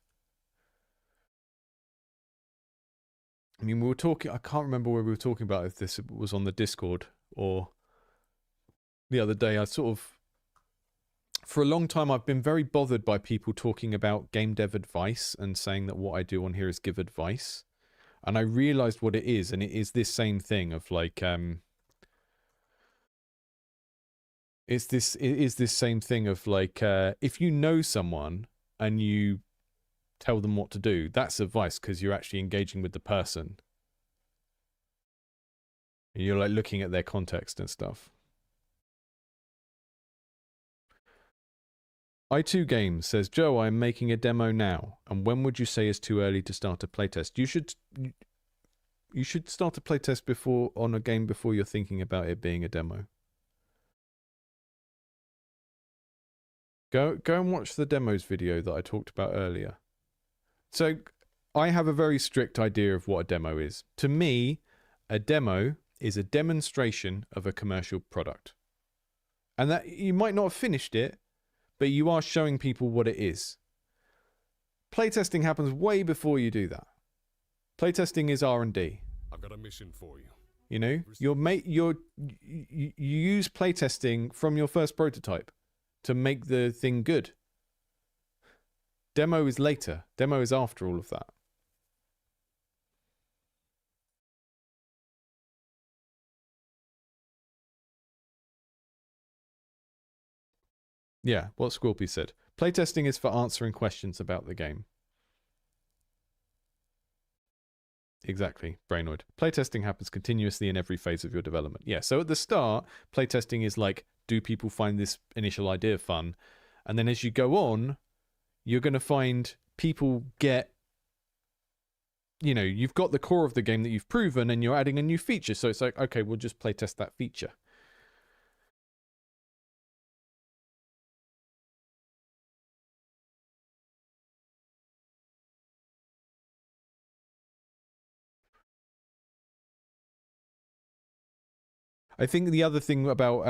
I mean, we were talking, I can't remember where we were talking about if this was on the Discord or the other day. I sort of, for a long time, I've been very bothered by people talking about game dev advice and saying that what I do on here is give advice. And I realized what it is, and it is this same thing of like, it is this same thing of like, if you know someone and you tell them what to do, that's advice because you're actually engaging with the person. And you're like looking at their context and stuff. I2 Games says, Joe, I'm making a demo now. And when would you say is too early to start a playtest? You should start a playtest before on a game before you're thinking about it being a demo. Go and watch the demos video that I talked about earlier. So I have a very strict idea of what a demo is. To me, a demo is a demonstration of a commercial product. And that you might not have finished it, but you are showing people what it is. Playtesting happens way before you do that. Playtesting is R&D. I've got a mission for you. You know, you use playtesting from your first prototype to make the thing good. Demo is later. Demo is after all of that. Yeah, what Scorpy said. Playtesting is for answering questions about the game. Exactly, Brainoid. Playtesting happens continuously in every phase of your development. Yeah, so at the start, playtesting is like, do people find this initial idea fun? And then as you go on, you're going to find people get, you know, you've got the core of the game that you've proven and you're adding a new feature. So it's like, okay, we'll just playtest that feature. I think the other thing about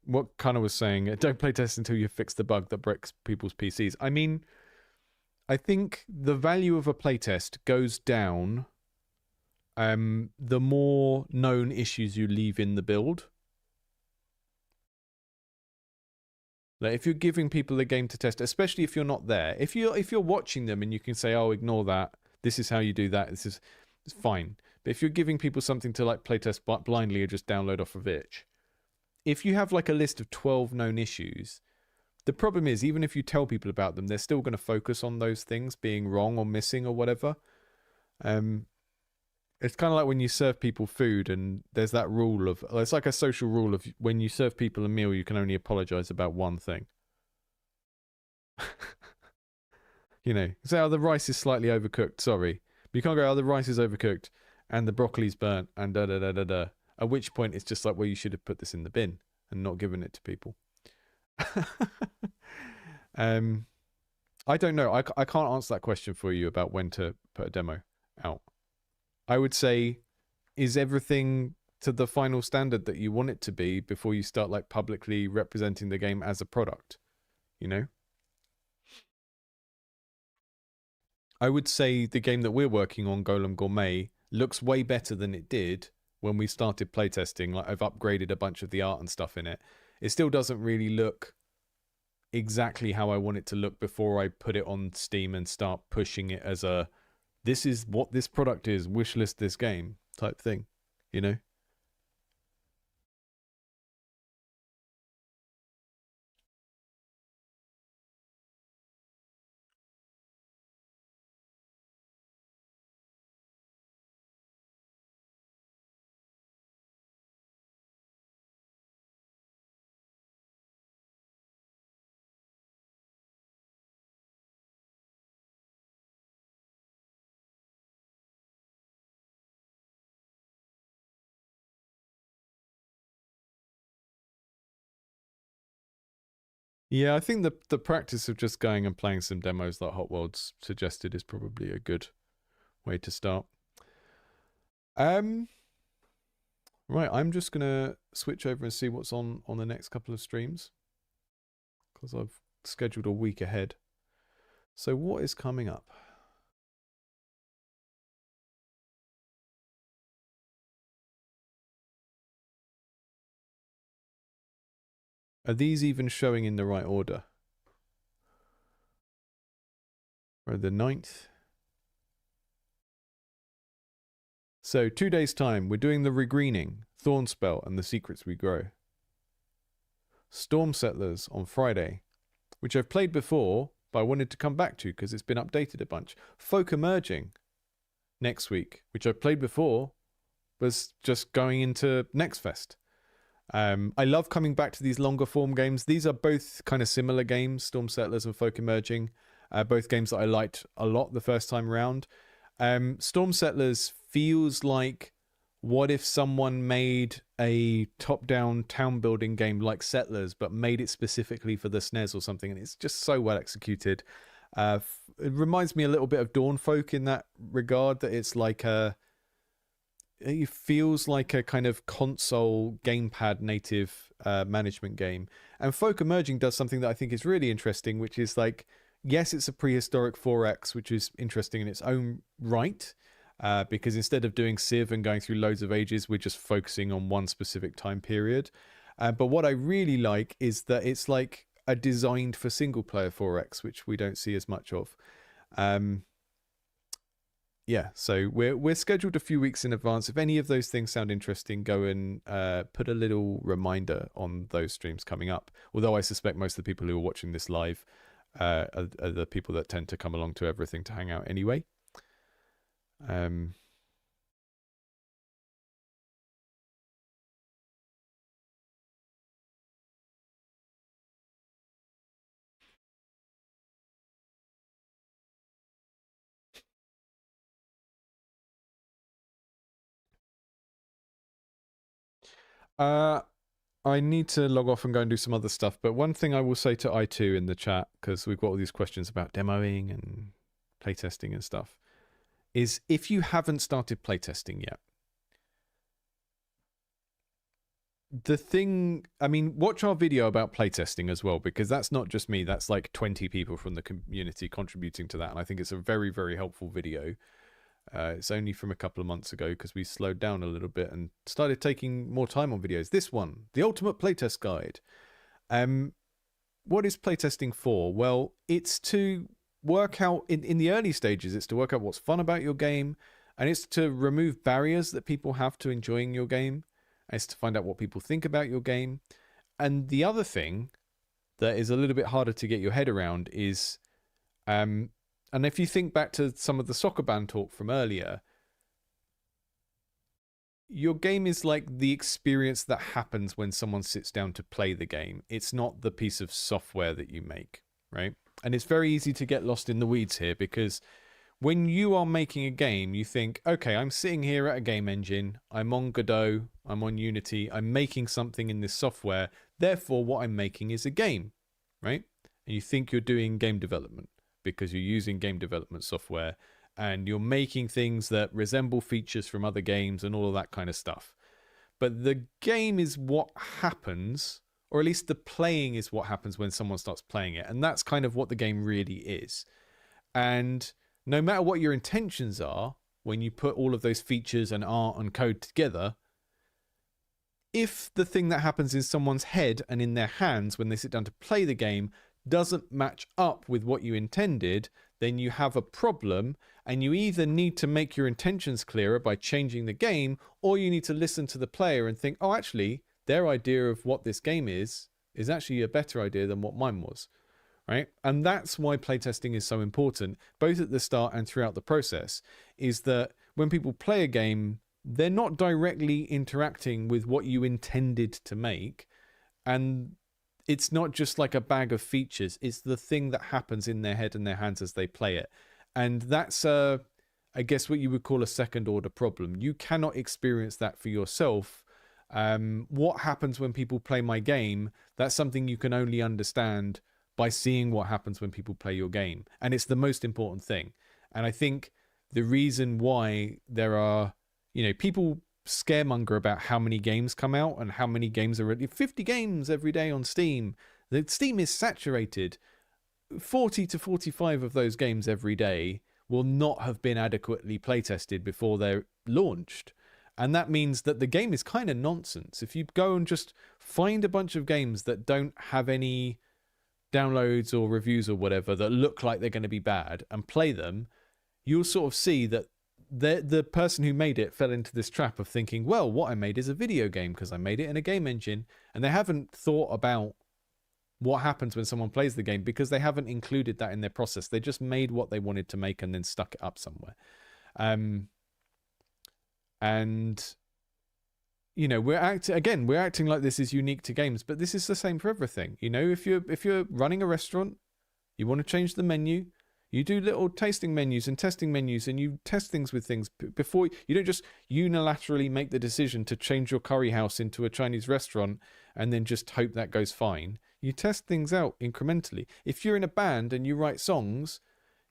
what Connor was saying, don't playtest until you fix the bug that breaks people's PCs. I mean, I think the value of a playtest goes down the more known issues you leave in the build. Like if you're giving people a game to test, especially if you're not there, if you're watching them and you can say, "Oh, ignore that. This is how you do that. It's fine." But if you're giving people something to like playtest blindly or just download off of itch, if you have like a list of 12 known issues, the problem is even if you tell people about them, they're still going to focus on those things being wrong or missing or whatever. It's kind of like when you serve people food and there's that rule of, it's like a social rule of when you serve people a meal, you can only apologize about one thing. You know, say, oh, the rice is slightly overcooked. Sorry, but you can't go, oh, the rice is overcooked and the broccoli's burnt and da da da da da. At which point, it's just like, well, you should have put this in the bin and not given it to people. um, I don't know. I can't answer that question for you about when to put a demo out. I would say, is everything to the final standard that you want it to be before you start like publicly representing the game as a product? You know? I would say the game that we're working on, Golem Gourmet, looks way better than it did when we started playtesting. Like, I've upgraded a bunch of the art and stuff in it. It still doesn't really look exactly how I want it to look before I put it on Steam and start pushing it as a, this is what this product is, wishlist this game type thing, you know? Yeah, I think the practice of just going and playing some demos like Hot Worlds suggested is probably a good way to start. Right, I'm just gonna switch over and see what's on the next couple of streams because I've scheduled a week ahead. So what is coming up? Are these even showing in the right order? Or the 9th? So 2 days time, we're doing the regreening, Thornspell, and the Secrets We Grow. Storm Settlers on Friday, which I've played before, but I wanted to come back to because it's been updated a bunch. Folk Emerging next week, which I've played before, was just going into Next Fest. I love coming back to these longer form games. These are both kind of similar games, Storm Settlers and Folk Emerging. Both games that I liked a lot the first time around. Storm Settlers feels like, what if someone made a top-down town building game like Settlers, but made it specifically for the SNES or something, and it's just so well executed. It reminds me a little bit of Dawnfolk in that regard, that it's like it feels like a kind of console gamepad native management game. And Folk Emerging does something that I think is really interesting, which is like, yes, it's a prehistoric 4X, which is interesting in its own right, because instead of doing Civ and going through loads of ages, we're just focusing on one specific time period. But what I really like is that it's like a designed for single player 4X, which we don't see as much of. Yeah, so we're scheduled a few weeks in advance. If any of those things sound interesting, go and put a little reminder on those streams coming up. Although I suspect most of the people who are watching this live are the people that tend to come along to everything to hang out anyway. I need to log off and go and do some other stuff. But one thing I will say to I2 in the chat, because we've got all these questions about demoing and playtesting and stuff, is if you haven't started playtesting yet, the thing, I mean, watch our video about playtesting as well, because that's not just me. That's like 20 people from the community contributing to that. And I think it's a very, very helpful video. It's only from a couple of months ago because we slowed down a little bit and started taking more time on videos. This one, the Ultimate Playtest Guide. What is playtesting for? Well, it's to work out, in the early stages, it's to work out what's fun about your game, and it's to remove barriers that people have to enjoying your game. It's to find out what people think about your game. And the other thing that is a little bit harder to get your head around is, and if you think back to some of the Sokoban talk from earlier, your game is like the experience that happens when someone sits down to play the game. It's not the piece of software that you make, right? And it's very easy to get lost in the weeds here, because when you are making a game, you think, okay, I'm sitting here at a game engine, I'm on Godot, I'm on Unity, I'm making something in this software, therefore what I'm making is a game, right? And you think you're doing game development because you're using game development software and you're making things that resemble features from other games and all of that kind of stuff. But the game is what happens, or at least the playing is what happens when someone starts playing it. And that's kind of what the game really is. And no matter what your intentions are, when you put all of those features and art and code together, if the thing that happens in someone's head and in their hands when they sit down to play the game doesn't match up with what you intended, then you have a problem, and you either need to make your intentions clearer by changing the game, or you need to listen to the player and think, oh, actually, their idea of what this game is actually a better idea than what mine was, right? And that's why playtesting is so important, both at the start and throughout the process, is that when people play a game, they're not directly interacting with what you intended to make, and it's not just like a bag of features. It's the thing that happens in their head and their hands as they play it. And that's, I guess, what you would call a second order problem. You cannot experience that for yourself. What happens when people play my game, that's something you can only understand by seeing what happens when people play your game. And it's the most important thing. And I think the reason why there are, people scaremonger about how many games come out and how many games are ready. 50 games every day on Steam. The Steam is saturated. 40 to 45 of those games every day will not have been adequately playtested before they're launched. And that means that the game is kind of nonsense. If you go and just find a bunch of games that don't have any downloads or reviews or whatever that look like they're going to be bad and play them, you'll sort of see that the person who made it fell into this trap of thinking, well, what I made is a video game because I made it in a game engine, and they haven't thought about what happens when someone plays the game because they haven't included that in their process. They just made what they wanted to make and then stuck it up somewhere. And we're acting like this is unique to games, but this is the same for everything. If you're running a restaurant, you want to change the menu, you do little tasting menus and testing menus, and you test things with things before. You don't just unilaterally make the decision to change your curry house into a Chinese restaurant and then just hope that goes fine. You test things out incrementally. If you're in a band and you write songs,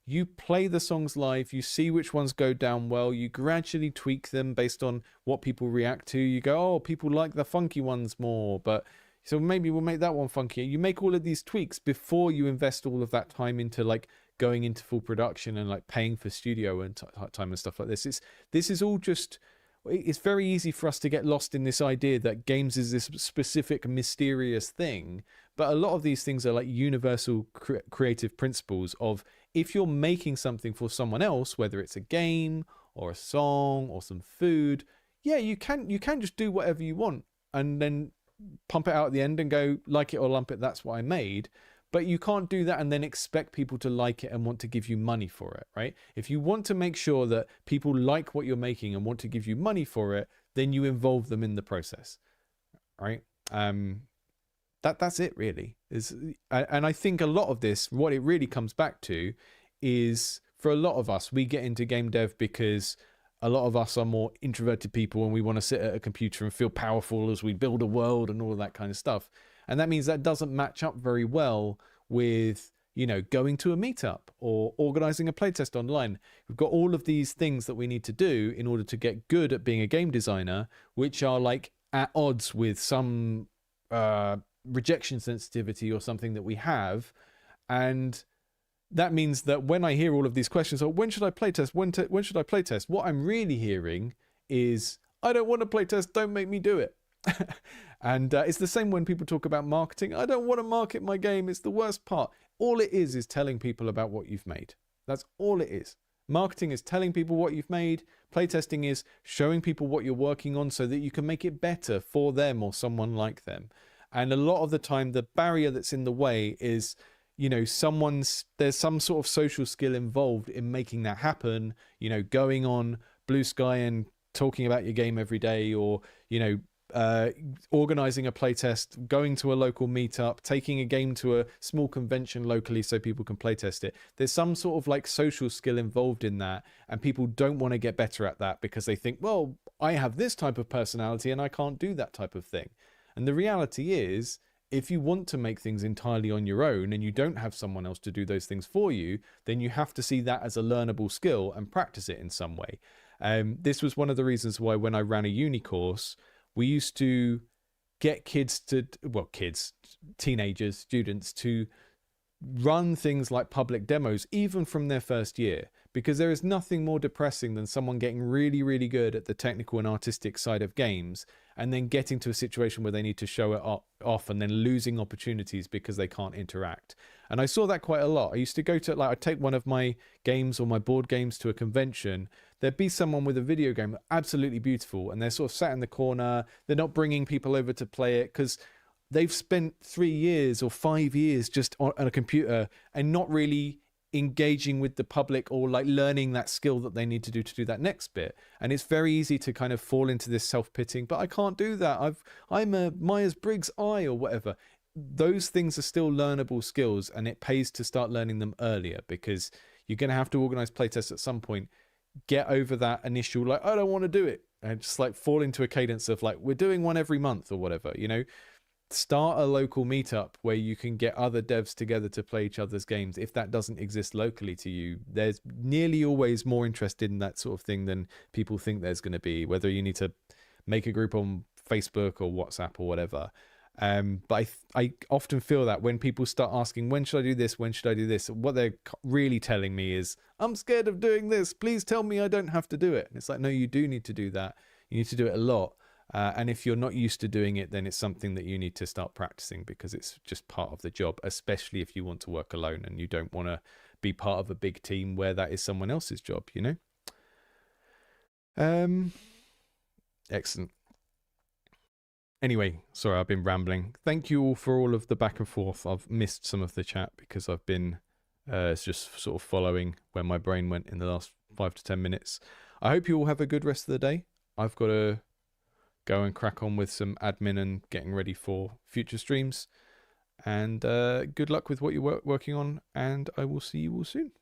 you play the songs live, you see which ones go down well, you gradually tweak them based on what people react to. You go, oh, people like the funky ones more, but so maybe we'll make that one funkier. You make all of these tweaks before you invest all of that time into like going into full production and like paying for studio and time and stuff like this. This is all just, it's very easy for us to get lost in this idea that games is this specific mysterious thing, but a lot of these things are like universal creative principles of, if you're making something for someone else, whether it's a game or a song or some food, yeah, you can just do whatever you want and then pump it out at the end and go, like it or lump it, that's what I made. But you can't do that and then expect people to like it and want to give you money for it, right? If you want to make sure that people like what you're making and want to give you money for it, then you involve them in the process, right? That's it really. And I think a lot of this, what it really comes back to is, for a lot of us, we get into game dev because a lot of us are more introverted people and we want to sit at a computer and feel powerful as we build a world and all of that kind of stuff. And that means that doesn't match up very well with, going to a meetup or organizing a playtest online. We've got all of these things that we need to do in order to get good at being a game designer, which are like at odds with some rejection sensitivity or something that we have. And that means that when I hear all of these questions, when should I playtest? When should I playtest? What I'm really hearing is, I don't want to playtest, don't make me do it. And it's the same when people talk about marketing. I don't want to market my game. It's the worst part. All it is telling people about what you've made. That's all it is. Marketing is telling people what you've made. Playtesting is showing people what you're working on so that you can make it better for them or someone like them. And a lot of the time, the barrier that's in the way is, there's some sort of social skill involved in making that happen. Going on Blue Sky and talking about your game every day, or, uh, organizing a playtest, going to a local meetup, taking a game to a small convention locally so people can playtest it. There's some sort of like social skill involved in that, and people don't want to get better at that because they think, well, I have this type of personality and I can't do that type of thing. And the reality is, if you want to make things entirely on your own and you don't have someone else to do those things for you, then you have to see that as a learnable skill and practice it in some way. This was one of the reasons why when I ran a uni course, we used to get teenagers, students, to run things like public demos even from their first year, because there is nothing more depressing than someone getting really, really good at the technical and artistic side of games and then getting to a situation where they need to show it off and then losing opportunities because they can't interact. And I saw that quite a lot. I used to go to, like, I'd take one of my games or my board games to a convention. There'd be someone with a video game absolutely beautiful and they're sort of sat in the corner. They're not bringing people over to play it because they've spent 3 years or 5 years just on a computer and not really engaging with the public or like learning that skill that they need to do that next bit. And it's very easy to kind of fall into this self-pitying, but I can't do that. I'm a Myers-Briggs I or whatever. Those things are still learnable skills, and it pays to start learning them earlier, because you're going to have to organize playtests at some point. Get over that initial, like, I don't want to do it, and just like fall into a cadence of like, we're doing one every month or whatever, you know. Start a local meetup where you can get other devs together to play each other's games. If that doesn't exist locally to you, there's nearly always more interest in that sort of thing than people think there's going to be, whether you need to make a group on Facebook or WhatsApp or whatever. But I often feel that when people start asking, when should I do this? When should I do this? What they're really telling me is, I'm scared of doing this. Please tell me I don't have to do it. And it's like, no, you do need to do that. You need to do it a lot. And if you're not used to doing it, then it's something that you need to start practicing, because it's just part of the job, especially if you want to work alone and you don't want to be part of a big team where that is someone else's job, you know? Excellent. Anyway, sorry, I've been rambling. Thank you all for all of the back and forth. I've missed some of the chat because I've been just sort of following where my brain went in the last 5 to 10 minutes. I hope you all have a good rest of the day. I've got to go and crack on with some admin and getting ready for future streams. And good luck with what you're working on, and I will see you all soon.